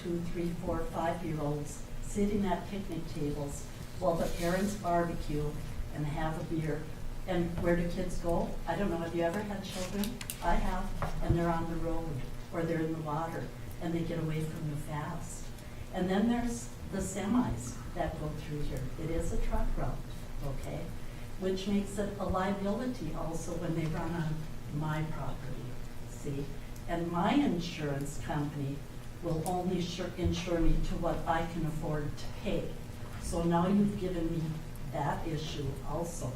2, 3, 4, 5-year-olds sitting at picnic tables while the parents barbecue and have a beer. And where do kids go? I don't know, have you ever had children? I have, and they're on the road, or they're in the water, and they get away from you fast. And then there's the semis that go through here. It is a truck route, okay? Which makes it a liability also when they run on my property, see? And my insurance company will only insure me to what I can afford to pay. So now you've given me that issue also.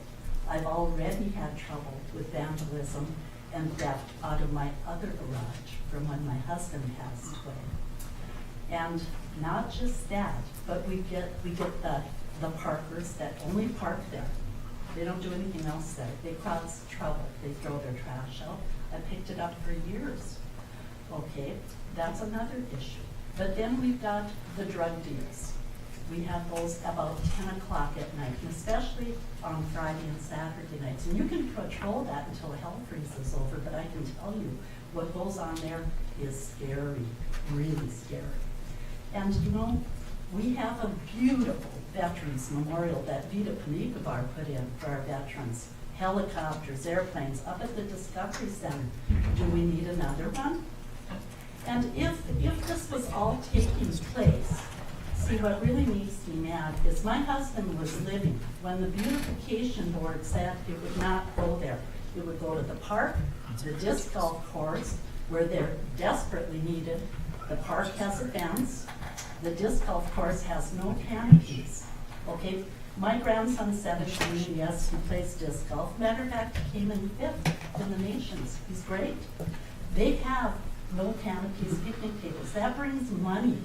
I've already had trouble with vandalism and theft out of my other garage from when my husband passed away. And not just that, but we get the parkers that only park there. They don't do anything else there. They cause trouble. They throw their trash out. I picked it up for years. Okay, that's another issue. But then we've got the drug deals. We have those about 10 o'clock at night, and especially on Friday and Saturday nights. And you can patrol that until hell freezes over, but I can tell you what goes on there is scary, really scary. And you know, we have a beautiful Veterans Memorial that Vita Panikavar put in for our veterans. Helicopters, airplanes, up at the Discovery Center. Do we need another one? And if this was all taking place, see, what really makes me mad is my husband was living when the beautification board said it would not go there. It would go to the park, the disc golf course, where they're desperately needed. The park has a fence. The disc golf course has no canopies. Okay, my grandson's 17, yes, he plays disc golf. Matter of fact, he came in 5th in the nations. He's great. They have no canopies, picnic tables. That brings money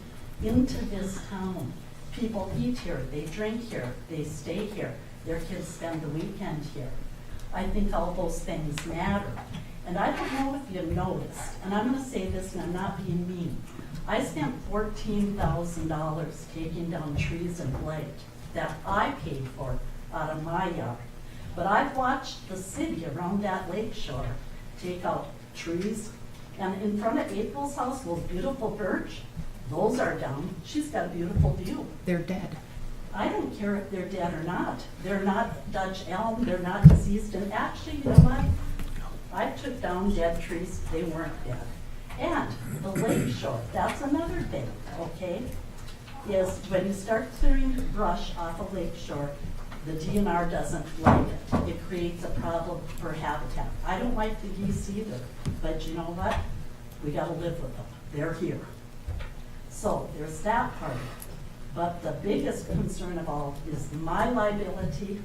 into this town. People eat here, they drink here, they stay here. Their kids spend the weekend here. I think all those things matter. And I don't know if you noticed, and I'm gonna say this and I'm not being mean. I spent $14,000 taking down trees in Blight that I paid for out of my yard. But I've watched the city around that lake shore take out trees. And in front of April's house, those beautiful birch, those are down. She's got a beautiful view. They're dead. I don't care if they're dead or not. They're not Dutch elm, they're not diseased. And actually, you know what? I took down dead trees, they weren't dead. And the lake shore, that's another thing, okay? Is when you start clearing brush off a lake shore, the DNR doesn't like it. It creates a problem for habitat. I don't like the geese either, but you know what? We gotta live with them. They're here. So there's that part of it. But the biggest concern of all is my liability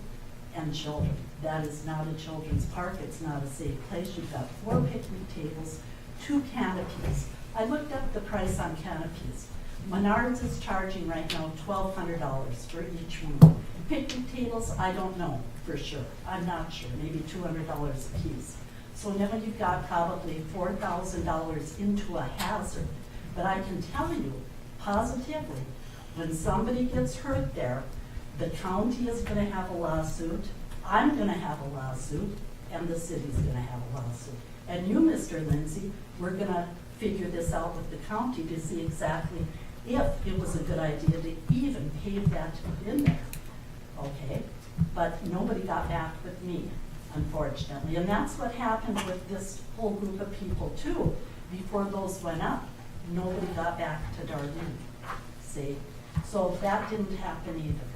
and children. That is not a children's park. It's not a safe place. You've got 4 picnic tables, 2 canopies. I looked up the price on canopies. Menards is charging right now $1,200 for each one. Picnic tables, I don't know for sure. I'm not sure, maybe $200 a piece. So now you've got probably $4,000 into a hazard. But I can tell you positively, when somebody gets hurt there, the county is gonna have a lawsuit, I'm gonna have a lawsuit, and the city's gonna have a lawsuit. And you, Mr. Lindsay, we're gonna figure this out with the county to see exactly if it was a good idea to even pave that in there, okay? But nobody got back with me, unfortunately. And that's what happened with this whole group of people too. Before those went up, nobody got back to Darlene, see? So that didn't happen either.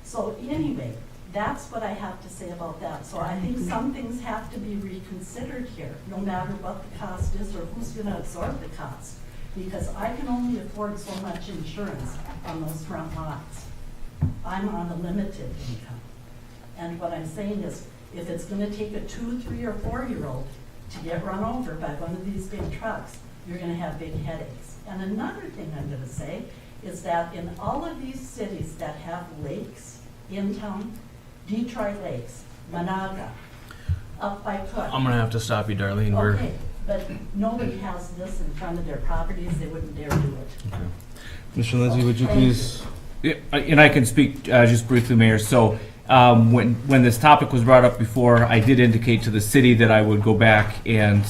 So anyway, that's what I have to say about that. So I think some things have to be reconsidered here, no matter what the cost is or who's gonna absorb the cost. Because I can only afford so much insurance on those front lots. I'm on a limited income. And what I'm saying is, if it's gonna take a 2, 3, or 4-year-old to get run over by one of these big trucks, you're gonna have big headaches. And another thing I'm gonna say is that in all of these cities that have lakes in town, Detroit Lakes, Monaga, up by Cook. I'm gonna have to stop you, Darlene. We're Okay, but nobody has this in front of their properties, they wouldn't dare do it. okay. Mr. Lindsay, would you please? Yeah, and I can speak just briefly, Mayor. So when this topic was brought up before, I did indicate to the city that I would go back and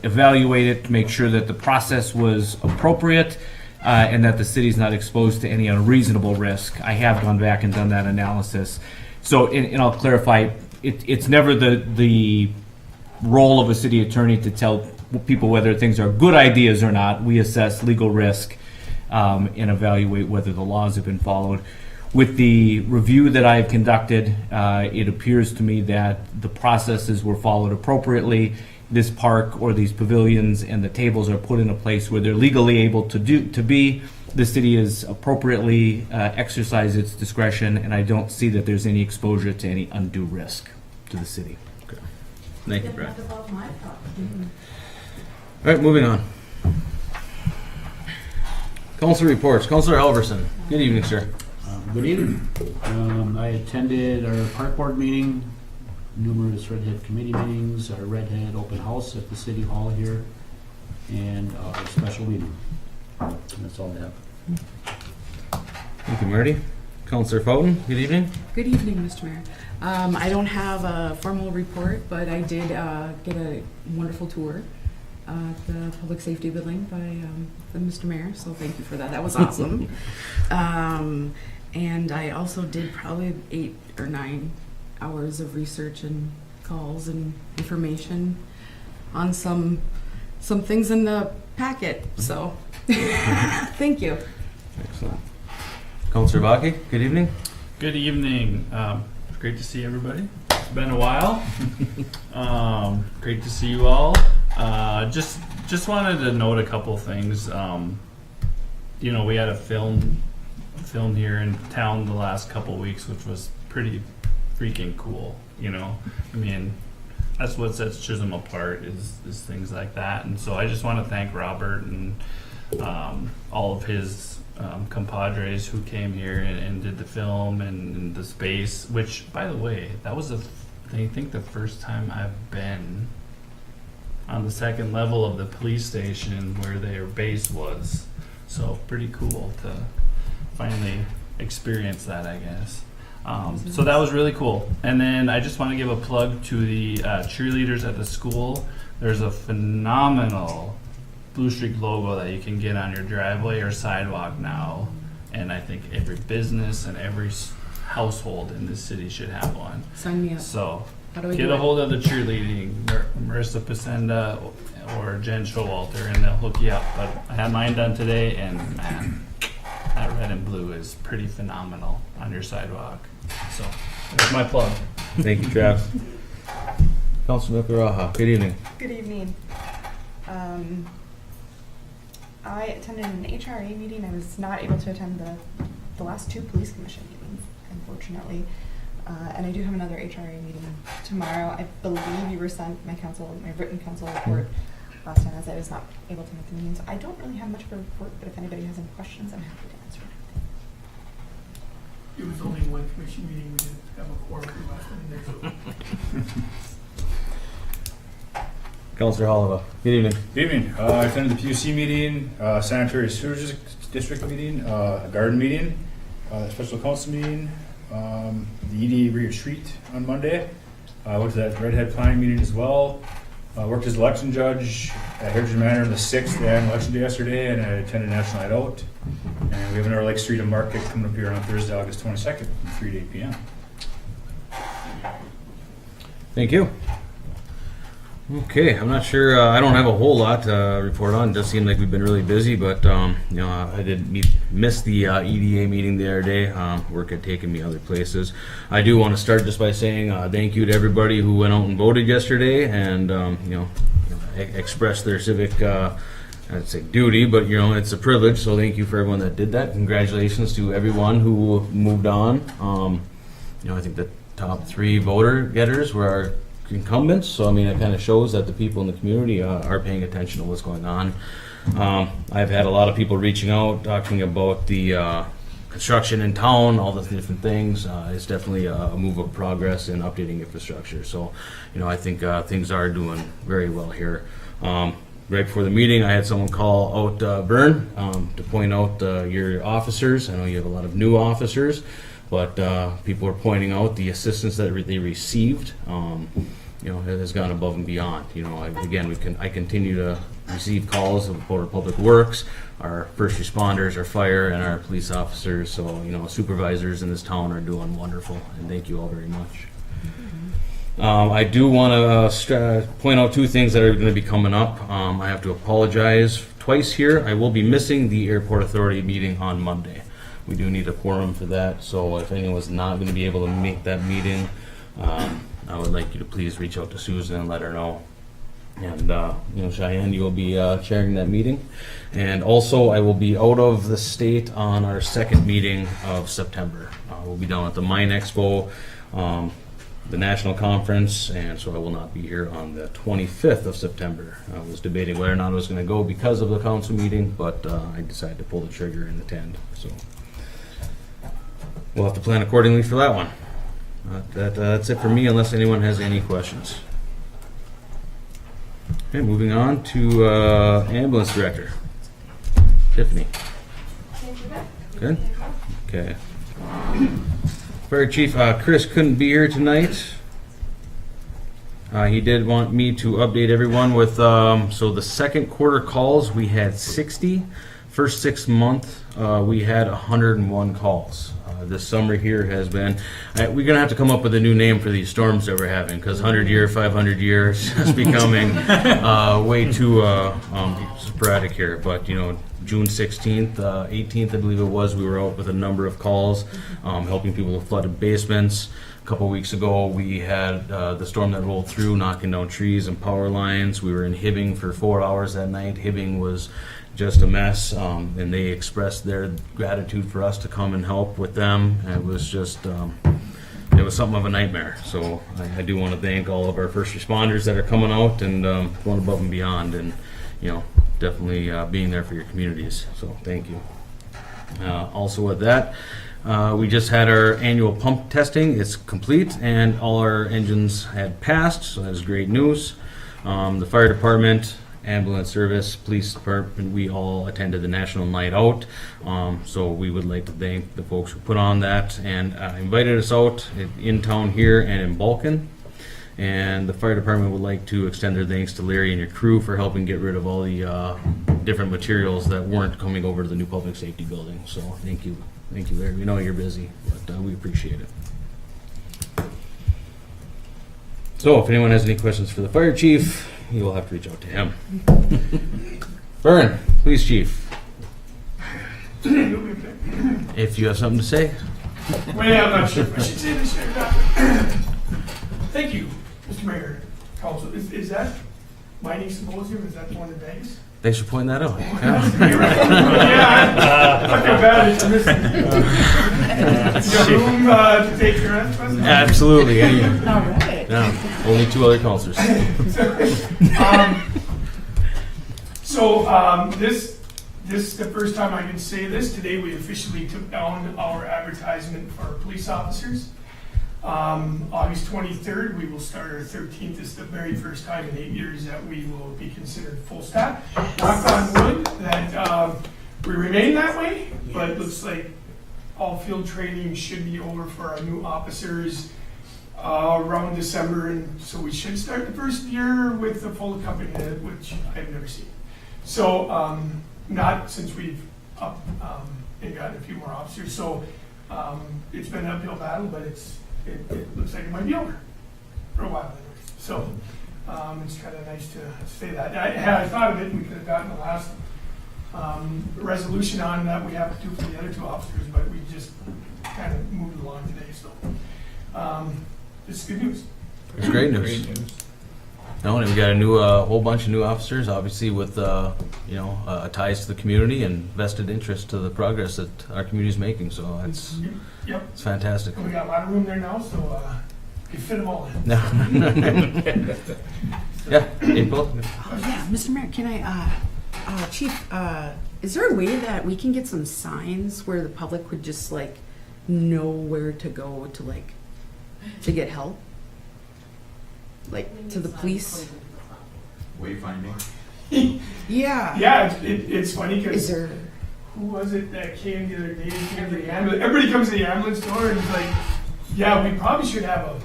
evaluate it to make sure that the process was appropriate. and that the city's not exposed to any unreasonable risk. I have gone back and done that analysis. So, and I'll clarify, it's never the role of a city attorney to tell people whether things are good ideas or not. We assess legal risk and evaluate whether the laws have been followed. With the review that I've conducted, it appears to me that the processes were followed appropriately. This park or these pavilions and the tables are put in a place where they're legally able to be. The city has appropriately exercised its discretion, and I don't see that there's any exposure to any undue risk to the city. Okay. Thank you, Get Brad. that above my property. All right, moving on. Council reports. Councilor Halverson. Good evening, sir. Good evening. I attended our park board meeting, numerous Red Head committee meetings, our Red Head open house at the city hall here, and a special meeting. And that's all I have. Thank you, Marty. Councilor Fountain. Good evening. Good evening, Mr. Mayor. I don't have a formal report, but I did get a wonderful tour at the public safety building by Mr. Mayor, so thank you for that. That was awesome. And I also did probably 8 or 9 hours of research and calls and information on some things in the packet. So thank you. Excellent. Councilor Bakke. Good evening. Good evening. Great to see everybody. It's been a while. Great to see you all. Just wanted to note a couple things. We had a film here in town the last couple weeks, which was pretty freaking cool. I mean, that's what sets Chisholm apart is things like that. And so I just want to thank Robert and all of his compadres who came here and did the film and the space, which, by the way, that was I think the first time I've been on the second level of the police station where their base was. So pretty cool to finally experience that, I guess. So that was really cool. And then I just want to give a plug to the cheerleaders at the school. There's a phenomenal Blue Streak logo that you can get on your driveway or sidewalk now. And I think every business and every household in this city should have one. Sign me up. So How do I get do a it? hold of the cheerleading, Marissa Pacenda or Jen Showalter, and they'll hook you up. But I had mine done today, and man, that red and blue is pretty phenomenal on your sidewalk. So that's my plug. Thank you, Trav. Councilor Raha. Good evening. Good evening. I attended an HRA meeting. I was not able to attend the last 2 police commission meetings, unfortunately. And I do have another HRA meeting tomorrow. I believe you were sent my written council report last time, as I was not able to make the meetings. I don't really have much of a report, but if anybody has any questions, I'm happy to answer. It was only one commission meeting, we didn't have a quorum for last one. Councilor Oliva. Good evening. Good evening. I attended the PUC meeting, sanitary sewage district meeting, a garden meeting, special council meeting, the EDA retreat on Monday. I went to that Redhead planning meeting as well. Worked as election judge at Heritage Manor on the 6th and election day yesterday, and I attended National Night Out. And we have another Lake Street Market coming up here on Thursday, August 22nd, from 3 to 8 p.m. Thank you. Okay, I'm not sure. I don't have a whole lot to report on. It does seem like we've been really busy, but I did miss the EDA meeting the other day. Work had taken me other places. I do want to start just by saying thank you to everybody who went out and voted yesterday, and expressed their civic, I'd say duty, but it's a privilege. So thank you for everyone that did that. Congratulations to everyone who moved on. I think the top 3 voter getters were our incumbents, so it kind of shows that the people in the community are paying attention to what's going on. I've had a lot of people reaching out, talking about the construction in town, all the different things. It's definitely a move of progress in updating infrastructure. So, I think things are doing very well here. Right before the meeting, I had someone call out Vern to point out your officers. I know you have a lot of new officers, but people are pointing out the assistance that they received. It has gone above and beyond. I continue to receive calls of Board of Public Works, our first responders, our fire, and our police officers. So, supervisors in this town are doing wonderful, and thank you all very much. I do want to point out two things that are going to be coming up. I have to apologize twice here. I will be missing the Airport Authority meeting on Monday. We do need a quorum for that, so if anyone's not going to be able to make that meeting, I would like you to please reach out to Susan and let her know. And, Cheyenne, you will be chairing that meeting. And also, I will be out of the state on our second meeting of September. We'll be down at the Mine Expo, the national conference, and so I will not be here on the 25th of September. I was debating whether or not I was going to go because of the council meeting, but I decided to pull the trigger and attend. So we'll have to plan accordingly for that one. That's it for me, unless anyone has any questions. Okay, moving on to ambulance director, Tiffany. Good. Okay. Fire Chief Chris couldn't be here tonight. He did want me to update everyone with, so the second quarter calls, we had 60. First 6 months, we had 101 calls. This summer here has been, we're going to have to come up with a new name for these storms that we're having, because 100 year, 500 years is becoming way too sporadic here. But, June 16th, 18th, I believe it was, we were out with a number of calls, helping people with flooded basements. A couple weeks ago, we had the storm that rolled through, knocking down trees and power lines. We were in Hibbing for 4 hours that night. Hibbing was just a mess, and they expressed their gratitude for us to come and help with them. It was just, it was something of a nightmare. So I do want to thank all of our first responders that are coming out and going above and beyond, and definitely being there for your communities. So thank you. Also with that, we just had our annual pump testing. It's complete, and all our engines had passed, so that's great news. The fire department, ambulance service, police department, we all attended the National Night Out. So we would like to thank the folks who put on that and invited us out in town here and in Balkan. And the fire department would like to extend their thanks to Larry and your crew for helping get rid of all the different materials that weren't coming over to the new public safety building. So thank you. Thank you, Larry. We know you're busy, but we appreciate it. So if anyone has any questions for the fire chief, you will have to reach out to him. Vern, police chief. If you have something to say. Well, yeah, I'm not sure if I should say this or not. Thank you, Mr. Mayor, Council. Is that mining symposium? Is that the one in Vegas? Thanks for pointing that out. Yeah, I feel bad. Is there room to take your answer? Absolutely. All right. No, only 2 other counselors. This is the first time I can say this. Today we officially took down our advertisement for police officers. August 23rd, we will start our 13th. This is the very first time in 8 years that we will be considered full staff. Knock on wood that we remain that way, but it looks like all field training should be over for our new officers around December, and so we should start the first year with a full accompaniment, which I've never seen. So not since we've up and gotten a few more officers. So it's been an uphill battle, but it looks like it might be over for a while anyways. So it's kind of nice to say that. Had I thought of it, we could have gotten the last resolution on that we have to do for the other 2 officers, but we just kind of moved along today. So it's good news. It's great news. No, and we got a whole bunch of new officers, obviously with ties to the community and vested interest to the progress that our community is making. So it's fantastic. And we got a lot of room there now, so you fit them all in. Yeah, April. Oh, yeah, Mr. Mayor, can I, Chief, is there a way that we can get some signs where the public would just know where to go to get help? To the police? Wayfinding. Yeah. Yeah, it's funny Is because there? who was it that came the other day? Came to the ambulance. Everybody comes to the ambulance door and is like, "Yeah, we probably should have a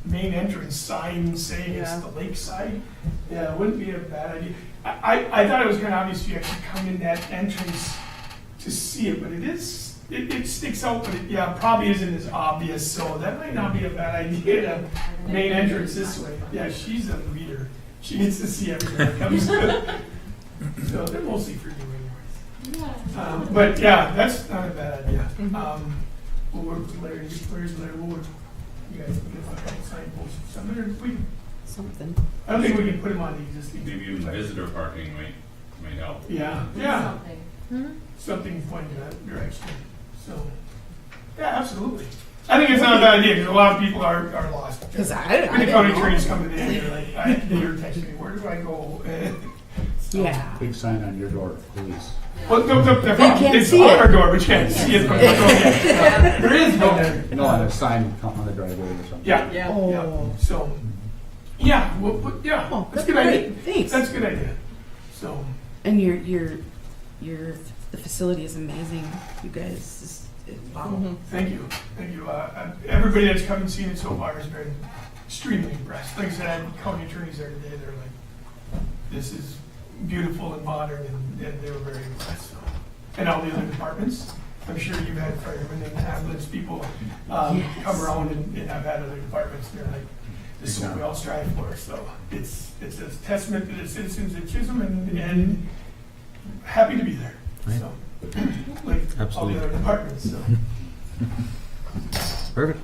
main entrance sign saying it's Yeah. the lakeside, yeah, it wouldn't be a bad idea. I thought it was kind of obvious you actually come in that entrance to see it, but it sticks out, but it, yeah, probably isn't as obvious, so that might not be a bad idea to main entrance this way. Yeah, she's a leader. She needs to see everything that comes through. So they're mostly for you anyways. But yeah, that's not a bad idea. We'll work with Larry, where's Larry, we'll work, you guys can get a couple signposts or something, or we, Something. I don't think we can put them on the existing. Maybe even visitor parking might help. Yeah, yeah. Something pointing in that direction, so, yeah, absolutely. I think it's not a bad idea, because a lot of people are lost. Because I The didn't county know. attorney's coming in, they're like, you're texting me, where do I go? So- Yeah. Big sign on your door, please. Well, the can't it's see on it. our door, but you can't see it from the door. Yeah. There is no there. No, on a sign on the driveway or something. Yeah, Yeah. Oh. so, yeah, we'll put, yeah, Oh, that's that's a good idea. great. Thanks. That's a good idea. So, And the facility is amazing. You guys, wow. thank you, thank you. Everybody that's come and seen it so far has been extremely impressed. Like I said, I had county attorneys there today, they're like, this is beautiful and modern, and they were very impressed, so. And all the other departments, I'm sure you've had firemen and ambulance people, Yes. come around and I've had other departments, they're like, this is what we all strive for, so it's a testament to the citizens of Chisholm and happy to be there, so. Like all Absolutely. the other departments, so, Perfect.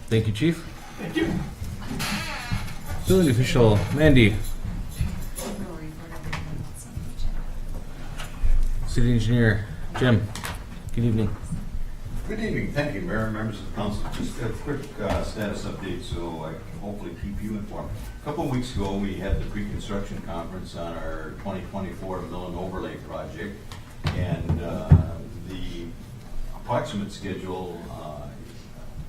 Thank you, Chief. thank you. Facility official, Mandy. City engineer, Jim. Good evening. Good evening, thank you, Mayor, members of the council. Just a quick status update so I can hopefully keep you informed. A couple of weeks ago, we had the pre-construction conference on our 2024 Mill and Overlay project, and the approximate schedule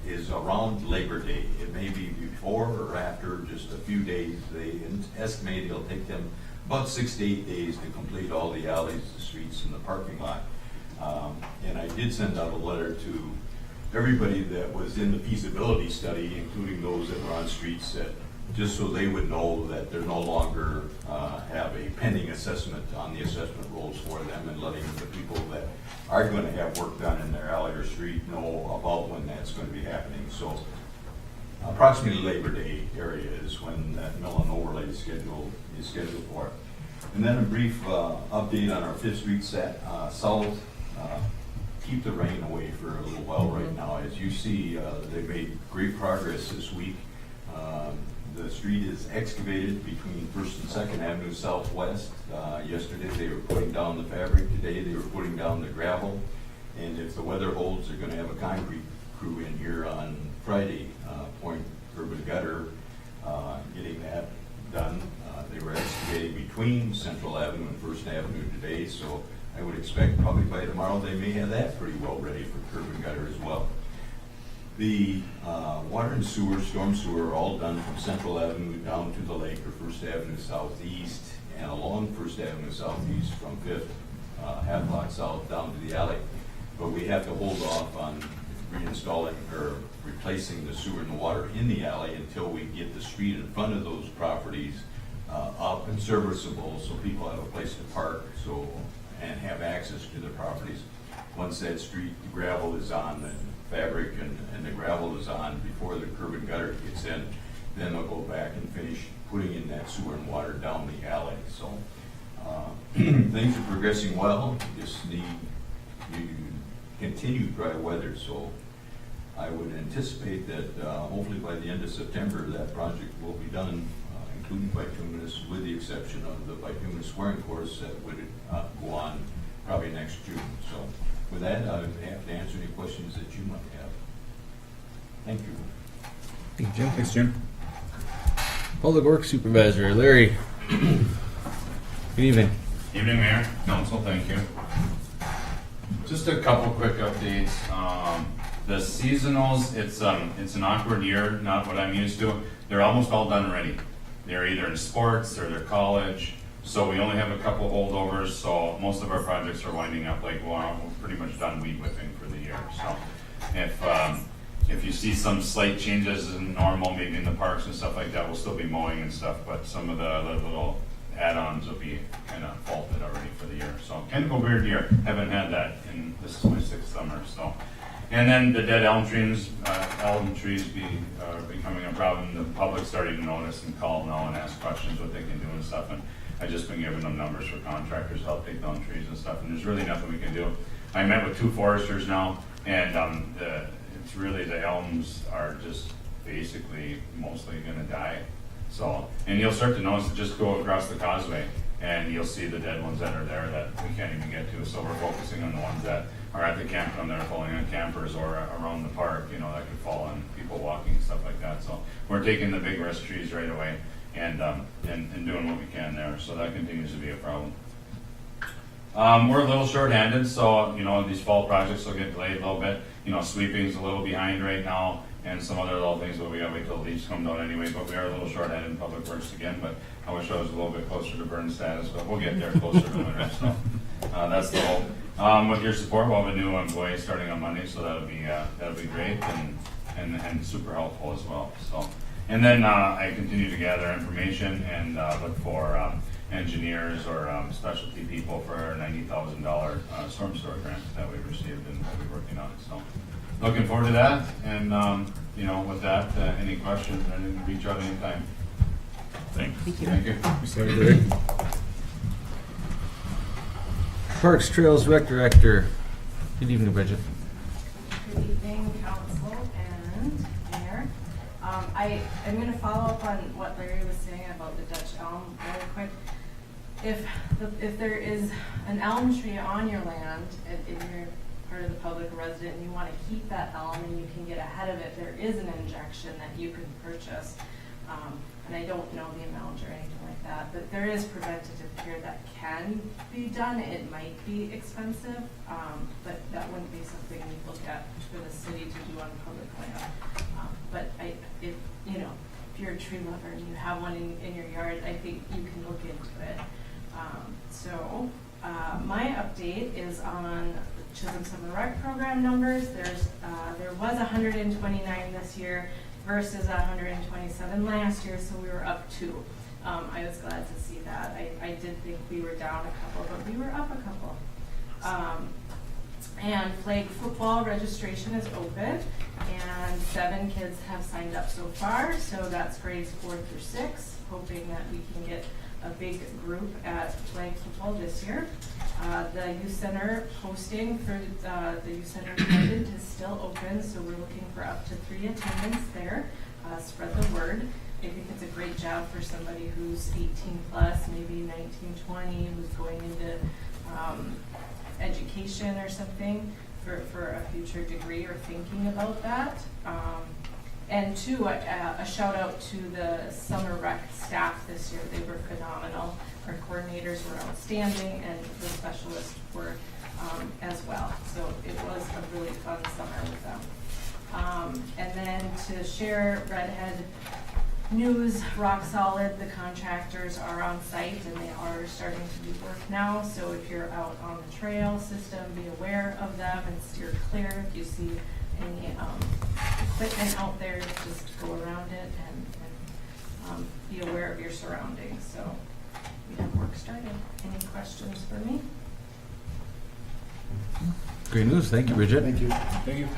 is around Labor Day. It may be before or after, just a few days. They estimate it'll take them about 6 to 8 days to complete all the alleys, the streets, and the parking lot. And I did send out a letter to everybody that was in the feasibility study, including those that were on streets, that just so they would know that they're no longer have a pending assessment on the assessment rolls for them, and letting the people that are going to have work done in their alley or street know about when that's going to be happening. So approximately Labor Day area is when that mill and overlay schedule is scheduled for. And then a brief update on our 5th Street South. Keep the rain away for a little while right now. As you see, they've made great progress this week. The street is excavated between 1st and 2nd Avenue Southwest. Yesterday they were putting down the fabric. Today they were putting down the gravel. And if the weather holds, they're going to have a concrete crew in here on Friday, pouring curb and gutter, getting that done. They were excavating between Central Avenue and 1st Avenue today, so I would expect probably by tomorrow they may have that pretty well ready for curb and gutter as well. The water and sewer, storm sewer are all done from Central Avenue down to the lake, or 1st Avenue Southeast, and along 1st Avenue Southeast from 5th half block south down to the alley. But we have to hold off on reinstalling or replacing the sewer and the water in the alley until we get the street in front of those properties up and serviceable, so people have a place to park, so, and have access to their properties. Once that street gravel is on, and fabric and the gravel is on before the curb and gutter gets in, then they'll go back and finish putting in that sewer and water down the alley. So things are progressing well. Just need continued dry weather, so I would anticipate that hopefully by the end of September that project will be done, including bituminous, with the exception of the bituminous squaring course that would go on probably next June. So with that, I would have to answer any questions that you might have. Thank you. Thank you, Jim. Thanks, Jim. Public Works Supervisor, Larry. Good evening. Evening, Mayor, Council, thank you. Just a couple quick updates. The seasonals, it's an awkward year, not what I'm used to. They're almost all done already. They're either in sports or they're college, so we only have a couple holdovers, so most of our projects are winding up like, well, we're pretty much done weed whipping for the year. So if if you see some slight changes in normal, maybe in the parks and stuff like that, we'll still be mowing and stuff, but some of the other little add-ons will be kind of faulted already for the year. So kind of a weird year. Haven't had that in, this is my 6th summer, so. And then the dead elm trees becoming a problem. The public's starting to notice and call now and ask questions what they can do and stuff. And I've just been giving them numbers for contractors to help take down trees and stuff. And there's really nothing we can do. I met with 2 foresters now, and it's really the elms are just basically mostly going to die. So, and you'll start to notice, just go across the causeway, and you'll see the dead ones that are there that we can't even get to. So we're focusing on the ones that are at the campground that are falling on campers or around the park, you know, that could fall on people walking and stuff like that. So we're taking the big risk trees right away and doing what we can there. So that continues to be a problem. We're a little short-handed, so, you know, these fall projects will get delayed a little bit. You know, sweeping's a little behind right now and some other little things, but we gotta wait till the leaves come down anyway. But we are a little short-handed in public works again, but I wish I was a little bit closer to burn status, but we'll get there closer to winter. So that's the hope. With your support, we'll have a new employee starting on Monday, so that'll be great and super helpful as well. So, and then I continue to gather information and look for engineers or specialty people for our $90,000 storm sewer grant that we received and we'll be working on it. So, looking forward to that. And you know, with that, any questions, reach out anytime. Thanks. Thank you. Sorry, Parks, Trails, Rec Director. Good evening, Bridget. Good evening, Council and Mayor. I'm going to follow up on what Larry was saying about the Dutch elm really quick. If there is an elm tree on your land and you're part of the public resident and you want to keep that elm and you can get ahead of it, there is an injection that you can purchase. And I don't know the amount or anything like that, but there is preventative care that can be done. It might be expensive, but that wouldn't be something we'd look at for the city to do on public land. But if you're a tree lover and you have one in your yard, I think you can look into it. My update is on Chisholm Summer Rec Program numbers. There was 129 this year versus 127 last year, so we were up 2. I was glad to see that. I did think we were down a couple, but we were up a couple. And flag football registration is open, and 7 kids have signed up so far, so that's grades 4 through 6, hoping that we can get a big group at flag football this year. The youth center posting for the youth center attendant is still open, so we're looking for up to 3 attendants there. Spread the word. I think it's a great job for somebody who's 18 plus, maybe 19, 20, who's going into education or something for a future degree or thinking about that. And 2, a shout out to the summer rec staff this year. They were phenomenal. Our coordinators were outstanding and the specialists were as well. So it was a really fun summer with them. And then to share Redhead news, rock solid, the contractors are on site and they are starting to do work now. So if you're out on the trail system, be aware of them and steer clear. If you see any equipment out there, just go around it and be aware of your surroundings. So we have work started. Any questions for me? Great news. Thank you, Bridget. Thank you. Thank you.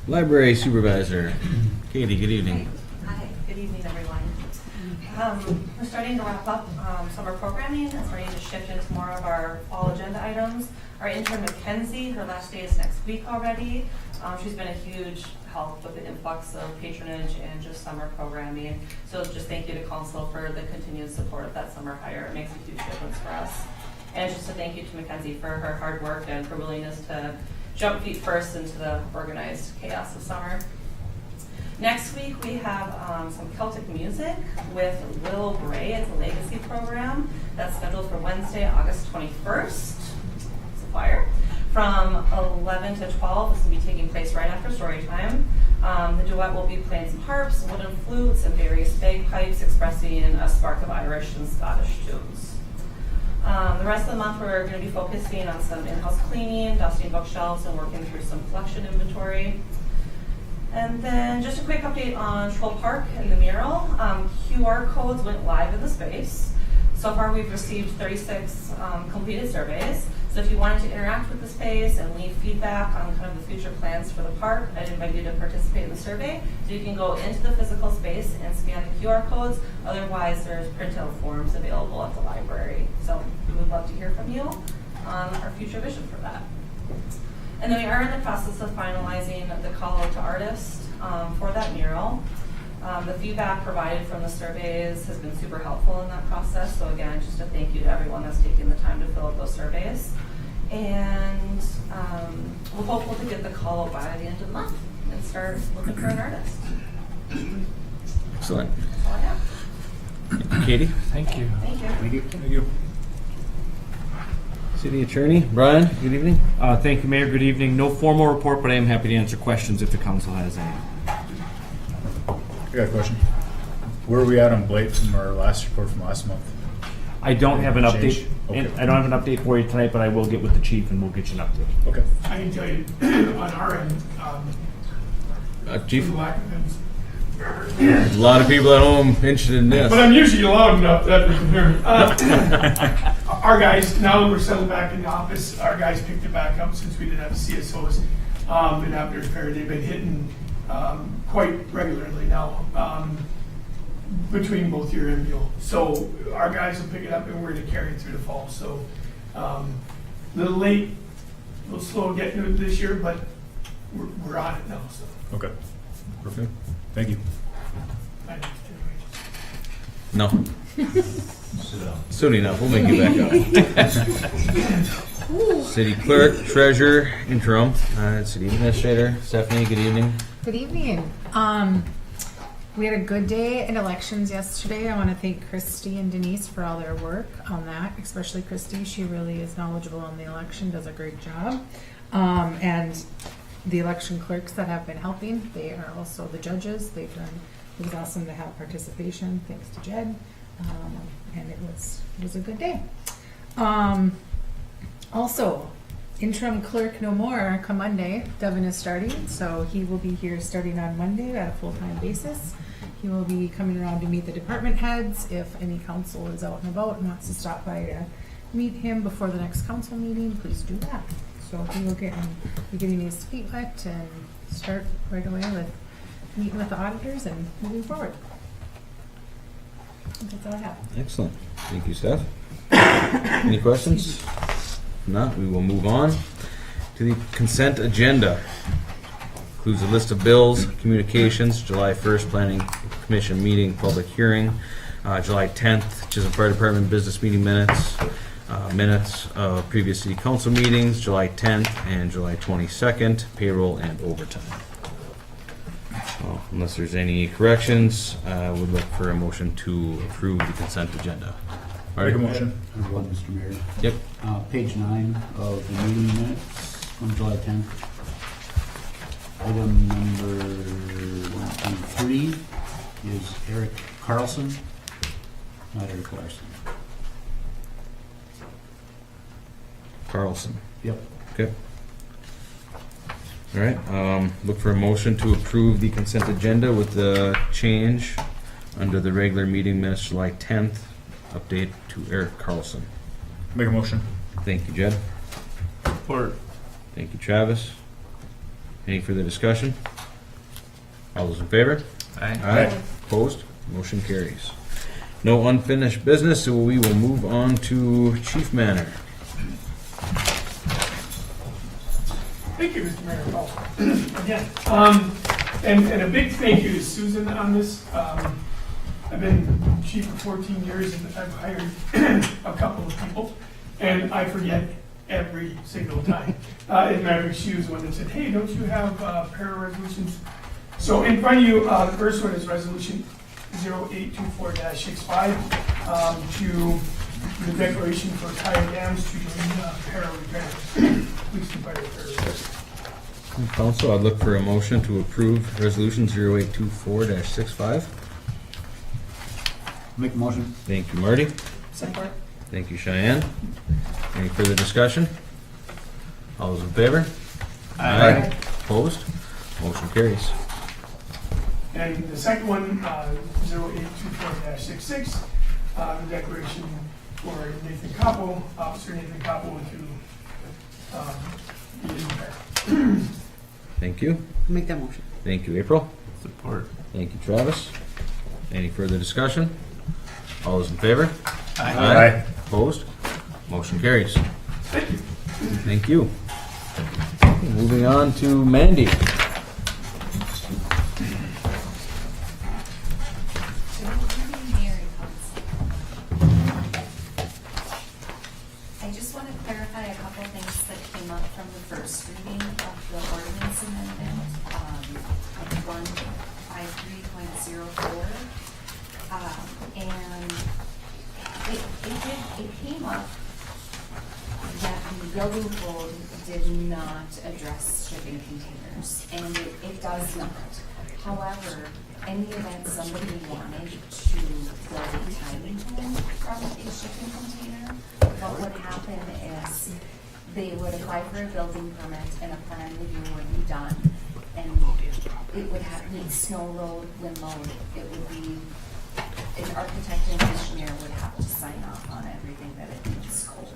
Library Supervisor. Katie, good evening. Hi, good evening, everyone. We're starting to wrap up summer programming and starting to shift into more of our fall agenda items. Our intern Mackenzie, her last day is next week already. She's been a huge help with the influx of patronage and just summer programming. So just thank you to Council for the continued support of that summer hire. It makes a huge difference for us. And just a thank you to Mackenzie for her hard work and her willingness to jump feet first into the organized chaos of summer. Next week we have some Celtic music with Will Bray. It's a legacy program that's scheduled for Wednesday, August 21st. It's a flyer. From 11 to 12, this will be taking place right after story time. The duet will be playing some harps, wooden flutes, and various bagpipes expressing a spark of Irish and Scottish tunes. The rest of the month we're going to be focusing on some in-house cleaning, dusting bookshelves, and working through some collection inventory. And then just a quick update on Troll Park and the mural. QR codes went live in the space. So far we've received 36 completed surveys. So if you wanted to interact with the space and leave feedback on kind of the future plans for the park, I'd invite you to participate in the survey. So you can go into the physical space and scan the QR codes. Otherwise, there's printout forms available at the library. So we would love to hear from you on our future vision for that. And then we are in the process of finalizing the call out to artists for that mural. The feedback provided from the surveys has been super helpful in that process. So again, just a thank you to everyone that's taken the time to fill out those surveys. And we're hopeful to get the call out by the end of the month and start looking for an artist. Excellent. That's all I have. Katie? Thank you. Thank you. Thank you. Thank you. City Attorney, Brian, good evening. Thank you, Mayor. Good evening. No formal report, but I am happy to answer questions if the council has any. I got a question. Where are we at on Blake from our last report from last month? I don't have an Change? update. Okay. And I don't have an update for you tonight, but I will get with the chief and we'll get you an update. Okay. I can tell you, on our end, Chief, for lack of it, a lot of people at home interested in this. but I'm usually loud enough that they can hear me. Our guys, now that we're settled back in the office, our guys picked it back up since we didn't have the CSOs. Been out there fair. They've been hitting quite regularly now between both year and Mule. So our guys will pick it up and we're going to carry it through the fall. So a little late, a little slow getting to it this year, but we're on it now. So Okay. Perfect. Thank you. I No. Soon enough, we'll make you back up. City Clerk, Treasurer, Interim, City Administrator, Stephanie, good evening. Good evening. We had a good day in elections yesterday. I want to thank Christy and Denise for all their work on that, especially Christy. She really is knowledgeable on the election, does a great job. And the election clerks that have been helping, they are also the judges. It was awesome to have participation, thanks to Jed. And it was a good day. Also, interim clerk no more come Monday. Devin is starting, so he will be here starting on Monday at a full-time basis. He will be coming around to meet the department heads. If any council is out and about and wants to stop by to meet him before the next council meeting, please do that. So he will be getting his feet wet and start right away with meeting with the auditors and moving forward. That's all I have. Excellent. Thank you, Steph. Any questions? If not, we will move on to the consent agenda. Includes a list of bills, communications, July 1st Planning Commission meeting, public hearing, July 10th, Chisholm Fire Department business meeting minutes, minutes of previous city council meetings, July 10th and July 22nd, payroll and overtime. Unless there's any corrections, would look for a motion to approve the consent agenda. Make a motion. I have one, Mr. Mayor. Yep. Page 9 of the meeting minutes from July 10th. Item number 1.3 is Eric Carlson, not Eric Larson. Carlson. Yep. Okay. All right, look for a motion to approve the consent agenda with the change under the regular meeting minutes, July 10th, update to Eric Carlson. Make a motion. Thank you, Jed. Support. Thank you, Travis. Any further discussion? All those in favor? Aye. Opposed? Motion carries. No unfinished business, so we will move on to Chief Manor. Thank you, Mr. Mayor. Oh, again, and a big thank you to Susan on this. I've been chief for 14 years and I've hired a couple of people, and I forget every single time. As a matter of fact, she was the one that said, "Hey, don't you have para resolutions?" So in front of you, the first one is resolution 0824-65 to the declaration for tire dams to the para repair. Police and fire repairs. Council, I'd look for a motion to approve resolution 0824-65. Make a motion. Thank you, Marty. Support. Thank you, Cheyenne. Any further discussion? All those in favor? Aye. Opposed? Motion carries. And the second one, 0824-66, the declaration for Nathan Capo, Officer Nathan Capo, to be in there. Thank you. Make that motion. Thank you, April. Support. Thank you, Travis. Any further discussion? All those in favor? Aye. Opposed? Motion carries. Thank you. Thank you. Moving on to Mandy. I just want to clarify a couple things that came up from the first reading of the ordinance amendment, of 153.04. And it came up that the building code did not address shipping containers, and it does not. However, any event somebody wanted to build a tiny home from a shipping container, what would happen is they would apply for a building permit and a plan review would be done, and it would need snow load, wind load. It would be, an architect and engineer would have to sign off on everything that it meets code.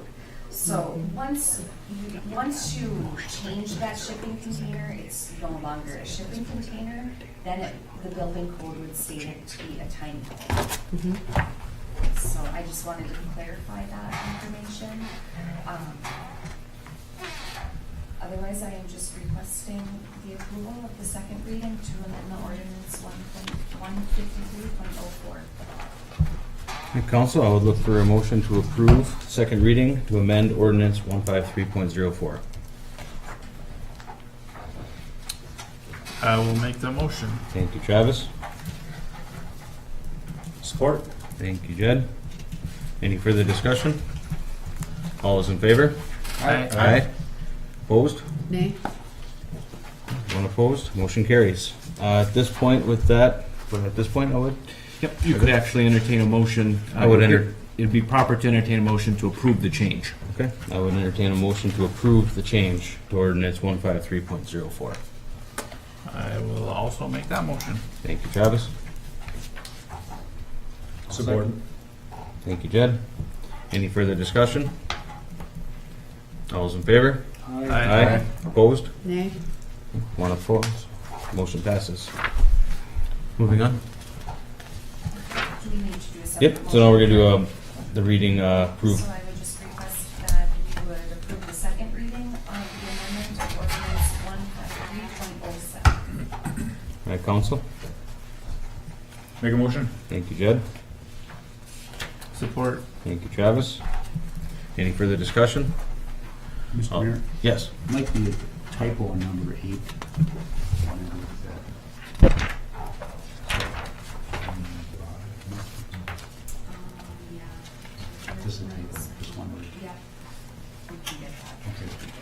So once you change that shipping container, it's no longer a shipping container, then the building code would state it to be a tiny home. So I just wanted to clarify that information. Otherwise, I am just requesting the approval of the second reading to amend the ordinance 153.04. Council, I would look for a motion to approve second reading to amend ordinance 153.04. I will make the motion. Thank you, Travis. Support. Thank you, Jed. Any further discussion? All those in favor? Aye. Opposed? Nay. One opposed? Motion carries. At this point with that, I would. Yep, you could actually entertain a motion. I would It'd be proper to entertain a motion to approve the change. Okay, I would entertain a motion to approve the change to ordinance 153.04. I will also make that motion. Thank you, Travis. Support. Thank you, Jed. Any further discussion? All those in favor? Aye. Opposed? Nay. One opposed. Motion passes. Moving on. Do we need to do a separate Yep, so now we're motion? gonna do the reading, approved. So I would just request that we would approve the second reading of the amendment of ordinance 153.07. Right, council? Make a motion. Thank you, Jed. Support. Thank you, Travis. Any further discussion? Mr. Mayor, Yes. might be a typo on number 8. Yeah. This is a typo, just one word. Yeah. We can get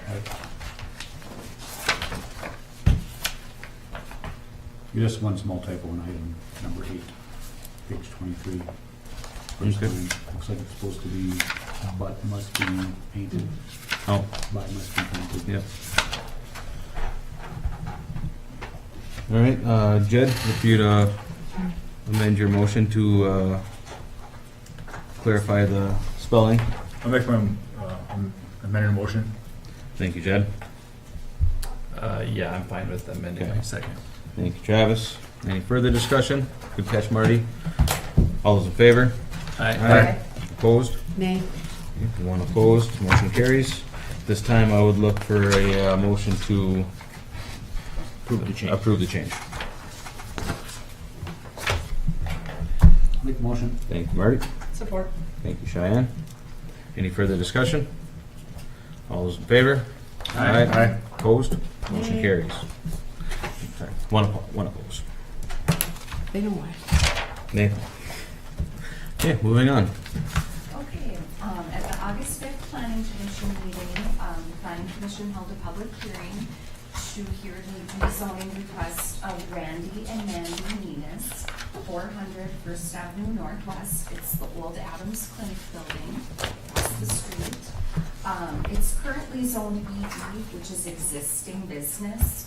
that. Just one small typo on item number 8, page 23. First Okay. line, looks like it's supposed to be, but must be painted, Oh, but must be painted. yep. All right, Jed, if you'd amend your motion to clarify the spelling. I'll make my amended motion. Thank you, Jed. Yeah, I'm fine with amending Okay. my second. Thank you, Travis. Any further discussion? Good catch, Marty. All those in favor? Aye. Opposed? Nay. One opposed, motion carries. This time I would look for a motion to Approve the change. approve the change. Make a motion. Thank you, Marty. Support. Thank you, Cheyenne. Any further discussion? All those in favor? Aye. Opposed? Motion carries. Okay, one opposed. They know why. Nathan. Okay, moving on. Okay, at the August 5th Planning Commission meeting, the Planning Commission held a public hearing to hear the rezoning request of Randy and Mandy Venus, 400 First Avenue Northwest. It's the old Adams Clinic building, across the street. It's currently zoned ED, which is existing business.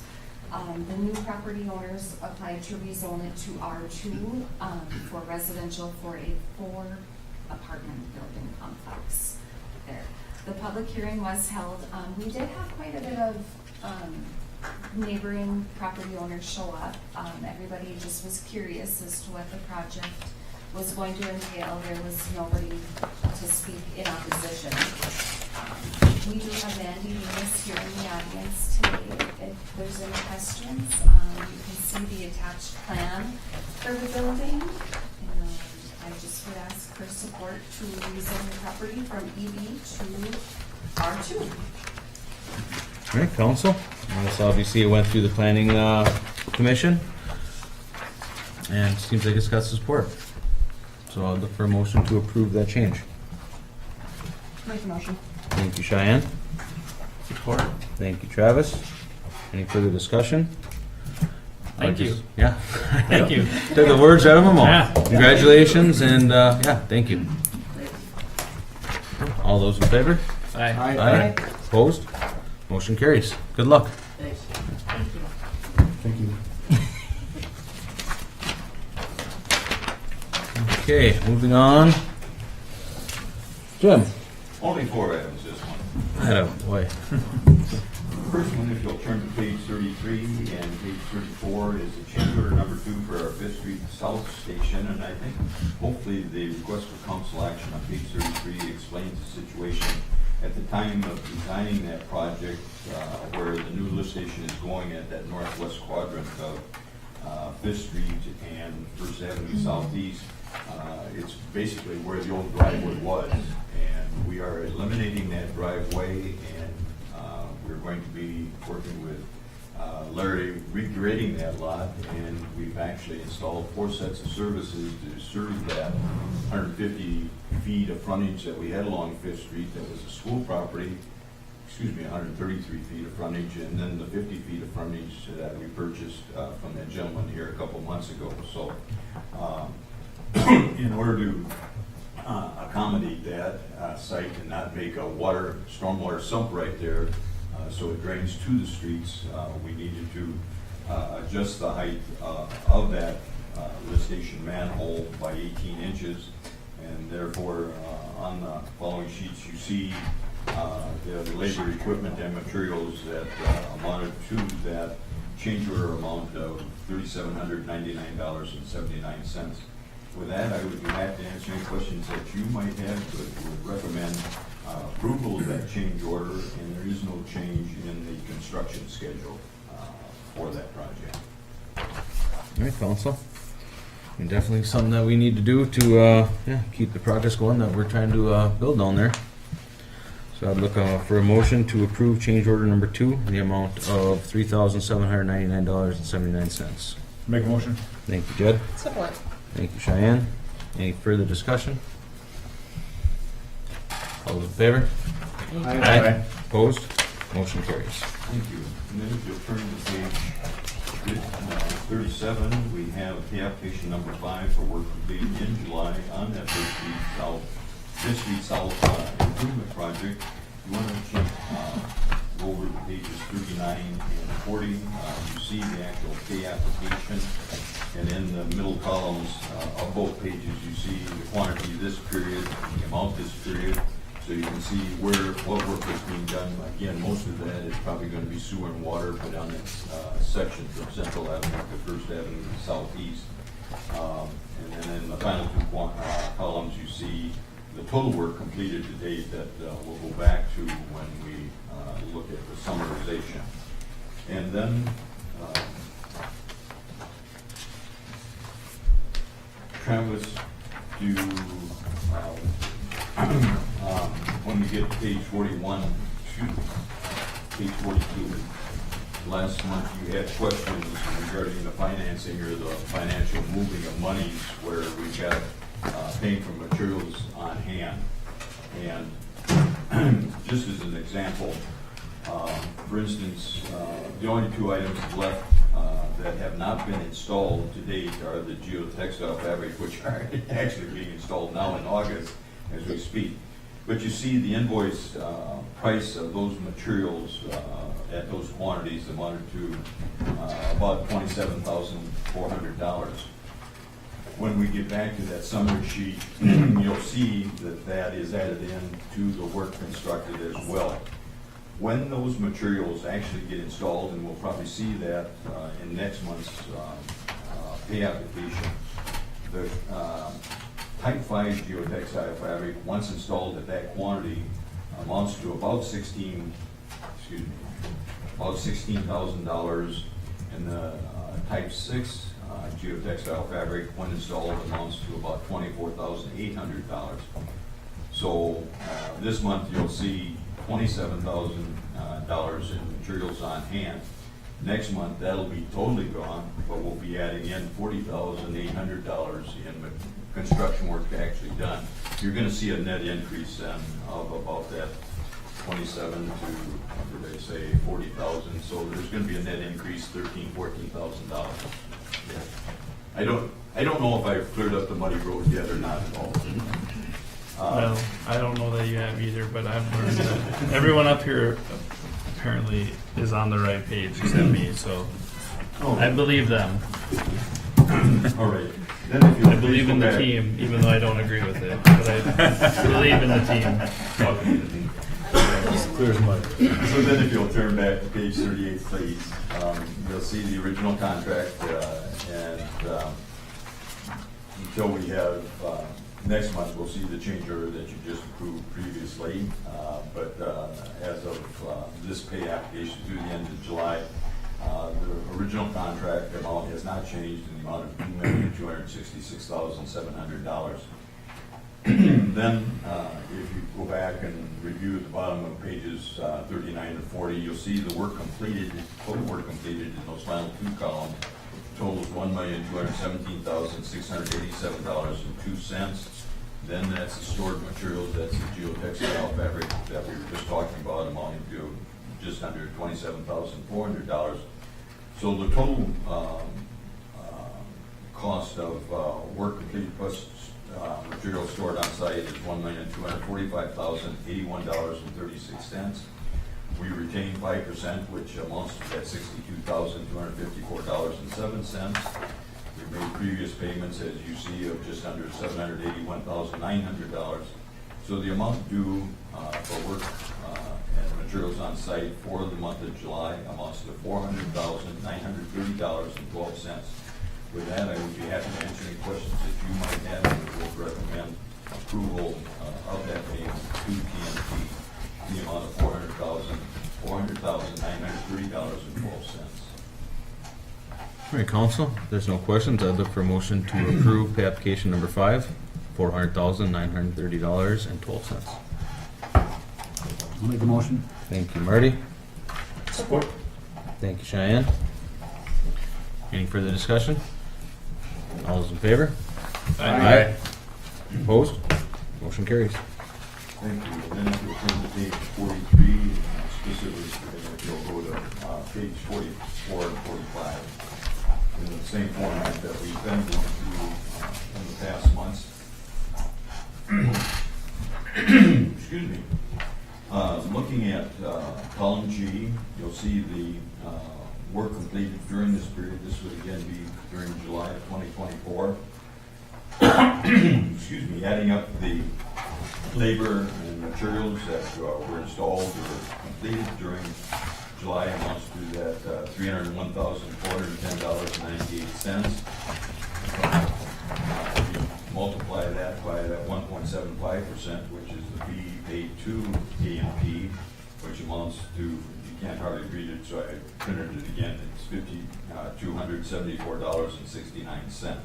The new property owners applied to rezone it to R2 for residential for a 4-apartment building complex there. The public hearing was held. We did have quite a bit of neighboring property owners show up. Everybody just was curious as to what the project was going to entail. There was nobody to speak in opposition. We do have Andy Lewis here in the audience today. If there's any questions, you can see the attached plan for the building. And I just would ask for support to rezone the property from EB to R2. All right, council. So obviously it went through the planning commission, and it seems like it's got support. So I'll look for a motion to approve that change. Make a motion. Thank you, Cheyenne. Support. Thank you, Travis. Any further discussion? Thank you. Yeah. Thank you. Took the words out of my Yeah. mouth. Congratulations, and yeah, thank you. All those in favor? Aye. Aye. Opposed? Motion carries. Good luck. Thanks. Thank you. Okay, moving on. Jim. Only 4 items this one. I don't, boy. First one, if you'll turn to page 33, and page 34 is a change order number 2 for our 5th Street South Station, and I think hopefully the request for council action on page 33 explains the situation. At the time of designing that project, where the new lift station is going at that northwest quadrant of 5th Street and 1st Avenue Southeast, it's basically where the old driveway was, and we are eliminating that driveway, and we're going to be working with Larry regrading that lot, and we've actually installed 4 sets of services to serve that 150 feet of frontage that we had along 5th Street that was a school property, 133 feet of frontage, and then the 50 feet of frontage that we purchased from that gentleman here a couple months ago. So in order to accommodate that site and not make a stormwater sump right there, so it drains to the streets, we needed to adjust the height of that lift station manhole by 18 inches, and therefore on the following sheets you see the labor, equipment, and materials that amounted to that change order amount of $3,799.79. With that, I would be happy to answer any questions that you might have, but would recommend approval of that change order, and there is no change in the construction schedule for that project. All right, council. And definitely something that we need to do to keep the progress going that we're trying to build down there. So I'd look for a motion to approve change order number 2 in the amount of $3,799.79. Make a motion. Thank you, Jed. Support. Thank you, Cheyenne. Any further discussion? All those in favor? Aye. Opposed? Motion carries. Thank you. And then if you'll turn to page 37, we have the application number 5 for work completed in July on that 5th Street South improvement project. You want to jump over to pages 39 and 40. You see the actual pay application, and in the middle columns of both pages you see the quantity this period, the amount this period, so you can see what work is being done. Again, most of that is probably going to be sewer and water, but on that section from Central Avenue to 1st Avenue Southeast. And then in the final 2 columns you see the total work completed to date that we'll go back to when we look at the summarization. And then Travis, when we get to page 41 to page 42, last month you had questions regarding the financing or the financial moving of monies where we've got paying for materials on hand. And just as an example, for instance, the only 2 items left that have not been installed to date are the geotextile fabric, which are actually being installed now in August as we speak. But you see the invoice price of those materials at those quantities amounted to about $27,400. When we get back to that summary sheet, you'll see that that is added in to the work constructed as well. When those materials actually get installed, and we'll probably see that in next month's pay application, the Type 5 geotextile fabric, once installed at that quantity, amounts to about $16,000, and the Type 6 geotextile fabric, when installed, amounts to about $24,800. So this month you'll see $27,000 in materials on hand. Next month that'll be totally gone, but we'll be adding in $40,800 in construction work actually done. You're going to see a net increase then of about that 27 to, what did they say, 40,000. So there's going to be a net increase, $14,000. Yeah. I don't know if I've cleared up the muddy road yet or not at all. Well, I don't know that you have either, but I've learned that everyone up here apparently is on the right page except me, so I believe them. All right. Then if I believe in the team, even though I don't agree with it, but I believe in the team. Clear as mud. So then if you'll turn back to page 38, please, you'll see the original contract, and until we have, next month, we'll see the change order that you just approved previously. But as of this pay application through the end of July, the original contract amount has not changed in the amount of $2,266,700. Then, if you go back and review at the bottom of pages 39 to 40, you'll see the work completed, total work completed in those final two columns totals $1,217,687.02. Then that's the stored materials, that's the geotextile fabric that we were just talking about, amounting to just under $27,400. So the total cost of work completed plus materials stored on site is $1,245,081.36. We retain 5%, which amounts to that $62,254.07. We've made previous payments, as you see, of just under $781,900. So the amount due for work and materials on site for the month of July amounts to $400,930.12. With that, I would be happy to answer any questions that you might have, and we will recommend approval of that payment to PNP in the amount of $400,930.12. All right, council, if there's no questions, I'd look for a motion to approve pay application number 5, $400,930.12. I'll make the motion. Thank you, Marty. Support. Thank you, Cheyenne. Any further discussion? All those in favor? Aye. Opposed? Motion carries. Thank you. Then if you'll turn to page 43, specifically, if you'll go to page 44 and 45, in the same format that we've been going through in the past months. Excuse me. Looking at column G, you'll see the work completed during this period. This would again be during July of 2024. Excuse me, adding up the labor and materials that were installed or completed during July amounts to that $301,410.98. Multiply that by that 1.75%, which is the fee paid to AMP, which amounts to, you can't hardly read it, so I printed it again, it's $274.69.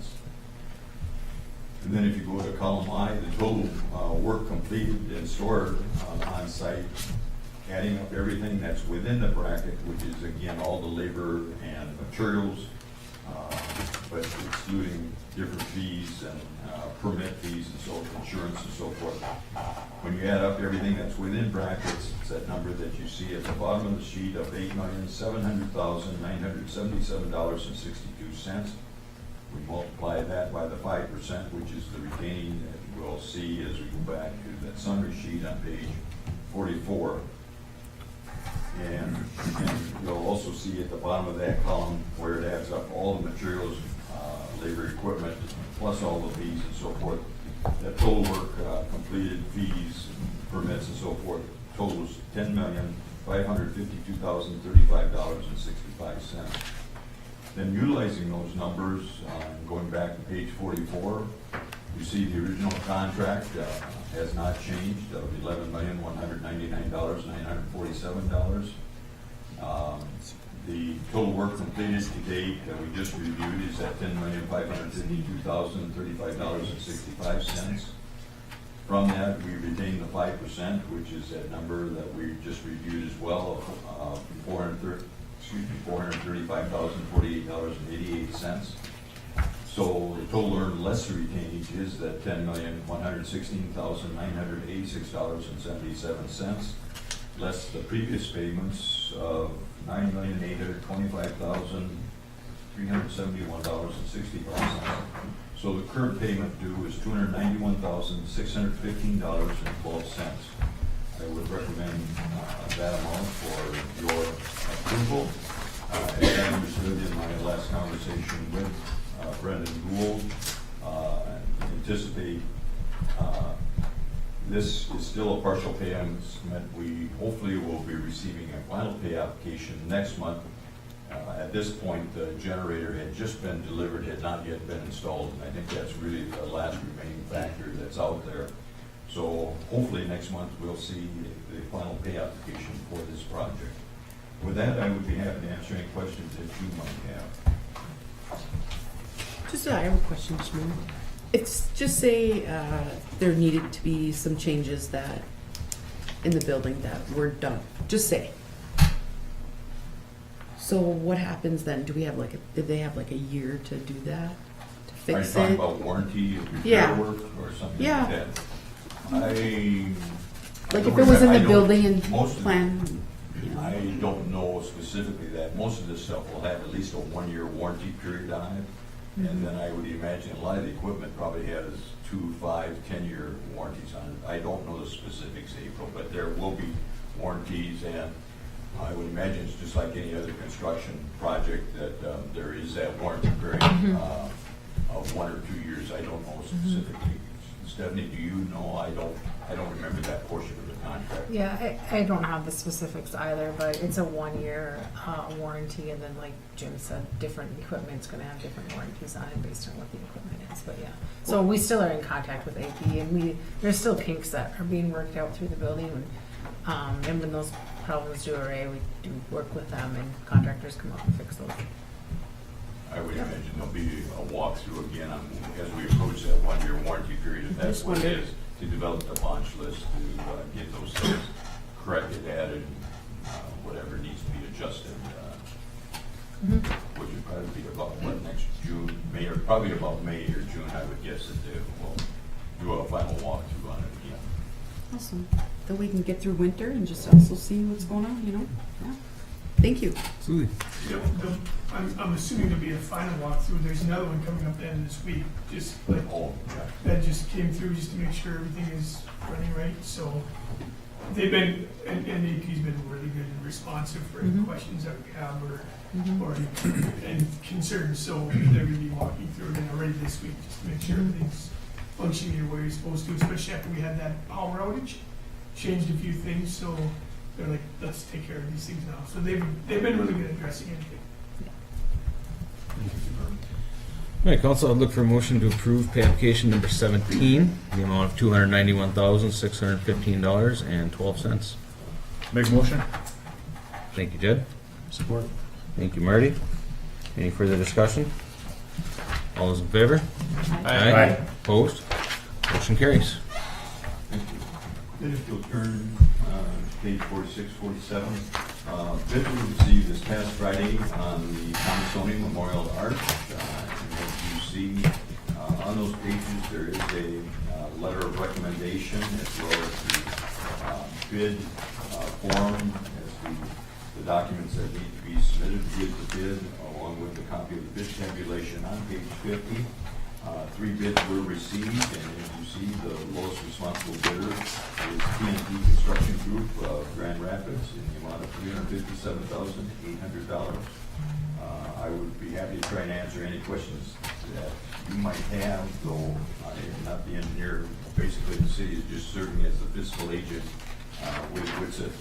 And then if you go to column I, the total work completed and stored on site, adding up everything that's within the bracket, which is again all the labor and materials, but excluding different fees and permit fees and so forth, insurance and so forth. When you add up everything that's within brackets, it's that number that you see at the bottom of the sheet of $8,700,977.62. We multiply that by the 5%, which is the retaining will see as we go back to that summary sheet on page 44. And you'll also see at the bottom of that column where it adds up all the materials, labor, equipment, plus all the fees and so forth. That total work completed, fees, permits and so forth, totals $10,552,035.65. Then utilizing those numbers, going back to page 44, you see the original contract has not changed of $11,199,947. The total work completed to date that we just reviewed is at $10,552,035.65. From that, we retain the 5%, which is that number that we just reviewed as well, of $435,048.88. So the total earned less retainage is that $10,116,986.77, less the previous payments of $9,825,371.65. So the current payment due is $291,615.12. I would recommend that amount for your approval. As I understood in my last conversation with Brendan Gould, anticipate this is still a partial pay estimate. We hopefully will be receiving a final pay application next month. At this point, the generator had just been delivered, had not yet been installed, and I think that's really the last remaining factor that's out there. So hopefully next month we'll see the final pay application for this project. With that, I would be happy to answer any questions that you might have. Just, I have a question, just a minute. It's just say there needed to be some changes that in the building that were done. Just say. So what happens then? Do we have did they have like a year to do that? To fix it? Are you talking about warranty and repair work or something like that? Like if it was in the building and plan. I don't know specifically that. Most of this stuff will have at least a 1-year warranty period on it. And then I would imagine a lot of the equipment probably has 2, 5, 10-year warranties on it. I don't know the specifics, April, but there will be warranties, and I would imagine it's just like any other construction project that there is that warranty period of 1 or 2 years. I don't know specifically. Stephanie, do you know? I don't remember that portion of the contract. Yeah, I don't have the specifics either, but it's a 1-year warranty, and then like Jim said, different equipment's gonna have different warranties on it based on what the equipment is, but yeah. So we still are in contact with AP, and there's still kinks that are being worked out through the building, and when those problems do array, we do work with them, and contractors come out and fix those. I would imagine there'll be a walkthrough again as we approach that 1-year warranty period, if that's what it is, to develop the launch list, to get those things corrected, added, whatever needs to be adjusted, which would probably be about next June, May, or probably about May or June, I would guess that we'll do a final walkthrough on it again. Awesome. Then we can get through winter and just also see what's going on, Yeah. Thank you. Absolutely. I'm assuming there'll be a final walkthrough. There's another one coming up the end of this week, just like that just came through just to make sure everything is running right. So they've been, and AP's been really good and responsive for any questions that we have or any concerns. So they're going to be walking through it already this week just to make sure everything's functioning the way it's supposed to, especially after we had that power outage. Changed a few things, so they're like, let's take care of these things now. So they've been really good at addressing anything. All right, council, I'd look for a motion to approve pay application number 17, the amount of $291,615.12. Make a motion. Thank you, Jed. Support. Thank you, Marty. Any further discussion? All those in favor? Aye. Opposed? Motion carries. Thank you. Then if you'll turn page 46, 47, bids were received this past Friday on the Thomasonian Memorial Arch. And as you see on those pages, there is a letter of recommendation as well as the bid form, as the documents that need to be submitted with the bid, along with a copy of the bid tabulation on page 50. 3 bids were received, and as you see, the lowest responsible bidder is TNT Construction Group of Grand Rapids in the amount of $357,800. I would be happy to try and answer any questions that you might have, though I am not the engineer. Basically, the city is just serving as the fiscal agent with WITSET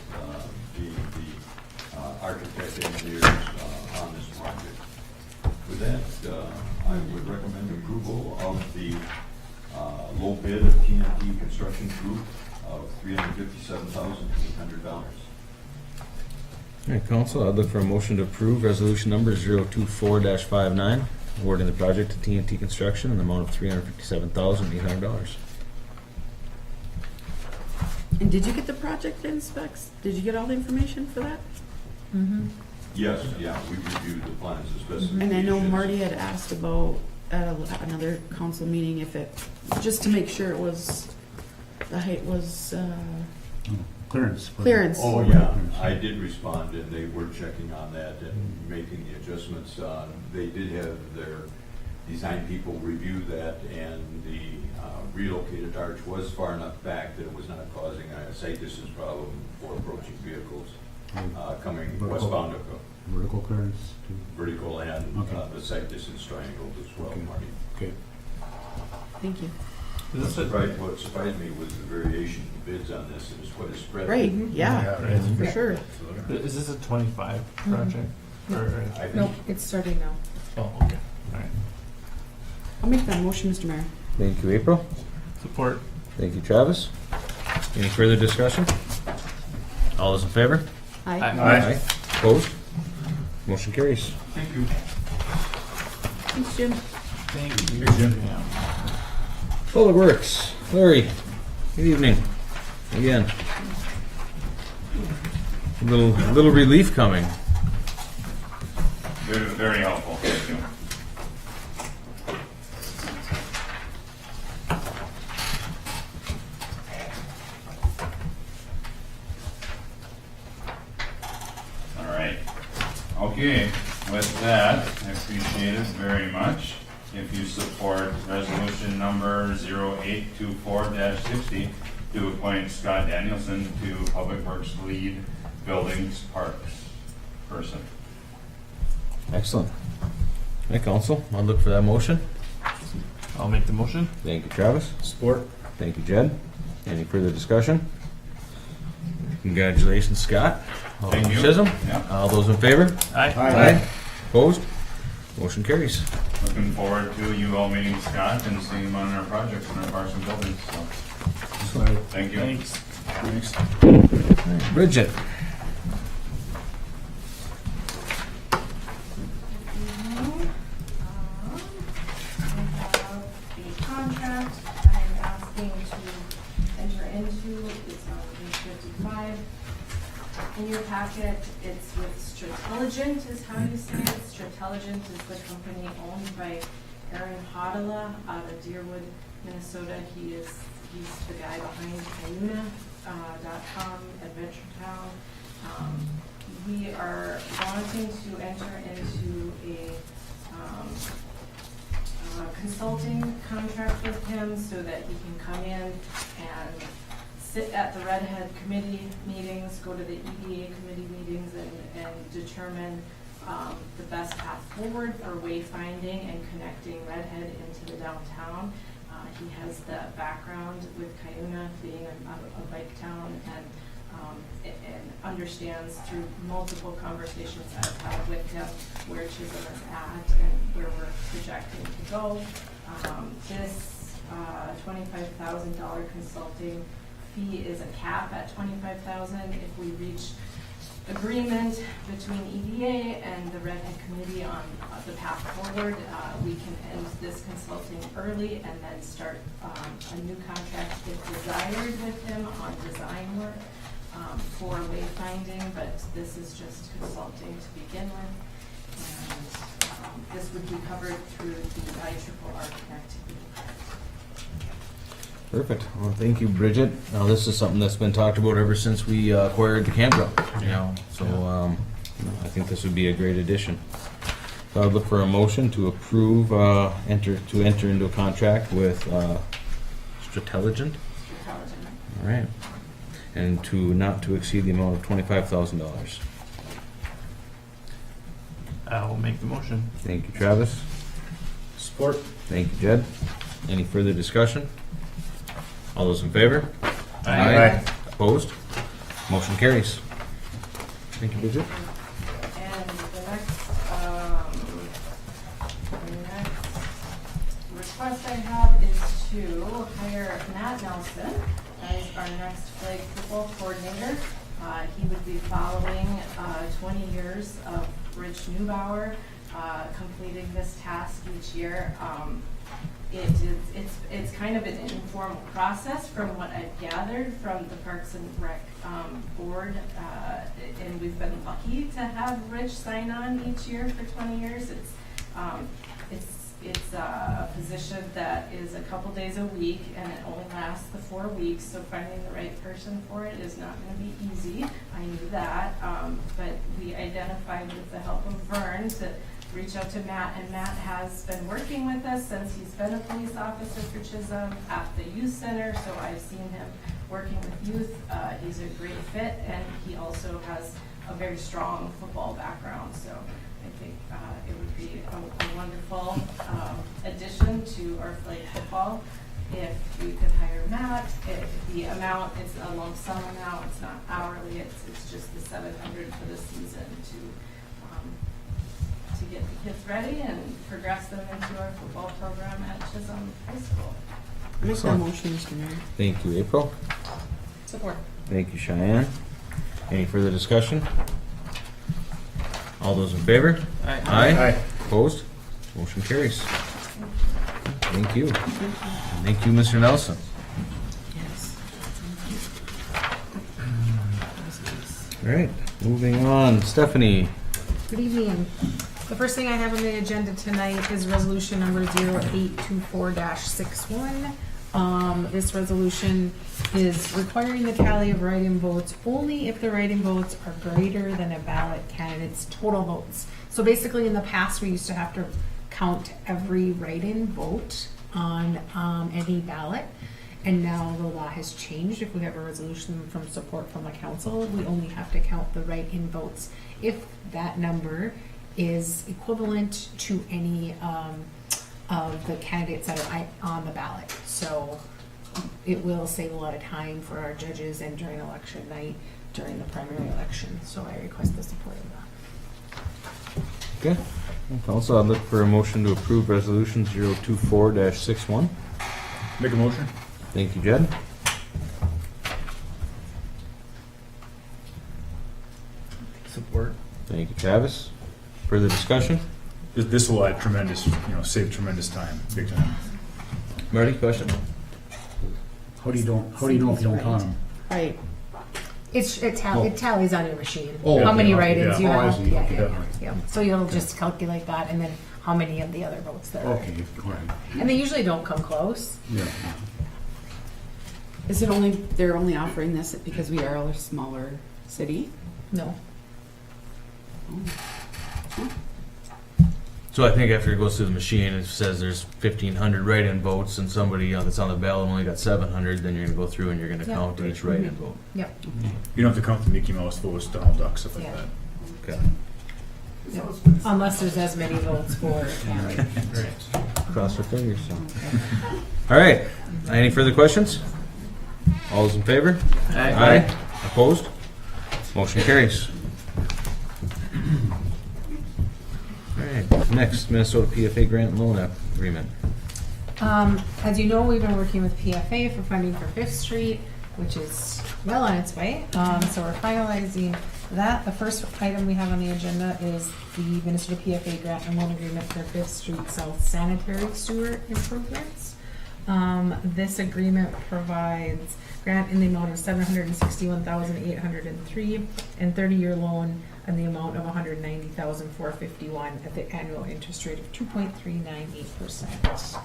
being the architect engineers on this project. With that, I would recommend approval of the low bid of TNT Construction Group of $357,800. All right, council, I'd look for a motion to approve resolution number 024-59, awarding the project to TNT Construction in the amount of $357,800. And did you get the project in specs? Did you get all the information for that? Mm-hmm. Yes, yeah, we reviewed the plans and specifications. And I know Marty had asked about at another council meeting if it, just to make sure it was, the height was, Clearance. Clearance. Oh, yeah, I did respond, and they were checking on that and making the adjustments. They did have their design people review that, and the relocated arch was far enough back that it was not causing a sight distance problem for approaching vehicles coming westbound of Vertical clearance too. vertical and Okay. the sight distance triangle as well, Okay. Marty. Okay. thank you. What surprised me was the variation in bids on this. It was quite a spread. Right, yeah, for sure. Is this a 25 project? Or, I think Nope, it's starting now. oh, okay. All right. I'll make that motion, Mr. Mayor. Thank you, April. Support. Thank you, Travis. Any further discussion? All those in favor? Aye. Aye. Opposed? Motion carries. Thank you. Thanks, Jim. Thank you. Yeah. Public Works, Larry, good evening. Again. Little relief coming. Very, very helpful. Thank you. All right. Okay, with that, I appreciate it very much. If you support resolution number 0824-60 to appoint Scott Danielson to Public Works Lead Buildings Parks person. Excellent. Hey, council, I'll look for that motion. I'll make the motion. Thank you, Travis. Support. Thank you, Jed. Any further discussion? Congratulations, Scott. Thank you. Chisholm. Yeah. All those in favor? Aye. Opposed? Motion carries. Looking forward to you all meeting Scott and seeing him on our projects in our parks and buildings. So, thank you. Thanks. Bridget. The contract I'm asking to enter into is on page 55. In your packet, it's with Stratelligent is how you say it. Stratelligent is the company owned by Aaron Hodala out of Deerwood, Minnesota. He's the guy behind Cayuna.com, Adventure Town. We are wanting to enter into a consulting contract with him so that he can come in and sit at the Redhead committee meetings, go to the EDA committee meetings, and determine the best path forward for wayfinding and connecting Redhead into the downtown. He has the background with Cayuna being a bike town and understands through multiple conversations I've had with him where Chisholm is at and where we're projecting to go. This $25,000 consulting fee is a cap at $25,000. If we reach agreement between EDA and the Redhead Committee on the path forward, we can end this consulting early and then start a new contract if desired with him on design work for wayfinding, but this is just consulting to begin with. And this would be covered through the IRRR connectivity. Perfect. Well, thank you, Bridget. This is something that's been talked about ever since we acquired the campground. You know, so I think this would be a great addition. So I'd look for a motion to approve, enter into a contract with Stratelligent. All right. And not to exceed the amount of $25,000. I will make the motion. Thank you, Travis. Support. Thank you, Jed. Any further discussion? All those in favor? Aye. Opposed? Motion carries. Thank you, Bridget. And the next request I have is to hire Matt Nelson as our next flag football coordinator. He would be following 20 years of Rich Neubauer, completing this task each year. It's kind of an informal process from what I've gathered from the Parks and Rec board, and we've been lucky to have Rich sign on each year for 20 years. It's a position that is a couple days a week, and it only lasts the 4 weeks, so finding the right person for it is not going to be easy. I knew that, but we identified with the help of Vern to reach out to Matt, and Matt has been working with us since he's been a police officer for Chisholm at the youth center, so I've seen him working with youth. He's a great fit, and he also has a very strong football background, so I think it would be a wonderful addition to our flag football if we could hire Matt. The amount, it's a lump sum amount, it's not hourly, it's just the $700 for the season to get the kids ready and progress them into our football program at Chisholm High School. Make that motion, Mr. Mayor. Thank you, April. Support. Thank you, Cheyenne. Any further discussion? All those in favor? Aye. Aye. Opposed? Motion carries. Thank you. And thank you, Mr. Nelson. Yes. All right, moving on. Stephanie. Good evening. The first thing I have on the agenda tonight is resolution number 0824-61. This resolution is requiring the tally of write-in votes only if the write-in votes are greater than a ballot candidate's total votes. So basically, in the past, we used to have to count every write-in vote on any ballot. And now the law has changed. If we have a resolution from support from the council, we only have to count the write-in votes if that number is equivalent to any of the candidates that are on the ballot. So it will save a lot of time for our judges and during election night, during the primary election. So I request the support of that. Okay. Council, I'd look for a motion to approve resolution 024-61. Make a motion. Thank you, Jed. Support. Thank you, Travis. Further discussion? This will add tremendous, save tremendous time, big time. Marty, question? How do you know if you don't count them? Right. It tallies on your machine. Oh, How many okay, write-ins yeah. you Oh, I have. see. Yeah, Okay. yeah, yeah. So you'll just calculate that and then how many of the other votes there are. Okay, all right. And they usually don't come close. Yeah. Is it only, they're only offering this because we are a smaller city? No. So I think after it goes through the machine, it says there's 1,500 write-in votes, and somebody that's on the ballot only got 700. Then you're gonna go through and you're gonna Yeah. count each write-in vote. Yep. You don't have to count the Mickey Mouse votes, Donald Duck, stuff like Yeah. that. Okay. Yep. Unless there's as many votes for a candidate. Cross our fingers. So. All right. Any further questions? All those in favor? Aye. Opposed? Motion carries. All right. Next, Minnesota PFA grant loan agreement. As you know, we've been working with PFA for funding for 5th Street, which is well on its way. So we're finalizing that. The first item we have on the agenda is the Minnesota PFA grant and loan agreement for 5th Street South sanitary sewer improvements. This agreement provides grant in the amount of $761,803 and 30-year loan in the amount of $190,451 at the annual interest rate of 2.398%.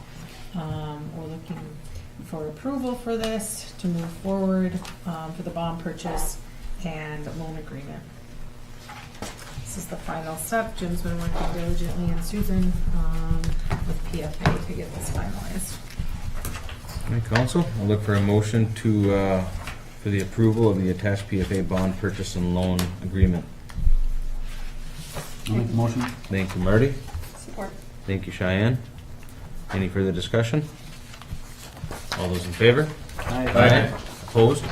We're looking for approval for this to move forward for the bond purchase and loan agreement. So is the final step. Jim's been working diligently, and Susan with PFA to get this finalized. Alright, council, I'll look for a motion to, for the approval of the attached PFA bond purchase and loan agreement. I'll make the motion. Thank you, Marty. Support. Thank you, Cheyenne. Any further discussion? All those in favor? Aye. Opposed?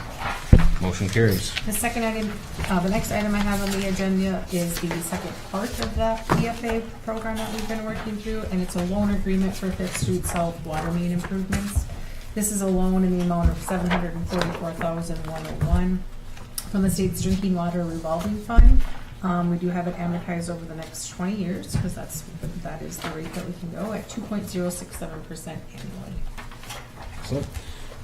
Motion carries. The second item, the next item I have on the agenda is the second part of that PFA program that we've been working through, and it's a loan agreement for Fifth Street South water main improvements. This is a loan in the amount of $744,101 from the state's drinking water revolving fund. We do have it amortized over the next 20 years because that is the rate that we can go at 2.067% annually. Excellent.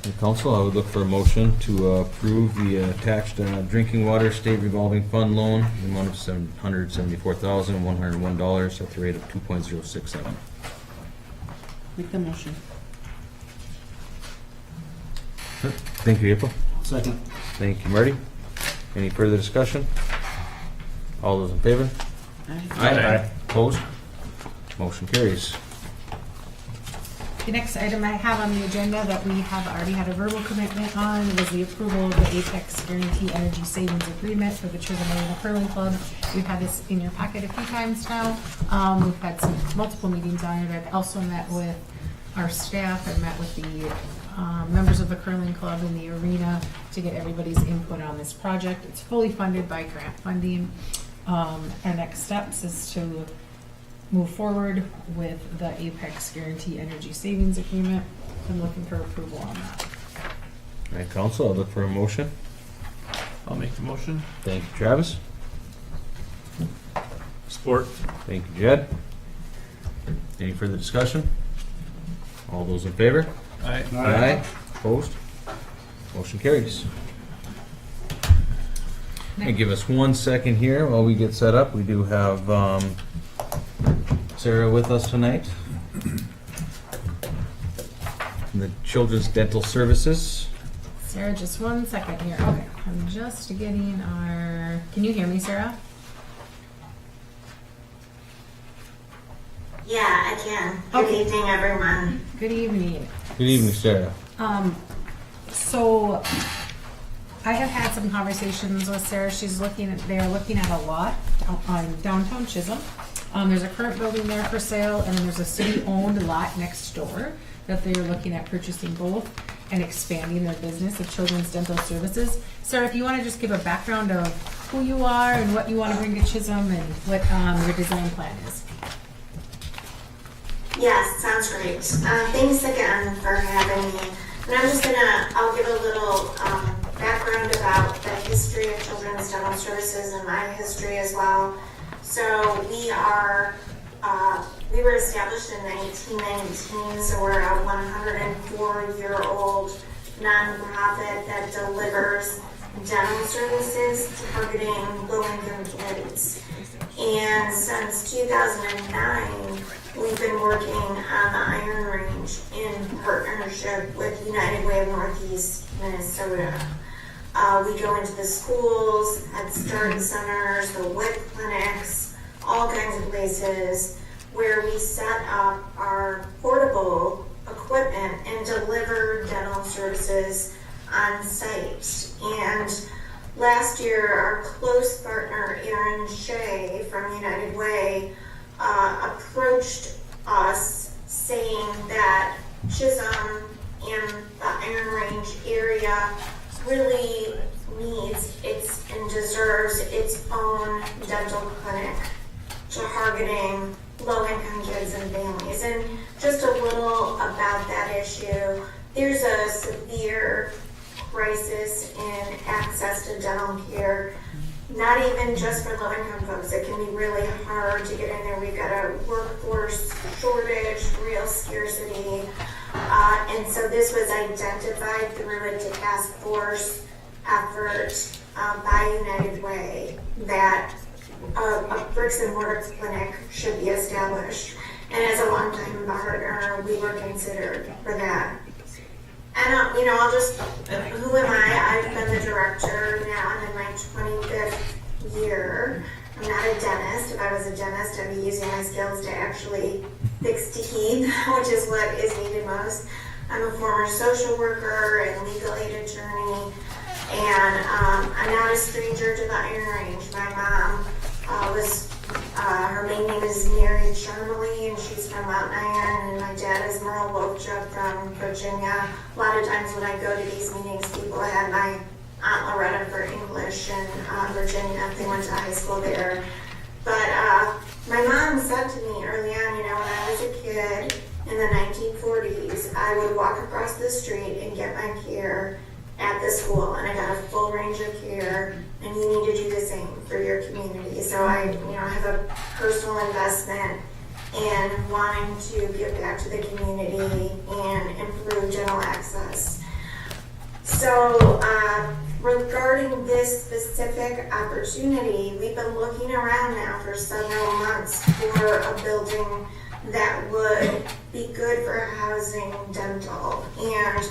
And council, I would look for a motion to approve the attached drinking water state revolving fund loan in the amount of $774,101 at the rate of 2.067. Make the motion. Thank you, April. Second. Thank you, Marty. Any further discussion? All those in favor? Aye. Opposed? Motion carries. The next item I have on the agenda that we have already had a verbal commitment on was the approval of the Apex Guarantee Energy Savings Agreement for the Chisholm Arena Curling Club. We've had this in your packet a few times now. We've had multiple meetings on it. I've also met with our staff and met with the members of the curling club in the arena to get everybody's input on this project. It's fully funded by grant funding. Our next steps is to move forward with the Apex Guarantee Energy Savings Agreement. I'm looking for approval on that. All right, council, I'll look for a motion. I'll make the motion. Thank you, Travis. Support. Thank you, Jed. Any further discussion? All those in favor? Aye. Opposed? Motion carries. Okay, give us 1 second here while we get set up. We do have Sarah with us tonight from the Children's Dental Services. Sarah, just 1 second here. Okay, I'm just getting our. Can you hear me, Sarah? Yeah, I can. Good evening, everyone. Good evening. Good evening, Sarah. So I have had some conversations with Sarah. They are looking at a lot on downtown Chisholm. There's a current building there for sale, and then there's a city-owned lot next door that they're looking at purchasing both and expanding their business of Children's Dental Services. Sarah, if you want to just give a background of who you are and what you want to bring to Chisholm and what your design plan is. Yes, sounds great. Thanks again for having me. And I'll give a little background about the history of Children's Dental Services and my history as well. So we were established in 1919, so we're a 104-year-old nonprofit that delivers dental services targeting low-income kids. And since 2009, we've been working on the Iron Range in partnership with United Way of Northeast Minnesota. We go into the schools, Head Start centers, the WIC clinics, all kinds of places where we set up our portable equipment and deliver dental services on site. And last year, our close partner, Aaron Shea from United Way, approached us saying that Chisholm and the Iron Range area really needs and deserves its own dental clinic targeting low-income kids and families. And just a little about that issue, there's a severe crisis in access to dental care, not even just for low-income folks. It can be really hard to get in there. We've got a workforce shortage, real scarcity. And so this was identified through a task force effort by United Way that a bricks and mortar clinic should be established. And as a longtime partner, we were considered for that. And who am I? I've been the director now. I'm in my 25th year. I'm not a dentist. If I was a dentist, I'd be using my skills to actually fix teeth, which is what is needed most. I'm a former social worker and legal aid attorney, and I'm not a stranger to the Iron Range. My mom her main name is Mary Charmely, and she's from Mount Iron, and my dad is Merle Wolfchuck from Virginia. A lot of times when I go to these meetings, people had my Aunt Loretta for English in Virginia. They went to high school there. But my mom said to me early on, when I was a kid in the 1940s, I would walk across the street and get my care at the school, and I got a full range of care, and you need to do the same for your community. So I have a personal investment in wanting to give back to the community and improve dental access. So regarding this specific opportunity, we've been looking around now for several months for a building that would be good for housing dental. And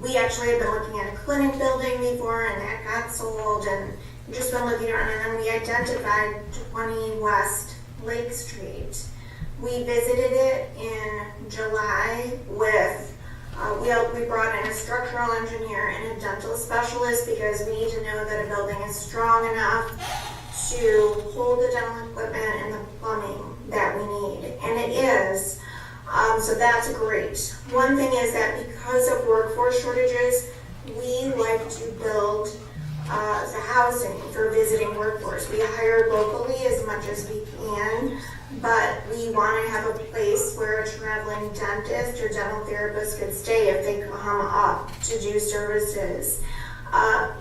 we actually had been looking at a clinic building before, and that got sold, and we've just been looking around, and then we identified 20 West Lake Street. We visited it in July with we brought in a structural engineer and a dental specialist because we need to know that a building is strong enough to hold the dental equipment and the plumbing that we need, and it is. So that's great. One thing is that because of workforce shortages, we like to build the housing for visiting workforce. We hire locally as much as we can, but we want to have a place where a traveling dentist or dental therapist could stay if they come up to do services.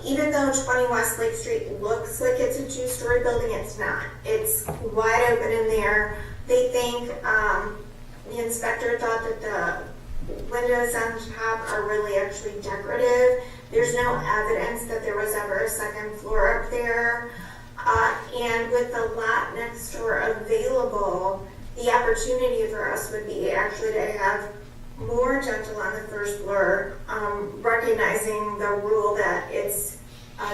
Even though 20 West Lake Street looks like it's a two-story building, it's not. It's wide open in there. They think the inspector thought that the windows on top are really actually decorative. There's no evidence that there was ever a second floor up there. And with the lot next door available, the opportunity for us would be actually to have more dental on the first floor, recognizing the rule that it's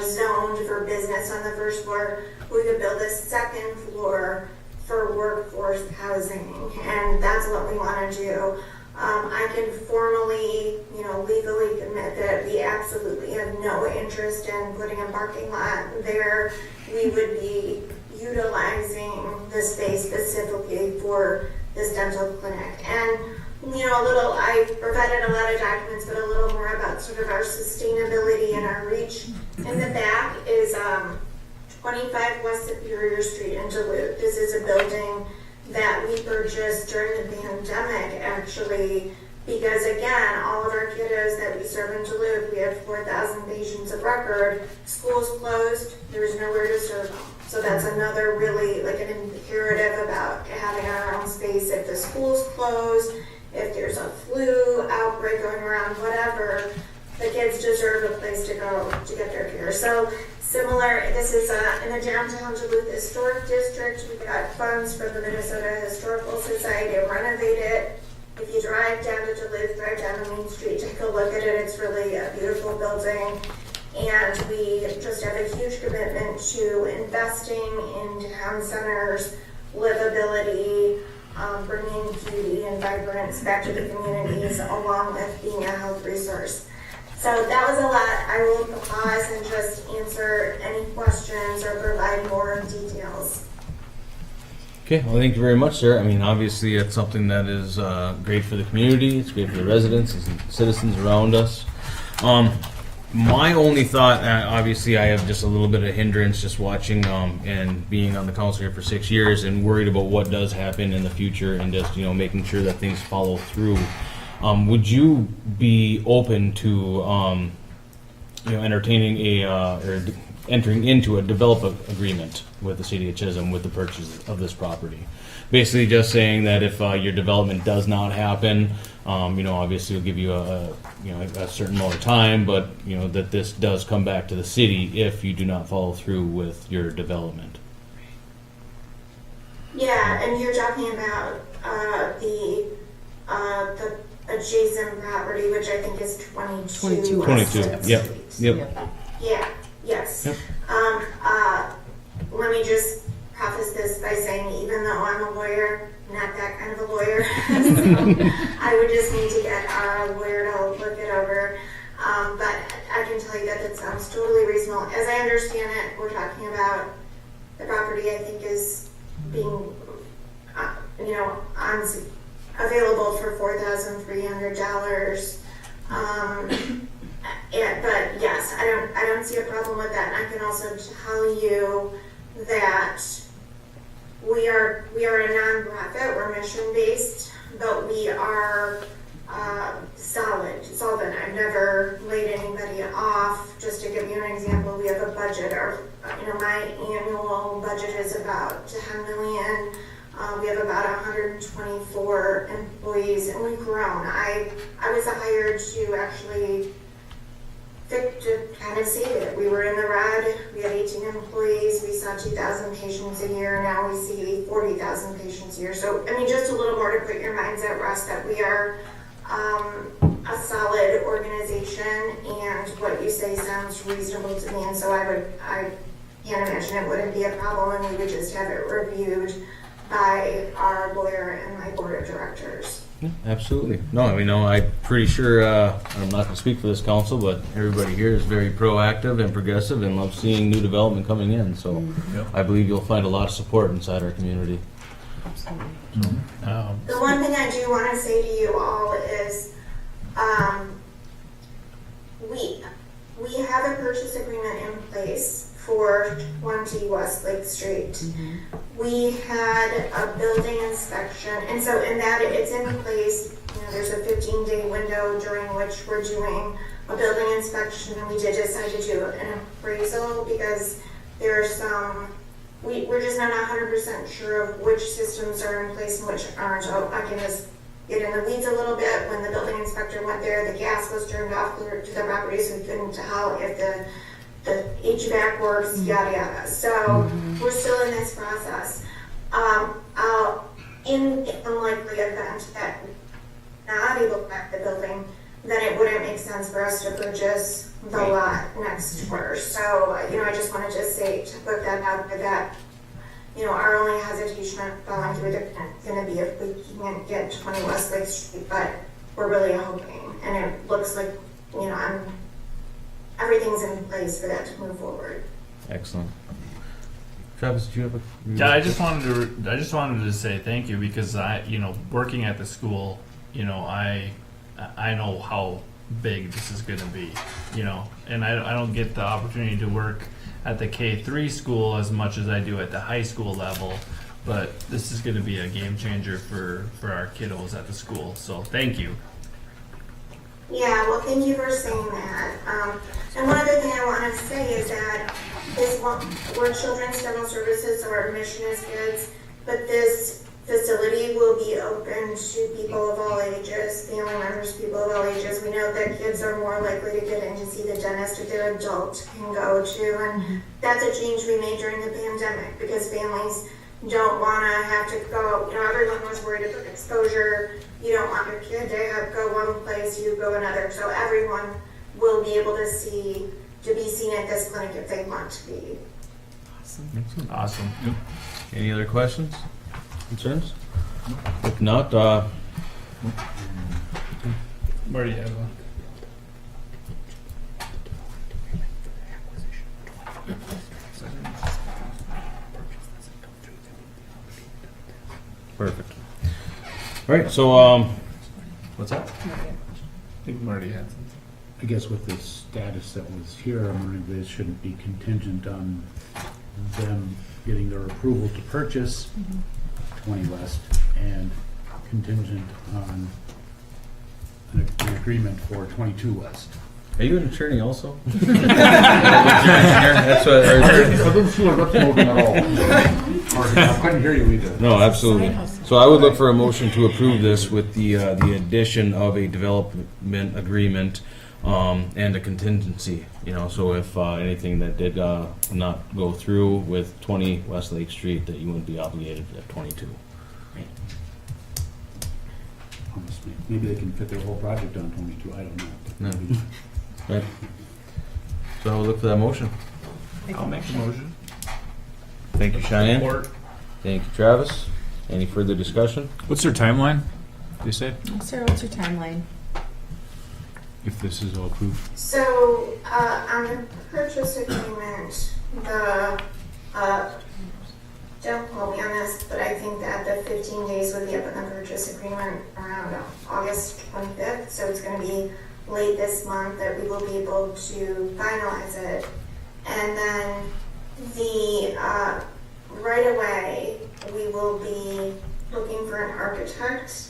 zoned for business on the first floor. We could build a second floor for workforce housing, and that's what we want to do. I can formally, legally commit that we absolutely have no interest in putting a parking lot there. We would be utilizing the space specifically for this dental clinic. And, I provided a lot of documents, but a little more about sort of our sustainability and our reach. In the back is 25 West Superior Street in Duluth. This is a building that we purchased during the pandemic, actually, because again, all of our kiddos that we serve in Duluth, we have 4,000 patients of record. School's closed, there's nowhere to serve them. So that's another really an imperative about having our own space. If the school's closed, if there's a flu outbreak going around, whatever, the kids deserve a place to go to get their care. So similar, this is in the downtown Duluth Historic District. We got funds from the Minnesota Historical Society to renovate it. If you drive down to Duluth, drive down to Main Street, take a look at it. It's really a beautiful building. And we just have a huge commitment to investing in town centers, livability, bringing beauty and vibrance back to the communities, along with being a health resource. So that was a lot. I will pause and just answer any questions or provide more details. Okay, well, thank you very much, sir. I mean, obviously, it's something that is great for the community. It's great for the residents and citizens around us. My only thought, obviously, I have just a little bit of hindrance just watching and being on the council here for 6 years and worried about what does happen in the future and just, making sure that things follow through. Would you be open to, entertaining or entering into a development agreement with the city of Chisholm with the purchase of this property? Basically, just saying that if your development does not happen, obviously we'll give you a certain amount of time, but that this does come back to the city if you do not follow through with your development. Yeah, and you're talking about the adjacent property, which I think is 22 West 22. Yep. Yeah. Yes. Yep. When let me just preface this by saying, even though I'm a lawyer, not that kind of a lawyer, so I would just need to get our lawyer to look it over. But I can tell you that sounds totally reasonable. As I understand it, we're talking about the property I think is being, available for $4,300. But yes, I don't see a problem with that. And I can also tell you that we are a nonprofit. We're mission based, but we are solvent. I've never laid anybody off. Just to give you an example, we have a budget. My annual budget is about $10 million. We have about 124 employees, and we've grown. I was hired to actually to kind of save it. We were in the red. We had 18 employees. We saw 2,000 patients a year. Now we see 40,000 patients a year. So, just a little more to put your minds at rest that we are a solid organization, and what you say sounds reasonable to me. And so I can't imagine it wouldn't be a problem, and we would just have it reviewed by our lawyer and my board of directors. Yeah, absolutely. No, I'm pretty sure, I'm not going to speak for this council, but everybody here is very proactive and progressive and loves seeing new development coming in. So I believe you'll find a lot of support inside our community. The one thing I do want to say to you all is we have a purchase agreement in place for 20 West Lake Street. We had a building inspection, and so in that it's in place. There's a 15-day window during which we're doing a building inspection, and we did decide to do an appraisal because there are some. We're just not 100% sure of which systems are in place and which aren't. So I can just get in the weeds a little bit. When the building inspector went there, the gas was turned off to the property, so we couldn't tell if the HVAC works, yada yada. So we're still in this process. In the unlikely event that we're not able to back the building, then it wouldn't make sense for us to purchase the lot next door. So, I just wanted to say, to put that out there, that, our only hesitation of following through is going to be if we can't get 20 West Lake Street, but we're really hoping. And it looks like, everything's in place for that to move forward. Excellent. Travis, did you have a? Yeah, I just wanted to say thank you because working at the school, I know how big this is going to be, and I don't get the opportunity to work at the K-3 school as much as I do at the high school level, but this is going to be a game changer for our kiddos at the school. So thank you. Yeah, well, thank you for saying that. And one other thing I want to say is that we're Children's Dental Services, so our mission is kids, but this facility will be open to people of all ages, family members, people of all ages. We know that kids are more likely to get in to see the dentist if their adult can go to, and that's a change we made during the pandemic because families don't want to have to go, everyone was worried about exposure. You don't want your kid to go one place, you go another. So everyone will be able to be seen at this clinic if they want to be. Awesome. Yep. Any other questions? Concerns? If not, Where do you have one? perfect. All right, so what's that? I think Marty had something. I guess with the status that was here, I'm wondering if this shouldn't be contingent on them getting their approval to purchase 20 West and contingent on an agreement for 22 West. Are you an attorney also? That's what. I didn't see a lip moving at all. I couldn't hear you either. No, absolutely. So I would look for a motion to approve this with the addition of a development agreement and a contingency. So if anything that did not go through with 20 West Lake Street, that you wouldn't be obligated at 22. Honestly, maybe they can fit their whole project on 22. I don't know. No. Right. So I'll look for that motion. I'll make the motion. Thank you, Cheyenne. Support. Thank you, Travis. Any further discussion? What's their timeline, they say, Sarah, what's your timeline? if this is all approved? So, on the purchase agreement, don't quote me on this, but I think that the 15 days would be up in the purchase agreement around August 25th. So it's going to be late this month that we will be able to finalize it. And then the right away, we will be looking for an architect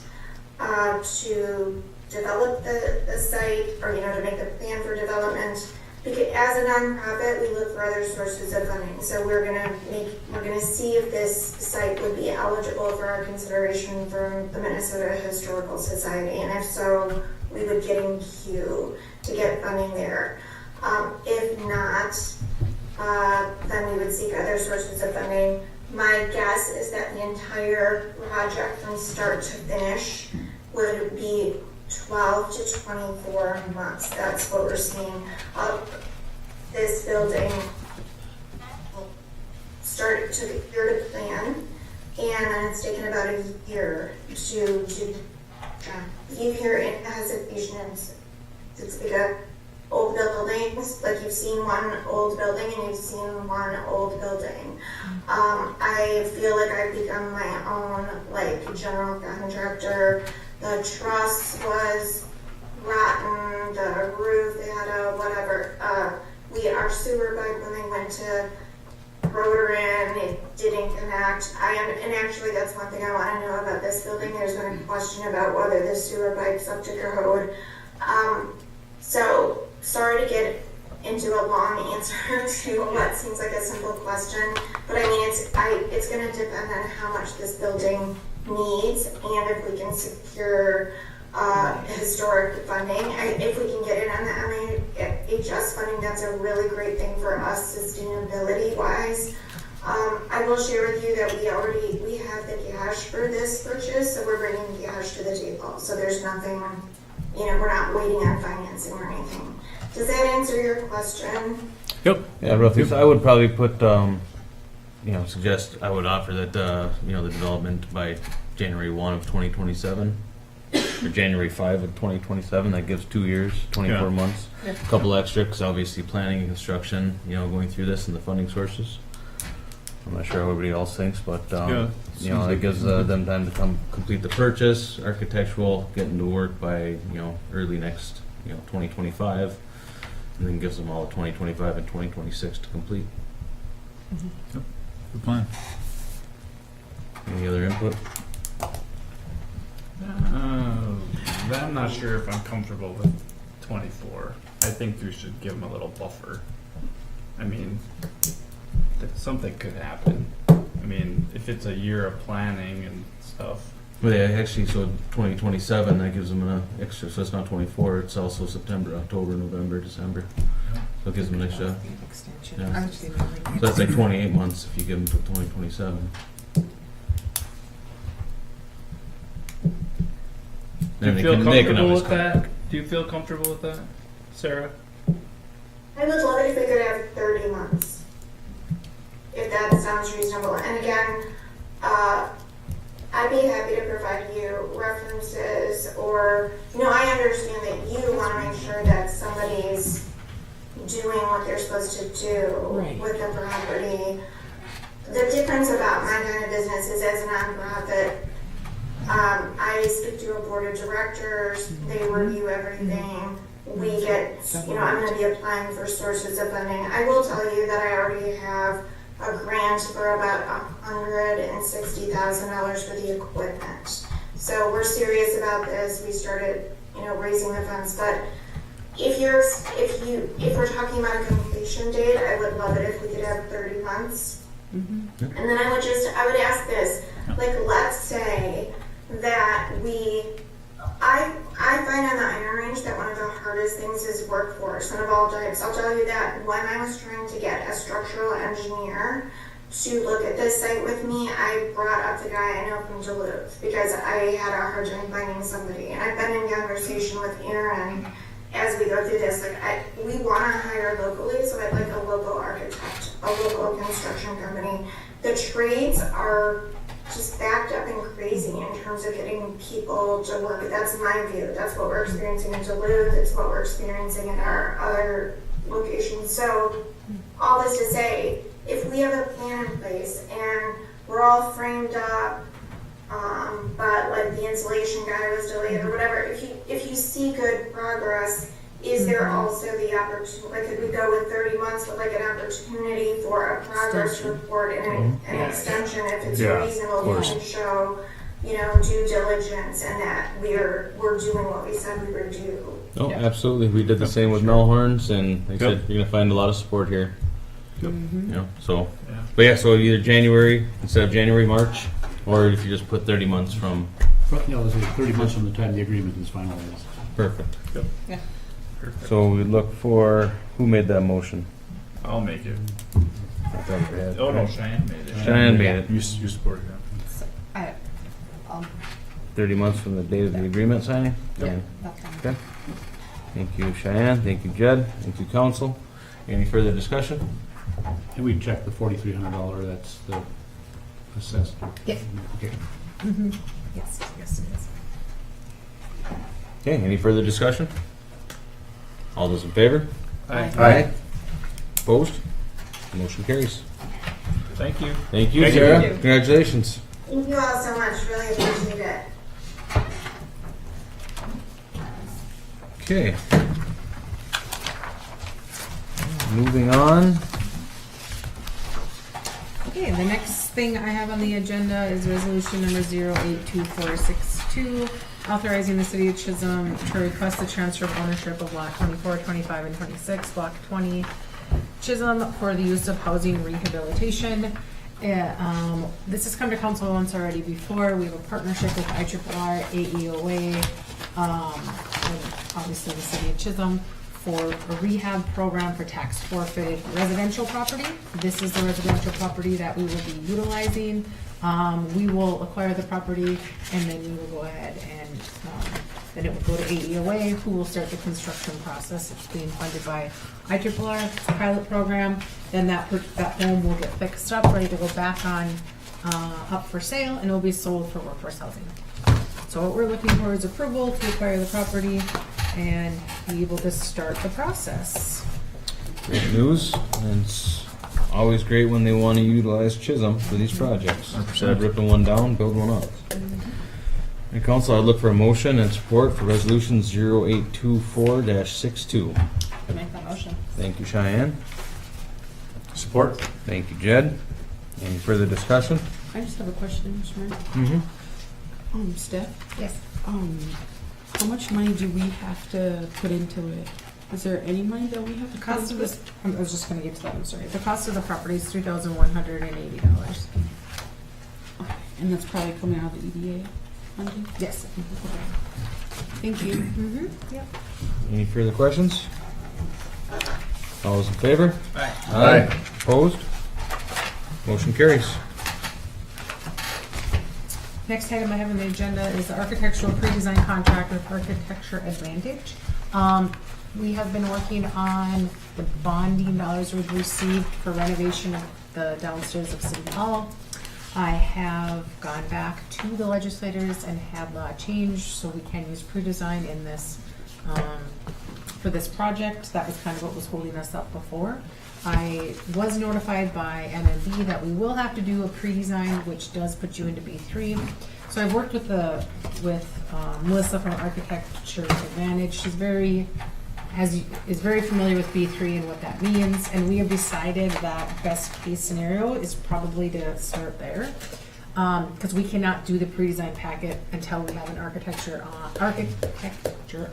to develop the site, or to make the plan for development. Because as a nonprofit, we look for other sources of funding. So we're gonna see if this site would be eligible for our consideration from the Minnesota Historical Society, and if so, we would get in queue to get funding there. If not, then we would seek other sources of funding. My guess is that the entire project from start to finish would be 12 to 24 months. That's what we're seeing. This building started to plan, and then it's taken about a year to you hear it has a vision. It's like old buildings, like you've seen one old building and you've seen one old building. I feel like I've become my own general contractor. The truss was rotten, the roof, they had a whatever. Our sewer pipe, when they went to rotor in, it didn't connect. And actually that's one thing I want to know about this building. There's been a question about whether the sewer pipe's up to code. So sorry to get into a long answer to what seems like a simple question, but I mean it's going to depend on how much this building needs and if we can secure historic funding. If we can get it on the MHS funding, that's a really great thing for us sustainability wise. I will share with you that we have the cash for this purchase, so we're bringing cash to the table. So there's nothing, we're not waiting on financing or anything. Does that answer your question? Yep. Yeah, roughly. So I would probably put, I would offer that, the development by January 1 of 2027, or January 5 of 2027. That gives 2 years, 24 Yeah. months. A couple extra, because obviously planning and construction, going through this and the funding sources. I'm not sure how everybody else thinks, but, it gives them time to complete the purchase, architectural, get into work by, early next, 2025. And then gives them all 2025 and 2026 to complete. Good plan. Any other input? I'm not sure if I'm comfortable with 24. I think we should give them a little buffer. I mean, something could happen. I mean, if it's a year of planning and stuff. Well, yeah, actually, so 2027, that gives them an extra, so it's not 24, it's also September, October, November, December. So it gives them an extra, yeah. So that's like 28 months if you give them till 2027. Do you Then feel they can comfortable always with come. that? Do you feel comfortable with that, Sarah? I would love it if we could have 30 months, if that sounds reasonable. And again, I'd be happy to provide you references, or, I understand that you want to make sure that somebody's doing what they're supposed to do with the property. The difference about my kind of business is, as a nonprofit, I speak to a board of directors, they review everything. We get, I'm going to be applying for sources of funding. I will tell you that I already have a grant for about $160,000 for the equipment. So we're serious about this. We started, raising the funds. But if we're talking about a completion date, I would love it if we could have 30 months. Mm-hmm. And then I would ask this, let's say that I find on the Iron Range that one of the hardest things is workforce and of all types. I'll tell you that when I was trying to get a structural engineer to look at this site with me, I brought up the guy I know from Duluth because I had a hard time finding somebody. And I've been in conversation with Aaron as we go through this. We want to hire locally, so I'd like a local architect, a local construction company. the trades are just backed up and crazy in terms of getting people to work. That's my view. That's what we're experiencing in Duluth. It's what we're experiencing in our other locations. So all this to say, if we have a plan in place and we're all framed up, but like the insulation guy was delayed or whatever, if you see good progress, is there also the opportunity, like could we go with 30 months with like an opportunity for a progress report and an extension if it's reasonable, we can show, you know, due diligence and that we're doing what we said we would do. Oh, absolutely. We did the same with Melhorns, and like I said, you're gonna find a lot of support here. You know, so, but yeah, so either January instead of January, March, or if you just put 30 months from. Yeah, let's say 30 months from the time the agreement is finalized. Perfect. Yep. Yeah. Perfect. So we look for, who made that motion? I'll make it. I thought we had. Oh no, Cheyenne made it. Cheyenne made it. You supported that. I'll 30 months from the date of the agreement signing? Yeah, that's fine. Okay. Thank you, Cheyenne. Thank you, Jed. Thank you, council. Any further discussion? And we checked the $4,300, that's the assessed. Yeah. Okay. Yes, yes, yes. Okay, any further discussion? All those in favor? Aye. Opposed? Motion carries. Thank you. Thank you, Thank you. Sarah. Congratulations. Thank you all so much, really appreciate it. Okay. Moving on. Okay, the next thing I have on the agenda is resolution number 082462, authorizing the city of Chisholm to request the transfer of ownership of lot 24, 25, and 26, block 20, Chisholm, for the use of housing rehabilitation. This has come to council once already before. We have a partnership with IRRR, AEOA, and obviously the city of Chisholm, for a rehab program for tax forfeited residential property. This is the residential property that we will be utilizing. We will acquire the property and then we will go ahead and then it will go to AEOA, who will start the construction process. It's being funded by IRRR, it's a pilot program. Then that home will get fixed up, ready to go back on up for sale, and it will be sold for workforce housing. So what we're looking for is approval to acquire the property and be able to start the process. Great news. And it's always great when they want to utilize Chisholm for these projects. Instead of ripping one down, build one up. And council, I'd look for a motion and support for resolution 0824-62. Make that motion. Thank you, Cheyenne. Support. Thank you, Jed. Any further discussion? I just have a question, Mr. Mayor. Mm-hmm. Steph, Yes. how much money do we have to put into it? Is there any money that we have to The put cost of into this, it? I was just gonna get to that, I'm sorry. The cost of the property is $3,180. And that's probably coming out of the EDA funding? Yes. Thank you. Mm-hmm, yep. Any further questions? All those in favor? Aye. Aye. Opposed? Motion carries. Next item I have on the agenda is the architectural pre-design contract with Architecture Advantage. We have been working on the bonding dollars we've received for renovation of the downstairs of City Hall. I have gone back to the legislators and had law changed so we can use pre-design in this, for this project. That was kind of what was holding us up before. I was notified by MMB that we will have to do a pre-design, which does put you into B3. So I've worked with Melissa from Architecture Advantage. She's is very familiar with B3 and what that means, and we have decided that best case scenario is probably to start there, because we cannot do the pre-design packet until we have an architecture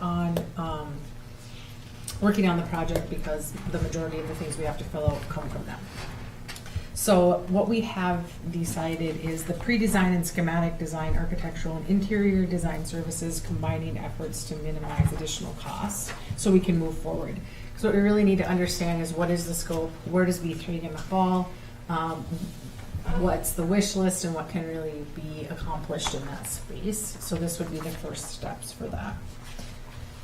on working on the project, because the majority of the things we have to fill out come from them. So what we have decided is the pre-design and schematic design, architectural and interior design services, combining efforts to minimize additional costs so we can move forward. So what we really need to understand is what is the scope, where does B3 gonna fall, what's the wish list, and what can really be accomplished in that space. So this would be the first steps for that.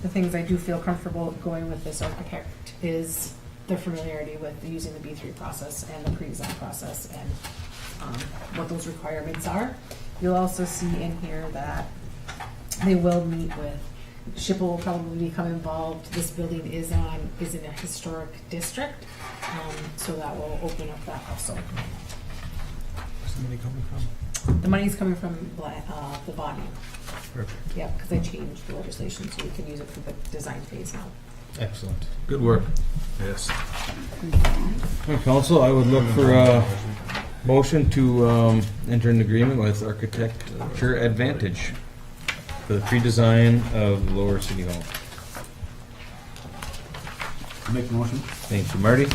The things I do feel comfortable going with this architect is their familiarity with using the B3 process and the pre-design process, and what those requirements are. You'll also see in here that they will meet with, SHPO will probably become involved. This building is in a historic district, so that will open up that also. Where's the money coming from? The money's coming from the body. Perfect. Yeah, because I changed the legislation, so we can use it for the design phase now. Excellent. Good work. Yes. Council, I would look for a motion to enter an agreement with Architecture Advantage for the pre-design of Lower City Hall. Make the motion. Thank you, Marty.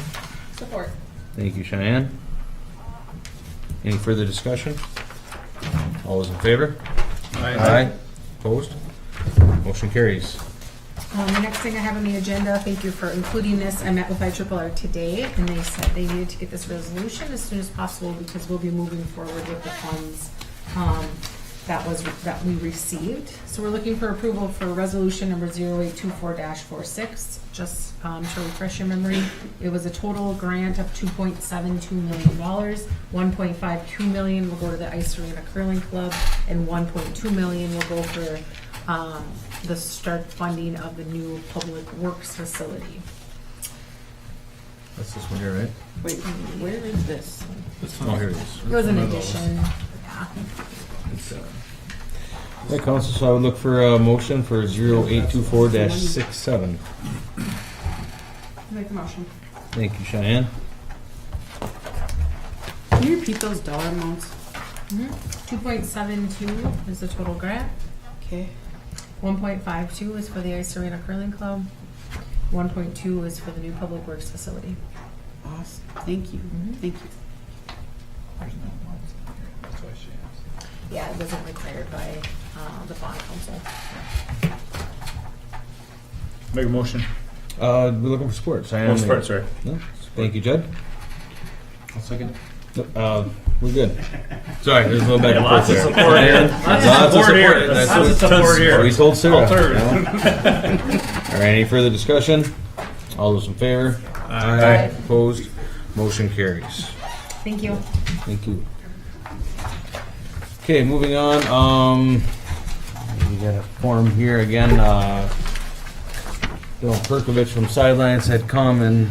Support. Thank you, Cheyenne. Any further discussion? All those in favor? Aye. Opposed? Motion carries. The next thing I have on the agenda, thank you for including this. I met with IRRR today, and they said they needed to get this resolution as soon as possible because we'll be moving forward with the funds that we received. So we're looking for approval for resolution number 0824-46. Just to refresh your memory, it was a total grant of $2.72 million. $1.52 million will go to the Ice Arena Curling Club, and $1.2 million will go for the start funding of the new public works facility. That's this one here, right? Wait, where is this? Oh, here it is. It was an addition. Yeah. Right, Council, so I would look for a motion for 0824-67. Make a motion. Thank you, Cheyenne. Can you repeat those dollar amounts? 2.72 is the total grant. Okay. 1.52 is for the Ice Arena Curling Club. 1.2 is for the new public works facility. Awesome. Thank you. Thank you. Yeah, it wasn't required by the bond council. Make a motion. We're looking for support. Cheyenne. Oh, support, sorry. No? Thank you, Judd. I'll second. We're good. Sorry, there's a little back and forth Lots of there. support here. Lots of support here. That's Lots of what support here. we told Sarah. All third. All right, any further discussion? All those in favor? Aye. Opposed? Motion carries. Thank you. Thank you. Okay, moving on. We got a form here again. Bill Perkovich from Sidelines had come and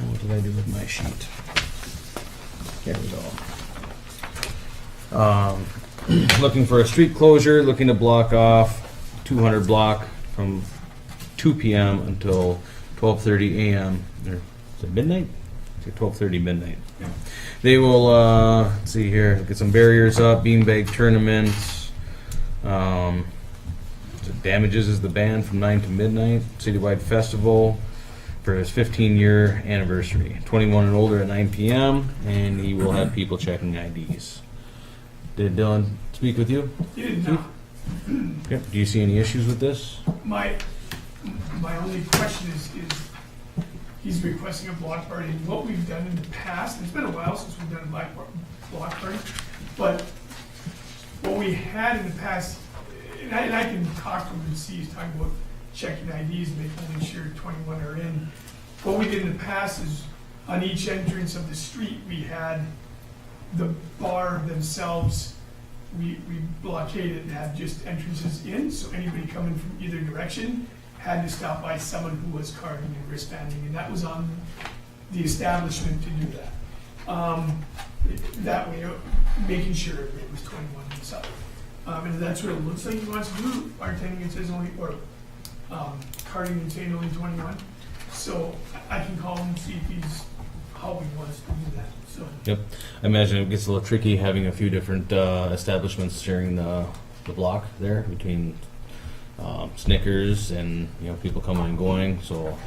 what did I do with my sheet? There we go. Looking for a street closure, looking to block off 200 block from 2 p.m. until 12:30 a.m. Or is it midnight? 12:30 midnight. Yeah. They will let's see here, get some barriers up, beanbag tournaments. Damages is the band from 9 to midnight. Citywide festival for his 15-year anniversary. 21 and older at 9 p.m. and he will have people checking IDs. Did Dylan speak with you? He did not. Yep. Do you see any issues with this? My only question is he's requesting a block party. And what we've done in the past, it's been a while since we've done a block party, but what we had in the past, and I can talk to him and see, he's talking about checking IDs and making sure 21 are in. What we did in the past is on each entrance of the street, we had the bar themselves, we blockaded and had just entrances in, so anybody coming from either direction had to stop by someone who was carding and wristbanding, and that was on the establishment to do that. That way, making sure it was 21 inside. And that's what it looks like he wants to do, bartending it says only, or carding and saying only 21. So I can call him and see if he's, how he wants to do that, so. Yep. I imagine it gets a little tricky having a few different establishments sharing the block there between Snickers and people coming and going. So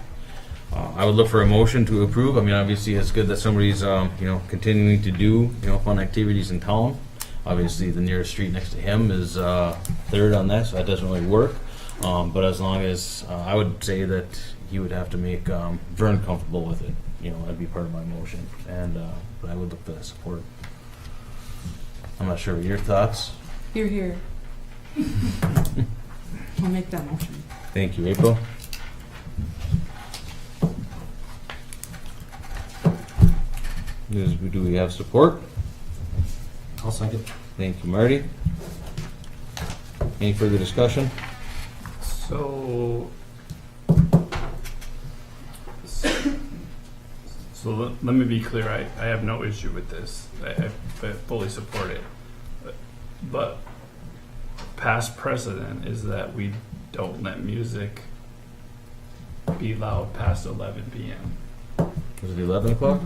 I would look for a motion to approve. I mean, obviously it's good that somebody's continuing to do fun activities in town. Obviously the nearest street next to him is third on that, so that doesn't really work. But as long as I would say that he would have to make Vern comfortable with it. That'd be part of my motion, and but I would look for that support. I'm not sure what your thoughts. Here. I'll make that motion. Thank you, April. Do we have support? I'll second. Thank you, Marty. Any further discussion? So let me be clear, I have no issue with this. I fully support it. But past precedent is that we don't let music be loud past 11 p.m. Was it 11 o'clock?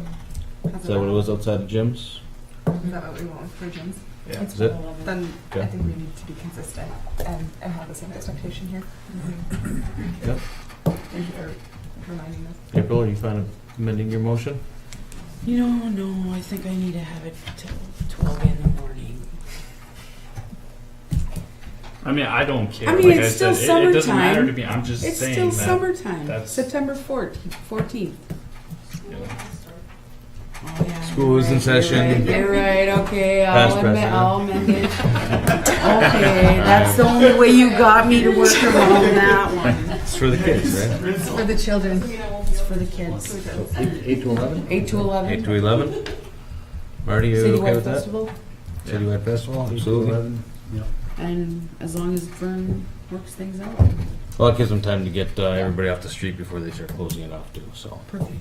Is that what it was outside the gyms? Is that what we want for gyms? Yeah. It's Is it? 11. Then I Okay. think we need to be consistent and have the same expectation here. Yep. Thank you for reminding us. April, are you fine with amending your motion? No, I think I need to have it till 12 in the morning. I mean, I don't care. I mean, like it's I still said, it doesn't matter summertime. to me. I'm just It's saying still that summertime. that's September 14th. you know, Oh, yeah. School is in session. You're right, okay, Past I'll precedent. amend it. Okay, that's the only way you got me to work around that one. It's for the kids, right? It's for the children. It's for the kids. 8 to 11? 8 to 11. 8 to 11? Marty, you okay Citywide with that? festival. Citywide festival, 8 to absolutely. 11. Yep. And as long as Vern works things out. Well, it gives them time to get everybody off the street before they start closing it off too, so. Perfect.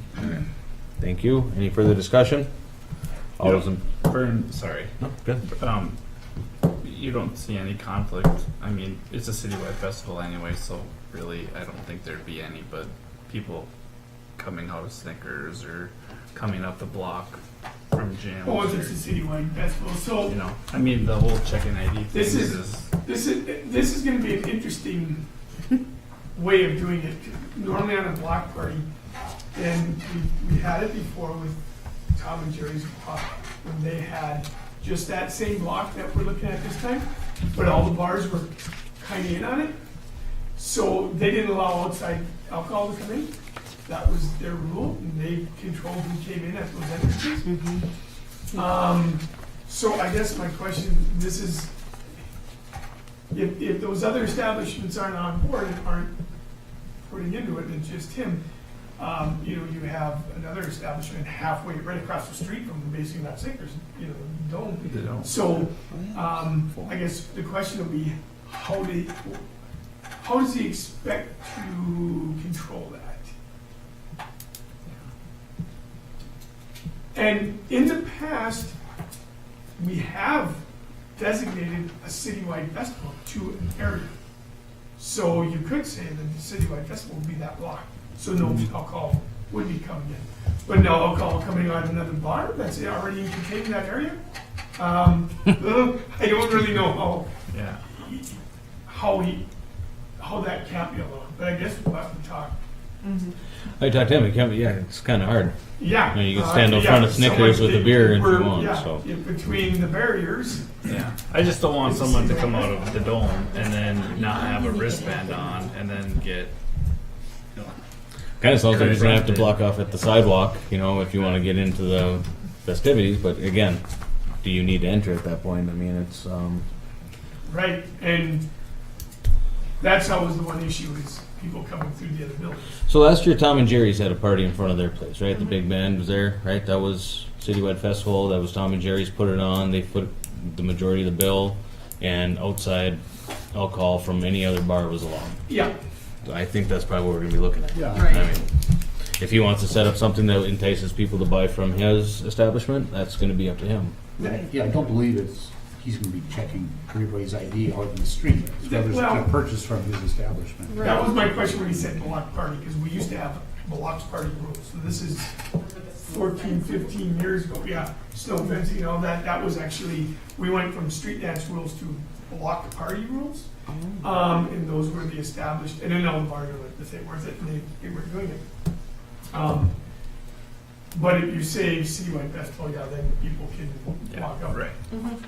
Thank you. Any further discussion? All those in, Vern, sorry. no, good. You don't see any conflict. I mean, it's a citywide festival anyway, so really, I don't think there'd be any. But people coming out of Snickers or coming up the block from gyms. Oh, or, it's a citywide festival, so. you know, I mean, the whole check-in ID thing This is going to be an interesting way of doing it. Normally on a block party, and we had it before with Tom and Jerry's Pop, when they had just that same block that we're looking at this time, but all the bars were kind of in on it. So they didn't allow outside alcohol to come in. That was their rule, and they controlled who came in at those entrances. So I guess my question, this is, if those other establishments aren't on board and aren't putting into it, and it's just him, you know, you have another establishment halfway, right across the street from the basically not Sinkers, you know, They don't. So, I guess the question will be, how does he expect to control that? And in the past, we have designated a citywide festival to an area. So you could say that the citywide festival would be that block, so no alcohol would be coming in. But no alcohol coming out of another bar that's already contained in that area? I don't really know Yeah. how that can't be allowed, but I guess we'll have to talk. I talked to him, it can't be, yeah, it's kinda hard. Yeah. You know, you can stand in front of Snickers with a beer if you want, Yeah, so. if between the barriers, Yeah. I just don't want someone to come out of the dome and then not have a wristband on and then get, you know, Kinda sounds like he's gonna have to confronted. block off at the sidewalk, you know, if you wanna get into the festivities, but again, do you need to enter at that point? I mean, it's, right, and that's always the one issue is people coming through the other buildings. so last year Tom and Jerry's had a party in front of their place, right? The big band was there, right? That was Citywide Festival, that was Tom and Jerry's put it on, they put the majority of the bill, and outside alcohol from any other bar was allowed. Yeah, I think that's probably what we're gonna be looking at. Yeah. Right. I mean, if he wants to set up something that entices people to buy from his establishment, that's gonna be up to him. Yeah, I don't believe he's gonna be checking everybody's ID out in the street. Whoever's Well- gonna purchase from his establishment. that was my question when he said block party, because we used to have block party rules. So this is 14, 15 years ago, yeah, snow fencing and all that. That was actually, we went from street dance rules to block party rules. And those were the established, and then all the bars were the same, worth it, and they were doing it. But if you say citywide festival, yeah, then people can yeah, walk up. right.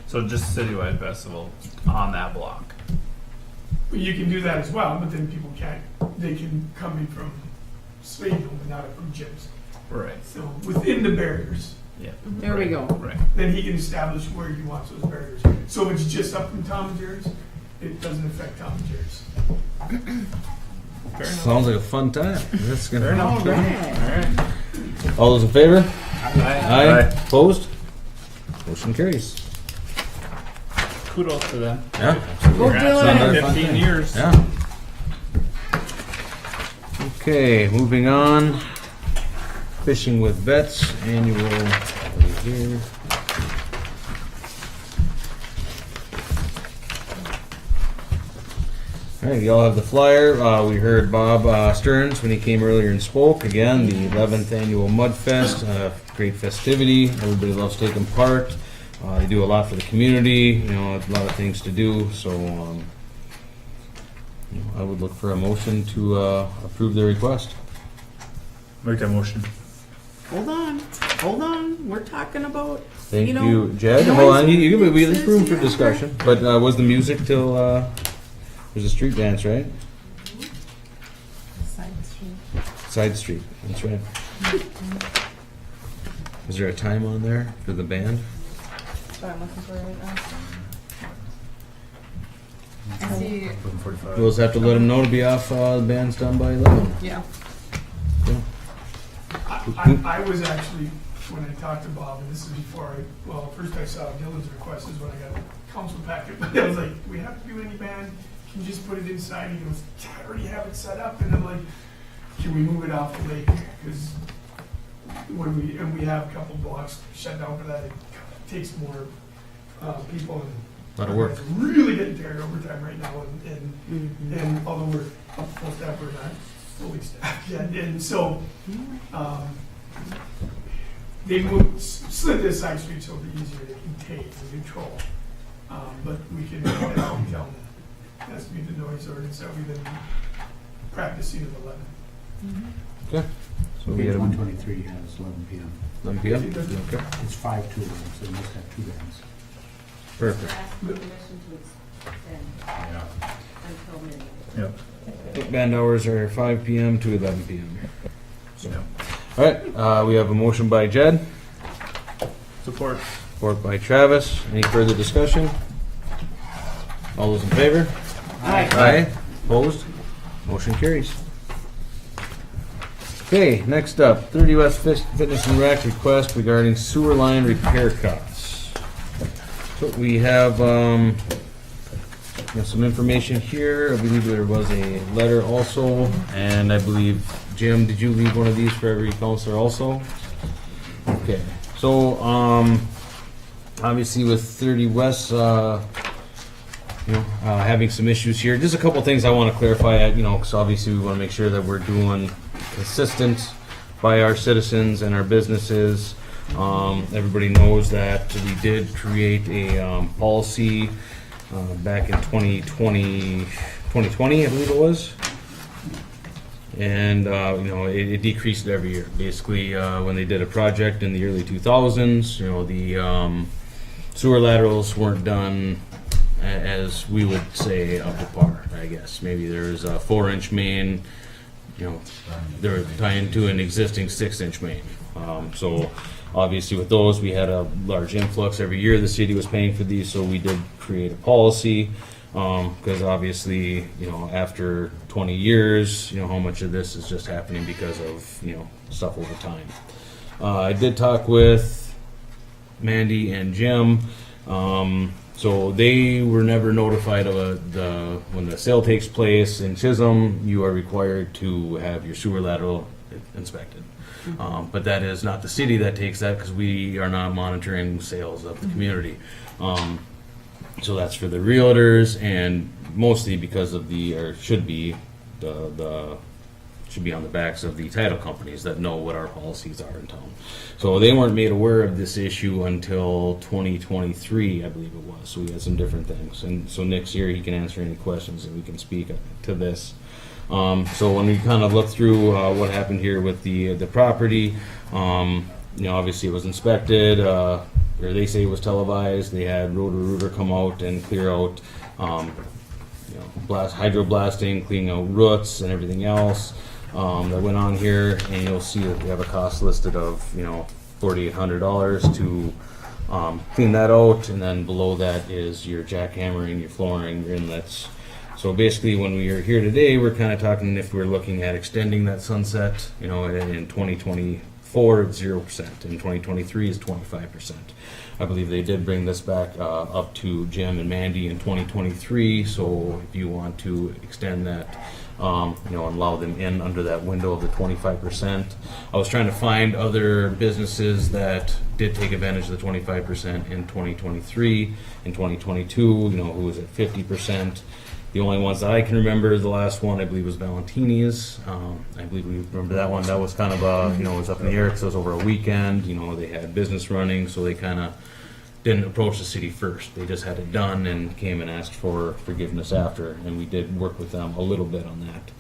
So just citywide festival on that block. But you can do that as well, but then people can't, they can come in from Spain, but not from gyms. Right. So within the barriers, Yeah. There we go. Right. then he can establish where he wants those barriers. So if it's just up from Tom and Jerry's, it doesn't affect Tom and Jerry's. Fair enough. Sounds like a fun time. That's gonna Fair enough. All right. All right. All those in favor? Aye. Opposed? Motion carries. kudos to them. Yeah. Go Congrats Dylan. on 15 years. Yeah. Okay, moving on. Fishing with Vets annual over here. All right, y'all have the flyer. We heard Bob Stearns when he came earlier and spoke. Again, the 11th annual Mud Fest, great festivity. Everybody loves taking part. They do a lot for the community. You know, a lot of things to do. So I would look for a motion to approve the request. Make that motion. Hold on. We're talking about. Thank you know, you, Jed. noise Hold on, you give me ordinances room for here. discussion. But was the music till? There's a street dance, right? Side Street. That's right. Is there a time on there for the band? That's what I'm looking for right now. I see. 11:45. We'll just have to let them know to be off. The band's done by 11. Yeah. I was actually, when I talked to Bob, and this is before first I saw Dylan's request is when I got the council packet, but I was like, we have to do any band, can you just put it inside? He goes, I already have it set up, and I'm like, can we move it off the lake? Because when we have a couple blocks shut down for that, it takes more people and A lot of work. it's really getting tired overtime right now, and although we're up full staff, we're not fully staffed yet, and so they slid this side street so it'll be easier to contain and control. But we can tell them it has to be the noise ordinance that we've been practicing at 11. Okay. So we Page had 123 has 11 p.m. 11 p.m. Okay. It's 5 to 11, so you must have 2 bands. Perfect. Yep. Band hours are 5 p.m. to 11 p.m. So, all right. We have a motion by Jed. Support. Support by Travis. Any further discussion? All those in favor? Aye. Aye. Opposed? Motion carries. Okay, next up, 30 West Fitness and Rec request regarding sewer line repair costs. So we have some information here. I believe there was a letter also, and I believe, Jim, did you leave one of these for every counselor also? Okay, so obviously with 30 West, having some issues here. Just a couple things I want to clarify, because obviously we want to make sure that we're doing consistent by our citizens and our businesses. Everybody knows that we did create a policy back in 2020, I believe it was. And, it decreased every year. Basically, when they did a project in the early 2000s, the sewer laterals weren't done as we would say up to par, I guess. Maybe there's a 4-inch main, they're tying into an existing 6-inch main. So obviously with those, we had a large influx every year. The city was paying for these, so we did create a policy. Because obviously, after 20 years, how much of this is just happening because of, stuff over time. I did talk with Mandy and Jim. So they were never notified of when the sale takes place in Chisholm, you are required to have your sewer lateral inspected. But that is not the city that takes that because we are not monitoring sales of the community. So that's for the realtors and mostly because of should be on the backs of the title companies that know what our policies are in town. So they weren't made aware of this issue until 2023, I believe it was. So we had some different things. And so next year he can answer any questions and we can speak to this. So when we kind of look through what happened here with the property, obviously it was inspected, or they say it was televised. They had Roto-Rooter come out and clear out, hydroblasting, cleaning out roots and everything else that went on here. And you'll see that we have a cost listed of $4,800 to clean that out. And then below that is your jackhammering, your flooring, your inlets. So basically, when we are here today, we're kind of talking if we're looking at extending that sunset, in 2025 2024 it's 0%. In 2023 is 25%. I believe they did bring this back up to Jim and Mandy in 2023. So if you want to extend that, and allow them in under that window of the 25%. I was trying to find other businesses that did take advantage of the 25% in 2023. In 2022, who was at 50%. The only ones that I can remember, the last one I believe was Valentini's. I believe we remember that one. That was kind of it was up in the air because it was over a weekend. They had business running, so they kind of didn't approach the city first. They just had it done and came and asked for forgiveness after, and we did work with them a little bit on that.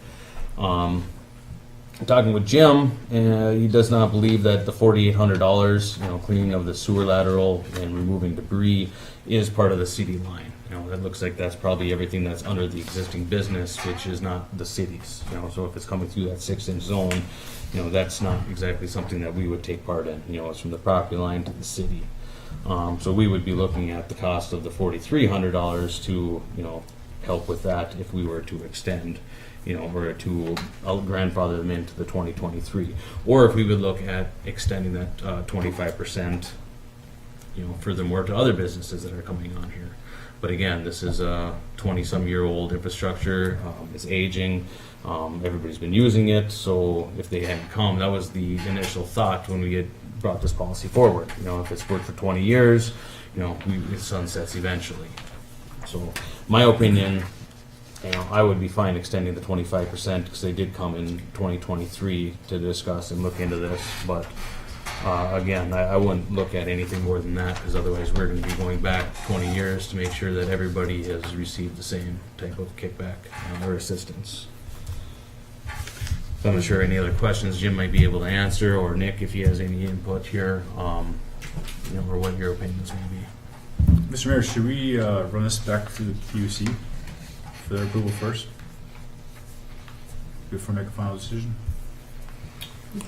Talking with Jim, he does not believe that the $4,800, cleaning of the sewer lateral and removing debris is part of the city line. That looks like that's probably everything that's under the existing business, which is not the city's. So if it's coming through that 6-inch zone, that's not exactly something that we would take part in. It's from the property line to the city. So we would be looking at the cost of the $4,300 to, help with that if we were to extend, or to grandfather them into the 2023. Or if we would look at extending that 25%, furthermore to other businesses that are coming on here. But again, this is a 20-some-year-old infrastructure. It's aging. Everybody's been using it. So if they hadn't come, that was the initial thought when we had brought this policy forward. If it's worked for 20 years, it sunsets eventually. So my opinion, I would be fine extending the 25% because they did come in 2023 to discuss and look into this. But again, I wouldn't look at anything more than that because otherwise we're going to be going back 20 years to make sure that everybody has received the same type of kickback or assistance. So I'm not sure any other questions Jim might be able to answer, or Nick if he has any input here, or what your opinions may be. Mr. Mayor, should we run this back to the PUC for their approval first before making a final decision?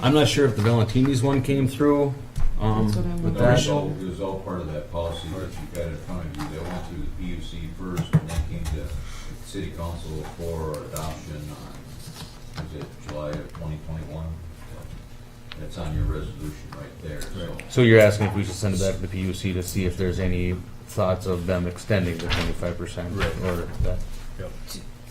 I'm not sure if the Valentini's one came through. With that. It was all part of that policy that you got in front of you. They went through the PUC first and then came to City Council for adoption on, was it July of 2021? That's on your resolution right there. So you're asking if we should send it back to the PUC to see if there's any thoughts of them extending the 25%? Right. Or that? Yep.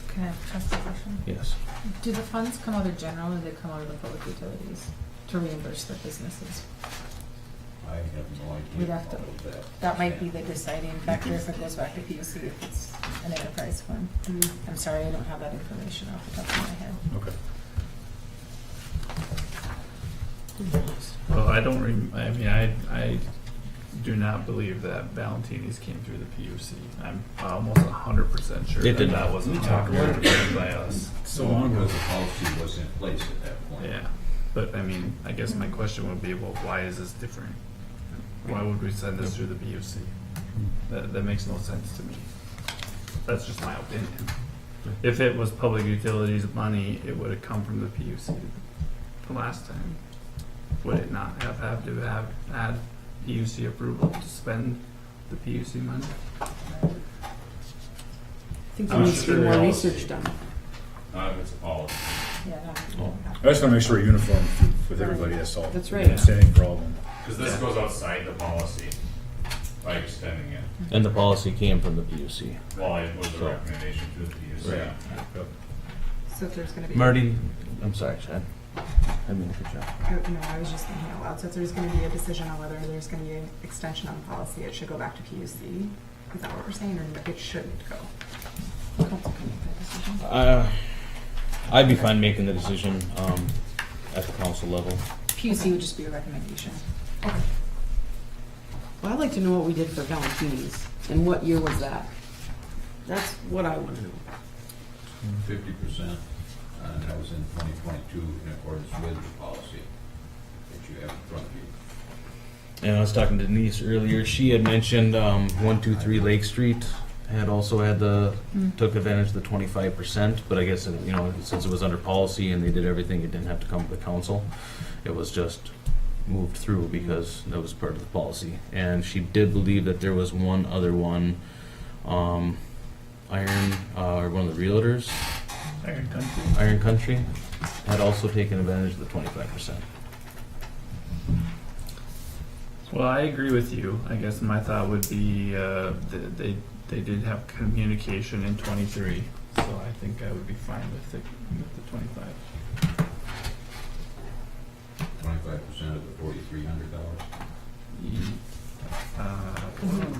Can I ask a question? Yes. Do the funds come out of general or do they come out of the public utilities to reimburse the businesses? I have no idea. We'd have to, all of that. that might be the deciding factor if it goes back to PUC, if it's an enterprise fund. I'm sorry, I don't have that information off the top of my head. Okay. Well, I don't I do not believe that Valentini's came through the PUC. I'm almost 100% sure It did that not. wasn't We talked about recommended by us. So long as the policy was in place at that point. Yeah, but I guess my question would be, well, why is this different? Why would we send this through the PUC? That makes no sense to me. That's just my opinion. If it was public utilities money, it would have come from the PUC the last time. Would it not have had to have had PUC approval to spend the PUC money? I think there needs to be more research done. It's a policy. Yeah. I just want to make sure we're uniform with everybody. That's all. That's right. Standing for all of them. Because this goes outside the policy by extending it. And the policy came from the PUC. Well, it was a recommendation to the PUC. Right. Yep. So if there's gonna be. Marty, I'm sorry, Chad. I mean, good job. No, I was just thinking out loud. So if there's gonna be a decision on whether there's gonna be an extension on the policy, it should go back to PUC. Is that what we're saying, or it shouldn't go? I'd be fine making the decision at the council level. PUC would just be a recommendation. Okay. Well, I'd like to know what we did for Valentini's and what year was that? That's what I want to know. 50%, and that was in 2022 in accordance with the policy that you have in front of you. And I was talking to Denise earlier. She had mentioned 123 Lake Street had also had took advantage of the 25%. But I guess since it was under policy and they did everything, it didn't have to come to the council. It was just moved through because that was part of the policy. And she did believe that there was one other one, or one of the realtors, Iron Country. Iron Country, had also taken advantage of the 25%. Well, I agree with you. I guess my thought would be they did have communication in 23, so I think I would be fine with the 25. 25% of the $4,300.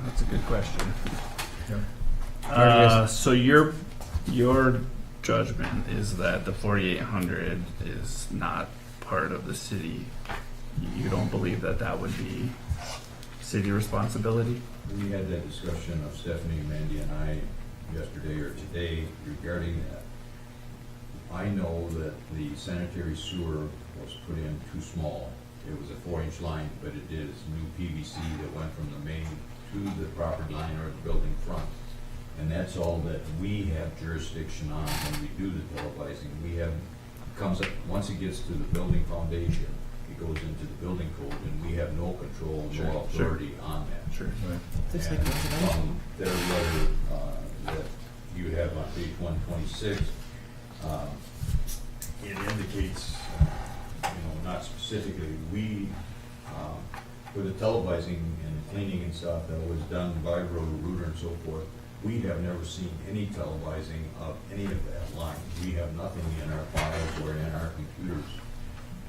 That's a good question. Yeah. So your judgment is that the 4,800 is not part of the city. You don't believe that that would be city responsibility? We had that discussion of Stephanie, Mandy, and I yesterday or today regarding that. I know that the sanitary sewer was put in too small. It was a 4-inch line, but it is new PVC that went from the main to the property line or the building front. And that's all that we have jurisdiction on when we do the televising. We have, comes up, once it gets to the building foundation, it goes into the building code, and we have no control, no authority on that. Sure. Just like And residential. from their letter that you have on page 126, it indicates, not specifically, we, for the televising and cleaning and stuff that was done by Roto-Rooter and so forth, we have never seen any televising of any of that line. We have nothing in our files or in our computers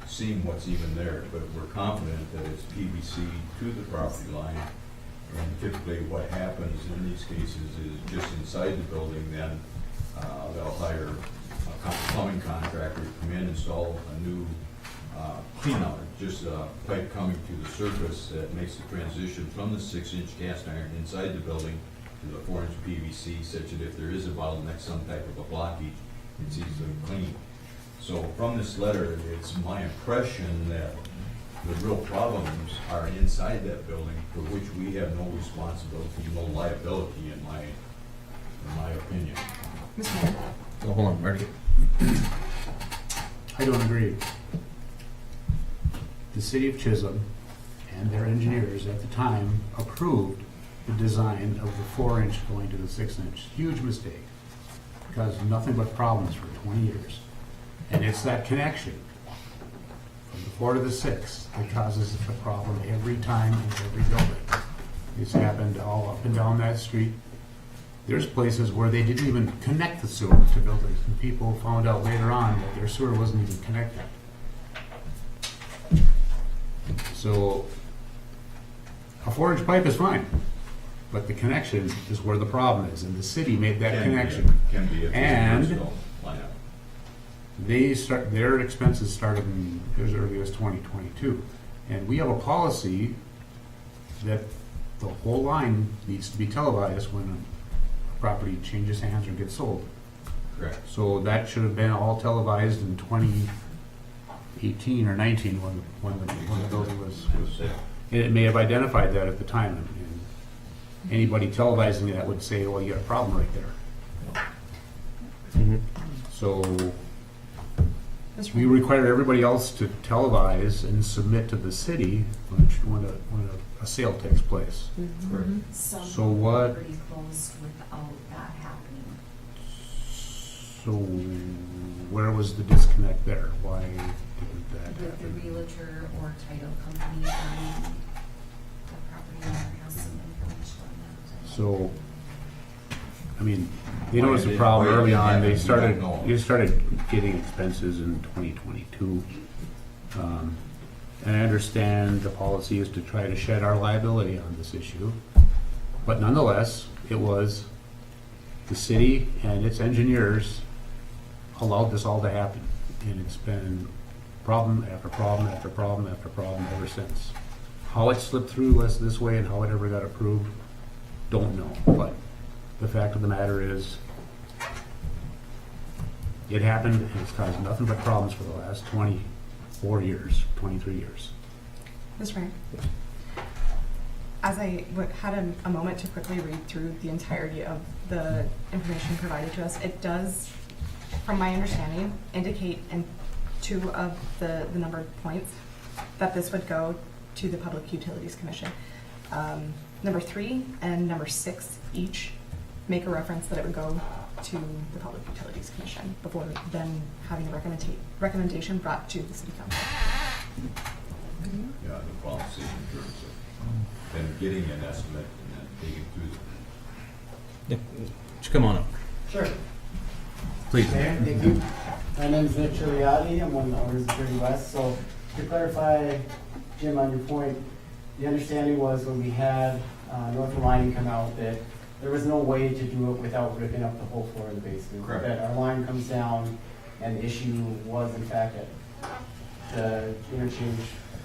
seeing what's even there, but we're confident that it's PVC to the property line. And typically what happens in these cases is just inside the building, then they'll hire a plumbing contractor to come in, install a new clean out, just a pipe coming to the surface that makes the transition from the 6-inch cast iron inside the building to the 4-inch PVC, such that if there is a bottleneck, some type of a blockage, it's easily cleaned. So from this letter, it's my impression that the real problems are inside that building, for which we have no responsibility, no liability, in my opinion. Mr. Mayor? Oh, hold on, Marty. I don't agree. The city of Chisholm and their engineers at the time approved the design of the 4-inch going to the 6-inch. Huge mistake. Caused nothing but problems for 20 years. And it's that connection from the 4 to the 6 that causes the problem every time in every building. It's happened all up and down that street. There's places where they didn't even connect the sewer to buildings, and people found out later on that their sewer wasn't even connected. So a 4-inch pipe is fine, but the connection is where the problem is, and the city made that connection. Can be if And it's line up. their expenses started in as early as 2022. And we have a policy that the whole line needs to be televised when a property changes hands or gets sold. Correct. So that should have been all televised in 2018 or 19 when the building was. And it may have identified that at the time. And anybody televising that would say, well, you got a problem right there. So we require everybody else to televise and submit to the city when a sale takes place. So what? Pretty close without that happening. So where was the disconnect there? Why didn't that With the happen? realtor or title company, the property owner has some information on that. So, I mean, they noticed a problem early on. They started getting expenses in 2022. And I understand the policy is to try to shed our liability on this issue. But nonetheless, it was the city and its engineers allowed this all to happen. And it's been problem after problem after problem after problem ever since. How it slipped through us this way and how it ever got approved, don't know. But the fact of the matter is, it happened and it's caused nothing but problems for the last 24 years, 23 years. Mr. Mayor? As I had a moment to quickly read through the entirety of the information provided to us, it does, from my understanding, indicate in 2 of the numbered points that this would go to the Public Utilities Commission. Number 3 and number 6 each make a reference that it would go to the Public Utilities Commission before then having a recommendation brought to the City Council. Yeah, the policy in terms of than getting an estimate and then taking through the Just come on up, Sure. please. Mayor, thank you. My name is Nick Chiliati. I'm one of the owners of 30 West. So to clarify, Jim, on your point, the understanding was when we had Northern Lining come out that there was no way to do it without ripping up the whole floor of the basement. Correct. That our line comes down, and the issue was in fact at the interchange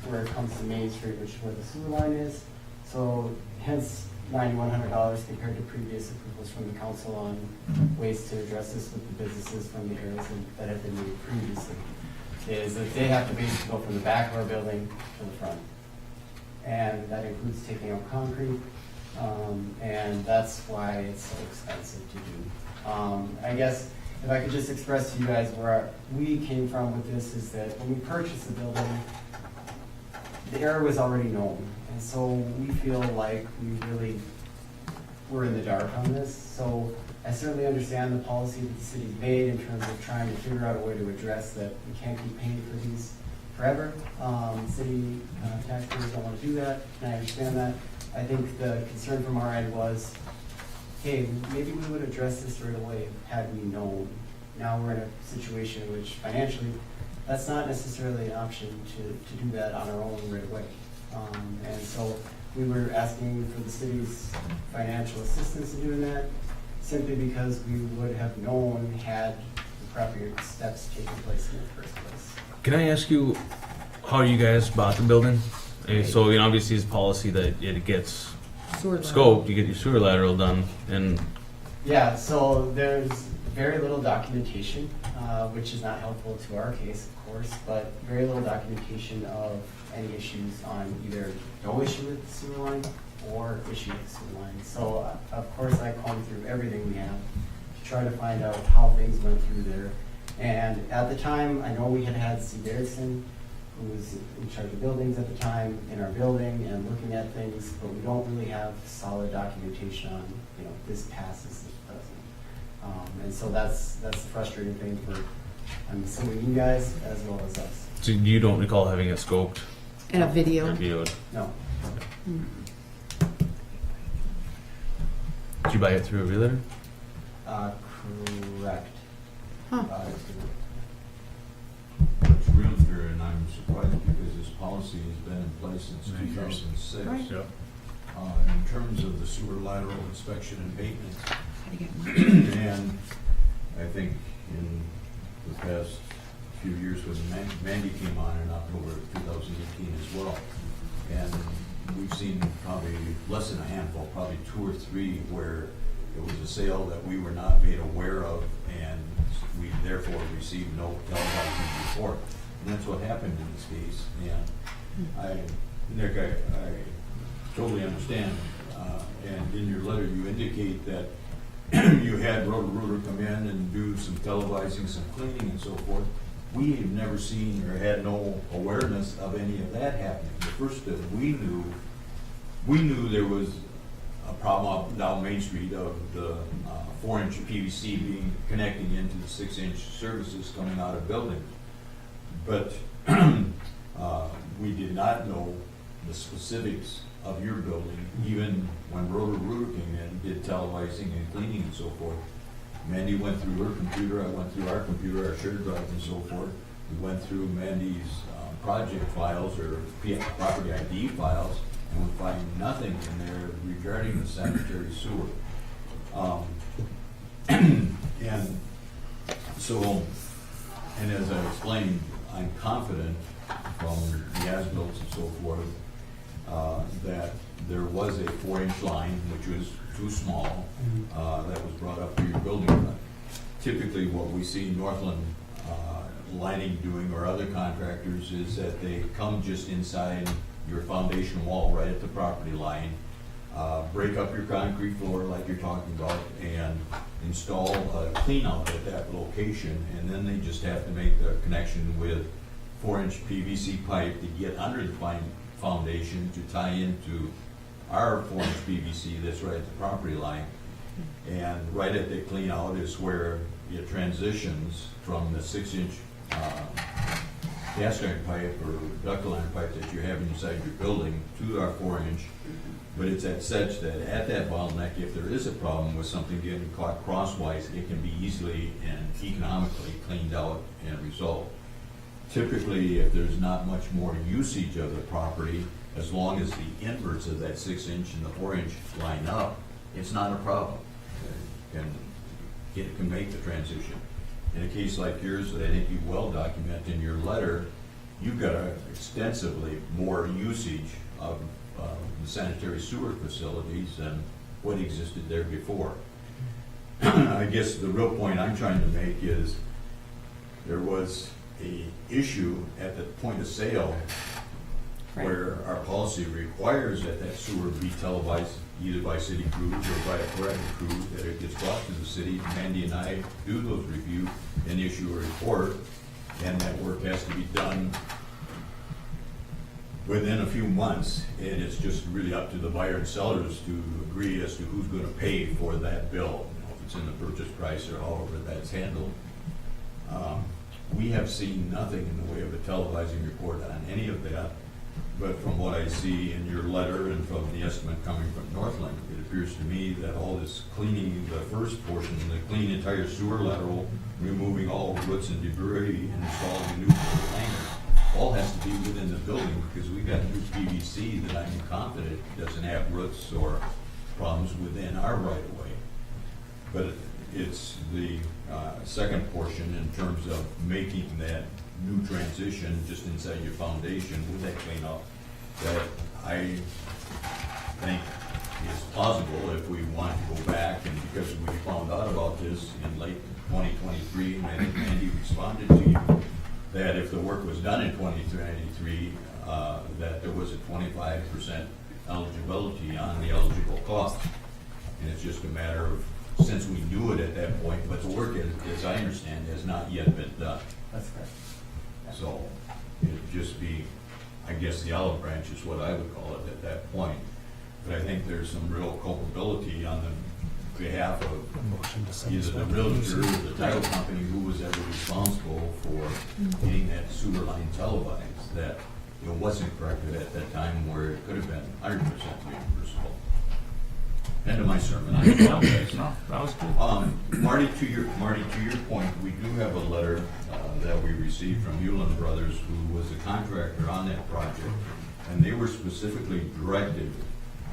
where it comes to Main Street, which is where the sewer line is. So hence $9,100 compared to previous approvals from the council on ways to address this with the businesses from the areas that have been made previously. Is that they have to basically go from the back of our building to the front. And that includes taking out concrete, and that's why it's so expensive to do. I guess if I could just express to you guys where we came from with this is that when we purchased the building, the area was already known. And so we feel like we really were in the dark on this. So I certainly understand the policy that the city's made in terms of trying to figure out a way to address that we can't keep paying for these forever. City taxpayers don't want to do that, and I understand that. I think the concern from our end was, hey, maybe we would address this right away had we known. Now we're in a situation in which financially, that's not necessarily an option to do that on our own right away. And so we were asking for the city's financial assistance in doing that, simply because we would have known had the proper steps taken place in the first place. Can I ask you how you guys bought the building? And so, you know, obviously it's policy that it gets Sewer line. scoped, you get your sewer lateral done, and Yeah, so there's very little documentation, which is not helpful to our case, of course, but very little documentation of any issues on either no issue with the sewer line or issue with the sewer line. So, of course, I combed through everything we have to try to find out how things went through there. And at the time, I know we had Steve Erickson, who was in charge of buildings at the time, in our building and looking at things, but we don't really have solid documentation on, you know, this passes, this doesn't. And so that's the frustrating thing for, I'm assuming you guys as well as us. so you don't recall having it scoped And a video. or videoed. No. Did you buy it through a realtor? Correct. Huh. It's realtor, and I'm surprised because this policy has been in place since 2006. Right. Yep. In terms of the sewer lateral inspection and maintenance, How to get and I think in the past few years when Mandy came on in October of 2018 as well, and we've seen probably less than a handful, probably 2 or 3 where it was a sale that we were not made aware of, and we therefore received no televising report. And that's what happened in this case. And Nick, I totally understand. And in your letter, you indicate that you had Roto-Rooter come in and do some televising, some cleaning and so forth. We have never seen or had no awareness of any of that happening. The first that we knew there was a problem up down Main Street of the 4-inch PVC being connecting into the 6-inch services coming out of buildings. But we did not know the specifics of your building, even when Roto-Rooter came in, did televising and cleaning and so forth. Mandy went through her computer, I went through our computer, our shared drive and so forth. We went through Mandy's project files or property ID files, and we find nothing in there regarding the sanitary sewer. And so, and as I explained, I'm confident from the as-bills and so forth that there was a 4-inch line, which was too small, that was brought up to your building permit. Typically, what we see Northland Lining doing or other contractors is that they come just inside your foundation wall right at the property line, break up your concrete floor like you're talking about, and install a clean out at that location, and then they just have to make the connection with 4-inch PVC pipe to get under the foundation to tie into our 4-inch PVC that's right at the property line. And right at the clean out is where it transitions from the 6-inch cast iron pipe or ductile iron pipe that you have inside your building to our 4-inch, but it's at such that at that bottleneck, if there is a problem with something getting caught crosswise, it can be easily and economically cleaned out and resolved. Typically, if there's not much more usage of the property, as long as the inverts of that 6-inch and the 4-inch line up, it's not a problem. It can make the transition. In a case like yours, that I think you well document in your letter, you've got extensively more usage of the sanitary sewer facilities than what existed there before. I guess the real point I'm trying to make is there was a issue at the point of sale where our policy requires that that sewer be televised either by city crews or by a private crew, that it gets brought to the city. Mandy and I do those reviews and issue a report, and that work has to be done within a few months, and it's just really up to the buyer and sellers to agree as to who's going to pay for that bill, if it's in the purchase price or however that's handled. We have seen nothing in the way of a televising report on any of that, but from what I see in your letter and from the estimate coming from Northland, it appears to me that all this cleaning, the first portion, the clean entire sewer lateral, removing all roots and debris, and installing a new liner, all has to be within the building, because we've got new PVC that I'm confident doesn't have roots or problems within our right of way. But it's the second portion in terms of making that new transition just inside your foundation with that cleanup that I think is plausible if we want to go back, and because we found out about this in late 2023, and I think Andy responded to you, that if the work was done in 2023, that there was a 25% eligibility on the eligible cost. And it's just a matter of, since we knew it at that point, but the work, as I understand, has not yet been done. That's correct. So it'd just be, I guess, the olive branch is what I would call it at that point. But I think there's some real culpability on the behalf of either the realtor or the title company, who was ever responsible for getting that sewer line televised, that it wasn't corrected at that time where it could have been 100% reimbursable. End of my sermon. No, that was good. Marty, to your point, we do have a letter that we received from Hewlin Brothers, who was a contractor on that project, and they were specifically directed,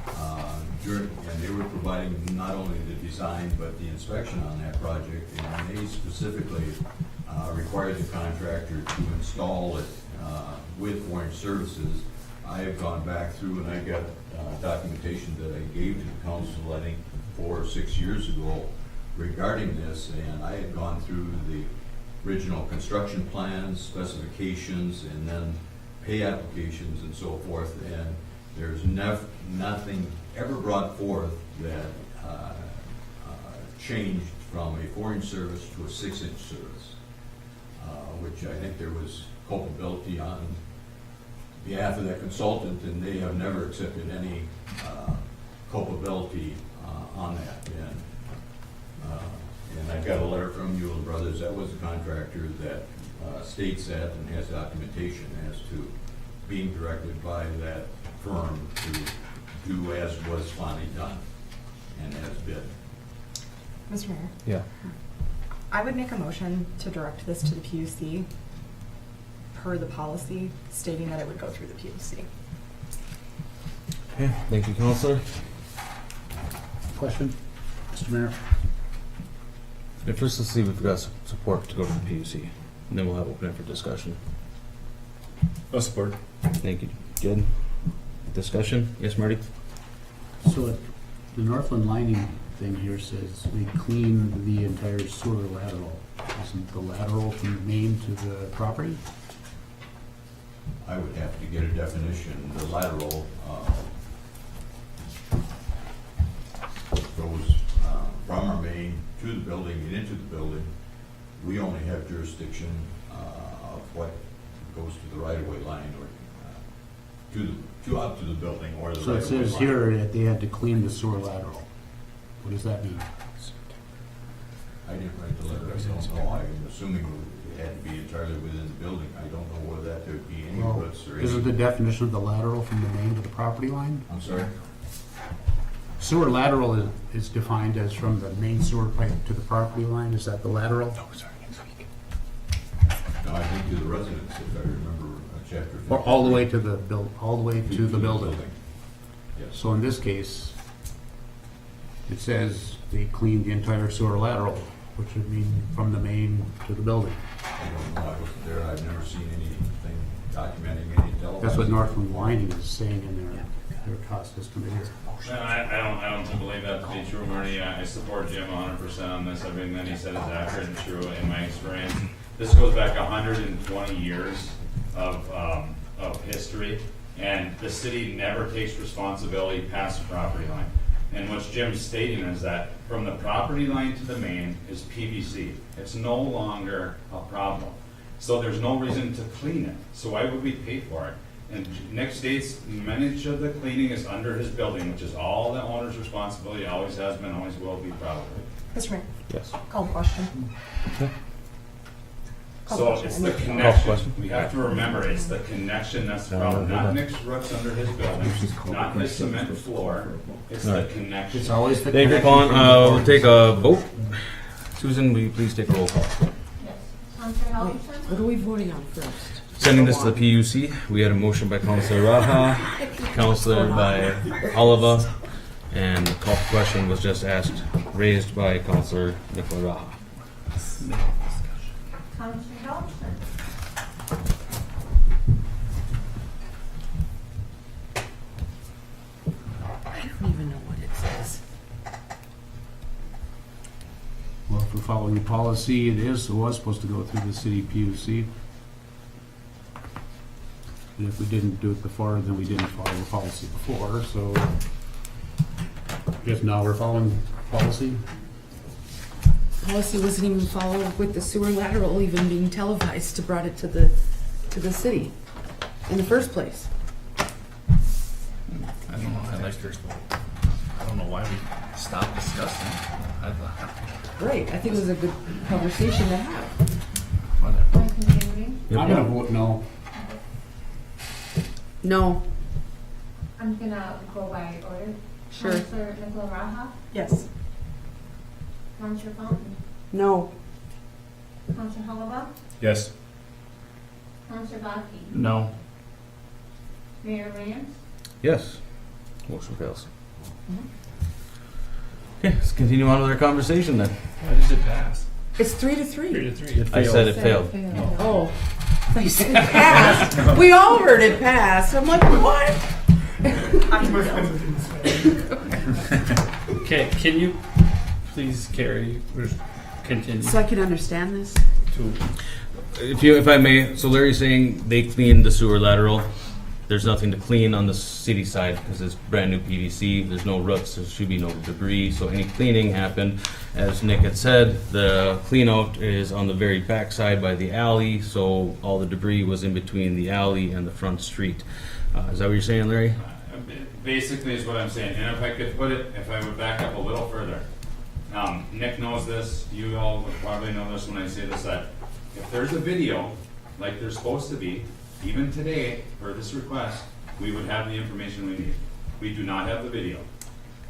and they were providing not only the design but the inspection on that project, and they specifically required the contractor to install it with Orange Services. I have gone back through and I got documentation that I gave to the council, I think 4 or 6 years ago, regarding this, and I had gone through the original construction plans, specifications, and then pay applications and so forth, and there's nothing ever brought forth that changed from a 4-inch service to a 6-inch service, which I think there was culpability on behalf of that consultant, and they have never accepted any culpability on that. And I've got a letter from Hewlin Brothers, that was a contractor, that states that and has documentation as to being directed by that firm to do as was finally done and as bid. Mr. Mayor, Yeah. I would make a motion to direct this to the PUC per the policy, stating that it would go through the PUC. Okay, thank you, Counselor. Question, Mr. Mayor? First, let's see if we've got support to go to the PUC, and then we'll have open it for discussion. I'll support. Thank you. Good. Discussion? Yes, Marty? So the Northland lining thing here says we clean the entire sewer lateral. Isn't the lateral from the main to the property? I would have to get a definition. The lateral goes from our main to the building and into the building. We only have jurisdiction of what goes to the right-of-way line or up to the building or the So it right-of-way says line. here that they had to clean the sewer lateral. What does that mean? I didn't write the letter, I don't know. I'm assuming had to be entirely within the building. I don't know whether that there'd be any Well, roots or isn't any. the definition of the lateral from the main to the property line? I'm sorry? Sewer lateral is defined as from the main sewer pipe to the property line. Is that the lateral? No, I think to the residents, if I remember chapter 50. Or all the way to the all the way to the building? Yes. So in this case, it says they cleaned the entire sewer lateral, which would mean from the main to the building. I don't know, I wasn't there, I've never seen anything documenting any televised. That's what Northland Lining is saying in their cost estimate here. I don't believe that to be true, Marty. I support Jim 100% on this. Everything that he said is accurate and true in my experience. This goes back 120 years of history, and the city never takes responsibility past the property line. And what Jim's stating is that from the property line to the main is PVC. It's no longer a problem. So there's no reason to clean it. So why would we pay for it? And Nick states much of the cleaning is under his building, which is all the owner's responsibility, always has been, always will be, probably. Mr. Mayor, Yes. call the question. So it's the connection. We have to remember, it's the connection that's the problem. Not Nick's roots under his building, not his cement floor. It's the connection. It's always the Thank you, connection. Colin. We'll take a vote. Susan, will you please take a roll call? Counselor Wait, Halverson? what are we voting on first? Sending this to the PUC, we had a motion by Councilor Raha, Councilor by Oliva, and the call for question was just raised by Councilor Nicola Raha. Counselor Halverson? I don't even know what it says. Well, if we're following the policy, it was supposed to go through the city PUC. And if we didn't do it before, then we didn't follow the policy before, so I guess now we're following policy. Policy wasn't even followed with the sewer lateral even being televised to brought it to the city in the first place. I don't know. I don't know why we stopped discussing. Right, I think it was a good conversation to have. Whatever. I'm continuing. I'm gonna vote no. No, I'm gonna go by order. Sure. Counselor Nicola Raha? Yes. Counselor Fountain? no, Counselor Halaba? Yes. Counselor Baki? No. Mayor Rams? Yes. Motion fails. Okay, let's continue on with our conversation then. Why does it pass? it's 3-3. 3-3. I said it failed. Oh, they said it passed. We all heard it pass. I'm like, what? Okay, can you please carry or continue? So I can understand this. If I may, so Larry's saying they cleaned the sewer lateral. There's nothing to clean on the city side because it's brand new PVC. There's no roots. There should be no debris. So any cleaning happened, as Nick had said, the clean out is on the very back side by the alley. So all the debris was in between the alley and the front street. Is that what you're saying, Larry? Basically is what I'm saying, and if I could put it, if I would back up a little further. Nick knows this, you all would probably know this when I say this, that if there's a video, like there's supposed to be, even today, for this request, we would have the information we need. We do not have the video,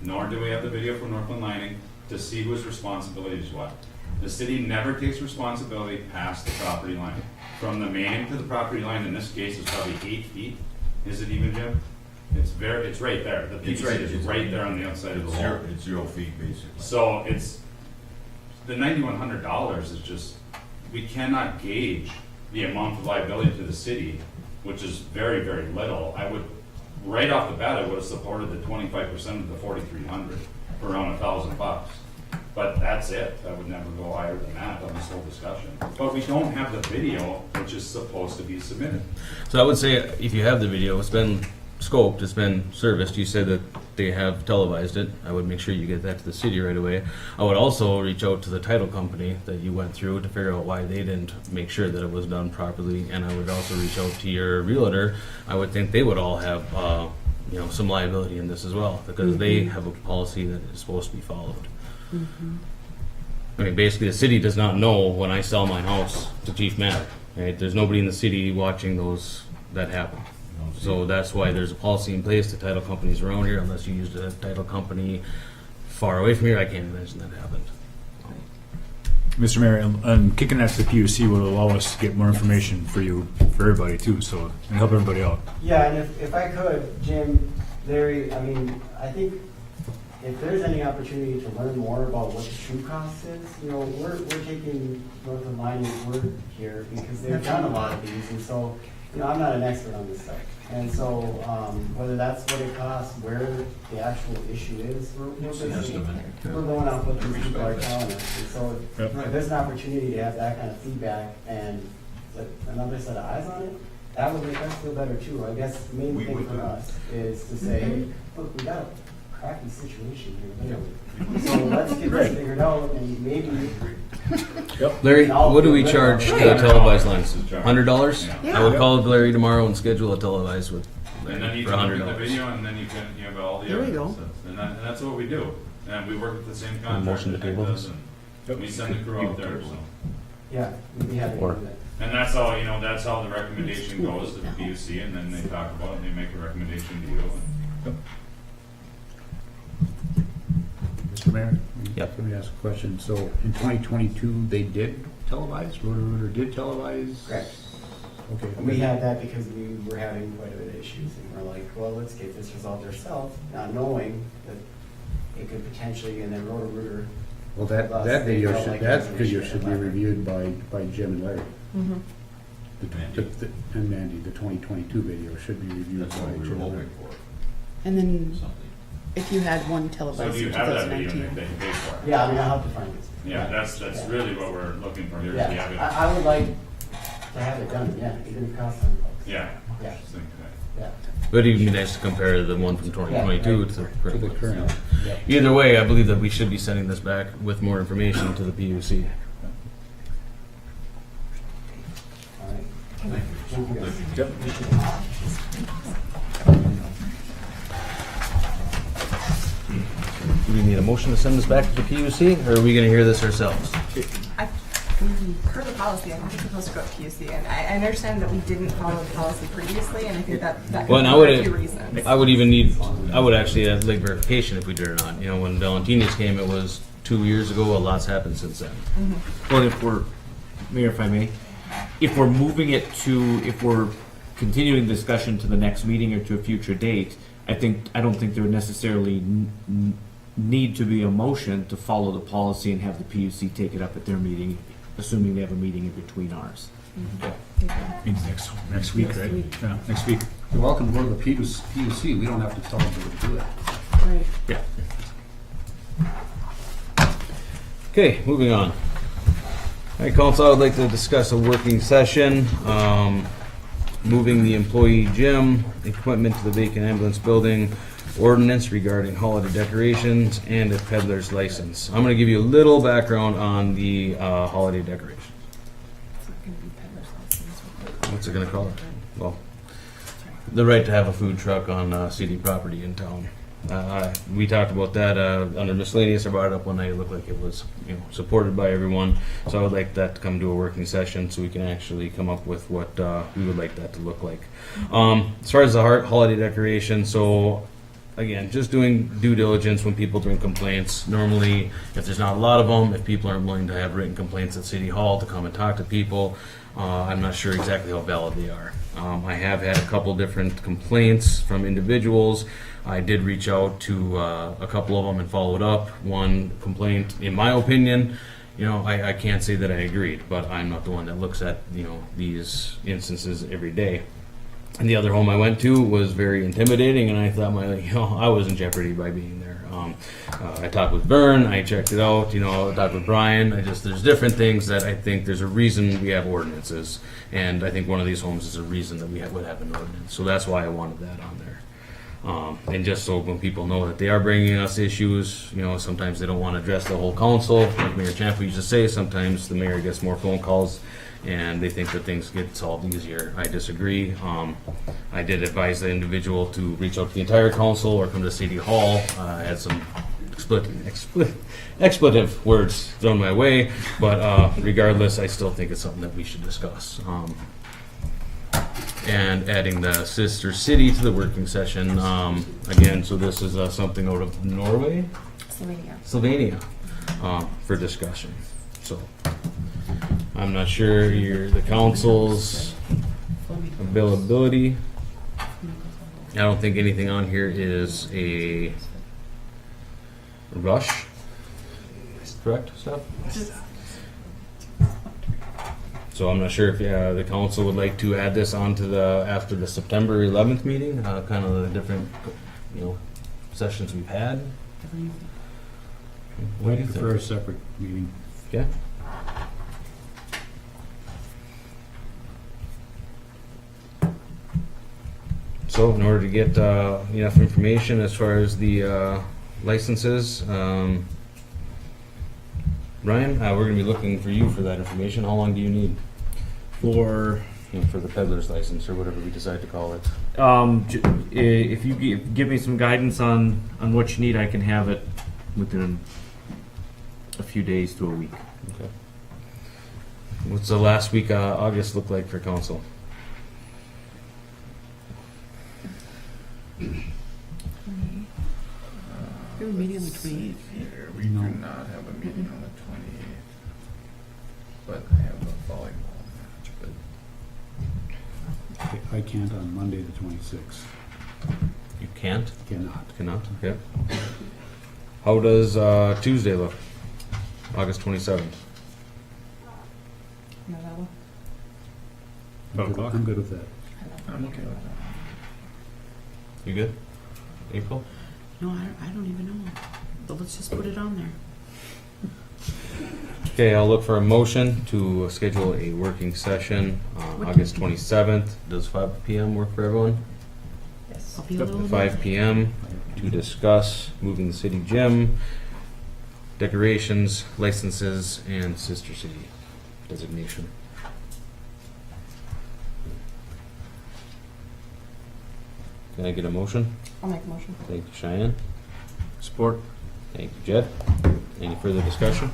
nor do we have the video from Northland Lining to see whose responsibility is what. The city never takes responsibility past the property line. From the main to the property line, in this case, is probably 8 feet. Is it even, Jim? It's right there. The PVC is right there on the outside of the wall. It's 0 feet, basically. So it's, the $9,100 is just, we cannot gauge the amount of liability to the city, which is very, very little. I would, right off the bat, I would have supported the 25% of the 4,300 for around $1,000. But that's it. I would never go higher than that on this whole discussion. But we don't have the video, which is supposed to be submitted. So I would say if you have the video, it's been scoped, it's been serviced. You said that they have televised it. I would make sure you get that to the city right away. I would also reach out to the title company that you went through to figure out why they didn't make sure that it was done properly. And I would also reach out to your realtor. I would think they would all have some liability in this as well because they have a policy that is supposed to be followed. I mean, basically, the city does not know when I sell my house to Chief Matter, right? There's nobody in the city watching that happen. So that's why there's a policy in place to title companies around here, unless you use a title company far away from here, I can't imagine that happened. Mr. Mayor, and kicking that to the PUC would allow us to get more information for everybody too, so, and help everybody out. Yeah, and if I could, Jim, Larry, I mean, I think if there's any opportunity to learn more about what the true cost is, you know, we're taking Northland Mining's word here because they've done a lot of these, and so, you know, I'm not an expert on this stuff. And so, whether that's what it costs, where the actual issue is, we're going off what these people are telling us. And so, if there's an opportunity to have that kind of feedback and another set of eyes on it, that would make us feel better too. I guess the main thing for us is to say, hey, look, we got a crappy situation here. So let's get this figured out and maybe. Larry, what do we charge the televised lines? $100? Yeah. I would call Larry tomorrow and schedule a televised with And then you for can look at the $100. video, and then you have all the There we evidence. go. And that's what we do. And we work with the same Motion contractor to table that this? does, and we send the crew out there, so. Yeah, we'd be happy to Or- do that. And that's how, that's how the recommendation goes to the PUC, and then they talk about it, and they make a recommendation to you. Mr. Mayor? Yep. Let me ask a question. So in 2022, they did televise, Roto-Rooter did televise? Correct. Okay. And we had that because we were having quite a bit of issues, and we're like, well, let's get this resolved ourselves, not knowing that it could potentially, and then Roto-Rooter. Well, that video should be reviewed by Jim and Larry. Mm-hmm. And Mandy, the 2022 video should be reviewed by Jim and Larry. And then if you had one So televised do you in have that video 2019. that you pay for? Yeah, I mean, I'll have to find it. Yeah, that's really what we're looking for, here's the Yeah, evidence. I would like to have it done, yeah, even if it costs $100. Yeah. Yeah. Just think that. Yeah. But it'd be nice to compare the one from 2022 to To the current. Yeah. Either way, I believe that we should be sending this back with more information to the PUC. All right. Thank you guys. Yep. Do we need a motion to send this back to the PUC, or are we gonna hear this ourselves? Per the policy, I think it's supposed to go to PUC, and I understand that we didn't follow the policy previously, and I think that could Well, and be for a few reasons. I would actually have like verification if we did or not. You know, when Valentini's came, it was 2 years ago, a lot's happened since then. Well, if we're, Mayor, if I may, if we're continuing discussion to the next meeting or to a future date, I don't think there would necessarily need to be a motion to follow the policy and have the PUC take it up at their meeting, assuming they have a meeting in between ours. Means next week, right? Yeah, next week. You're welcome to go to the PUC. We don't have to tell them to do it. Right. Yeah. Okay, moving on. All right, Council, I would like to discuss a working session, moving the employee gym equipment to the vacant ambulance building, ordinance regarding holiday decorations, and a peddler's license. I'm going to give you a little background on the holiday decorations. What's it going to call it? Well, the right to have a food truck on city property in town. We talked about that under miscellaneous. I brought it up one night. It looked like it was, supported by everyone. So I would like that to come to a working session so we can actually come up with what we would like that to look like. As far as the holiday decoration, so again, just doing due diligence when people bring complaints. Normally, if there's not a lot of them, if people aren't willing to have written complaints at City Hall to come and talk to people, I'm not sure exactly how valid they are. I have had a couple different complaints from individuals. I did reach out to a couple of them and followed up. One complaint, in my opinion, I can't say that I agreed, but I'm not the one that looks at, these instances every day. And the other home I went to was very intimidating, and I thought I was in jeopardy by being there. I talked with Vern, I checked it out, I talked with Brian. There's different things that I think there's a reason we have ordinances, and I think one of these homes is a reason that we would have an ordinance. So that's why I wanted that on there. And just so when people know that they are bringing us issues, sometimes they don't want to address the whole council. Like Mayor Champa used to say, sometimes the mayor gets more phone calls and they think that things get solved easier. I disagree. I did advise the individual to reach out to the entire council or come to City Hall. I had some expletive words thrown my way, but regardless, I still think it's something that we should discuss. And adding the sister city to the working session, again, so this is something out of Norway? Slovenia, for discussion. So, I'm not sure the council's availability. I don't think anything on here is a rush. Correct, Steph? So I'm not sure if the council would like to add this on to after the September 11th meeting, kind of the different, sessions we've had. What do you For a think? separate meeting. Yeah. So in order to get enough information as far as the licenses, Ryan, we're going to be looking for you for that information. How long do you need for the peddler's license or whatever we decide to call it? If you give me some guidance on what you need, I can have it within a few days to a week. Okay. What's the last week August look like for council? We have a meeting on the 28th. We do not have a meeting on the 28th, but I have a volleyball match. But I can't on Monday the 26th. You can't? Cannot. Okay. How does Tuesday look? August 27th. I'm good with that. I'm okay with that. You good? April? No, I don't even know. But let's just put it on there. Okay, I'll look for a motion to schedule a working session on August 27th. Does 5 p.m. work for everyone? Yes. I'll be a little 5 p.m. to discuss moving the city gym, decorations, licenses, and sister city designation. Can I get a motion? I'll make a motion. Thank you, Cheyenne. Support. Thank you, Jed. Any further discussion?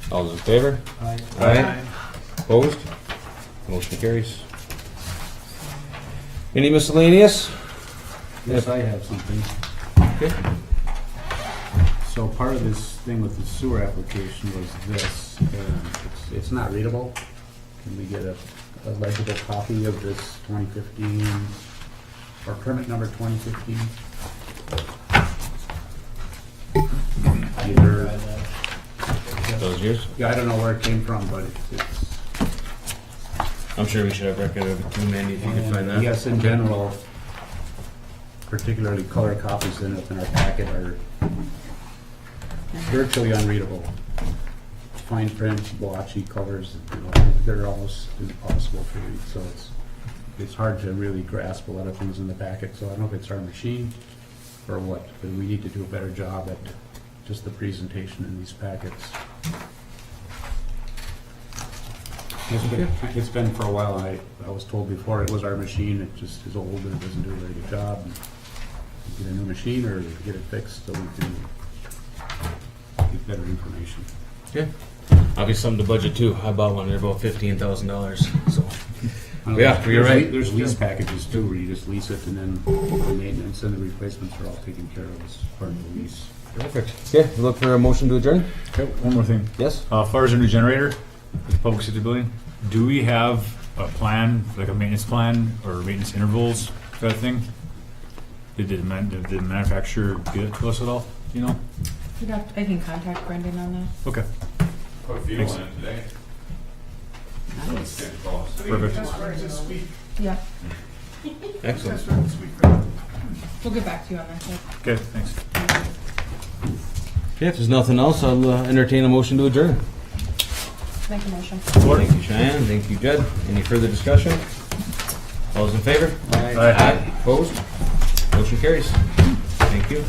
All those in favor? Aye. Aye. Opposed? Motion carries. Any miscellaneous? Yes, I have something. Okay. So part of this thing with the sewer application was this, and it's not readable. Can we get a legible copy of this 2015, or permit number 2015? Either, Those years? yeah, I don't know where it came from, but it's. I'm sure we should have record of it too, Mandy, if you could find that. Yes, in general, particularly color copies in our packet are virtually unreadable. Fine print, blotchy colors, they're almost impossible to read, so it's hard to really grasp a lot of things in the packet, so I don't know if it's our machine or what, but we need to do a better job at just the presentation in these packets. It's been for a while, and I was told before it was our machine, it just is old and it doesn't do a very good job. And get a new machine or get it fixed so we can get better information. Yeah. I'll be something to budget too. I bought one, they're about $15,000, so. Yeah, you're right. There's lease packages too, where you just lease it and then the maintenance and the replacements are all taken care of as part of the lease. Perfect. Okay, we look for a motion to adjourn? Okay, one more thing. Yes? As far as our new generator, for the public safety building, do we have a plan, like a maintenance plan or maintenance intervals kind of thing? Did the manufacturer get it to us at all? You know? I can contact Brendan on that. Okay. Put fuel in it today. Nice. Getting close. Perfect. This week. Yeah, Excellent. That's right, this week. we'll get back to you on that. Okay, thanks. Okay, if there's nothing else, I'll entertain a motion to adjourn. Make a motion. Thank you, Cheyenne. Thank you, Jed. Any further discussion? All those in favor? Aye. Opposed? Motion carries. Thank you.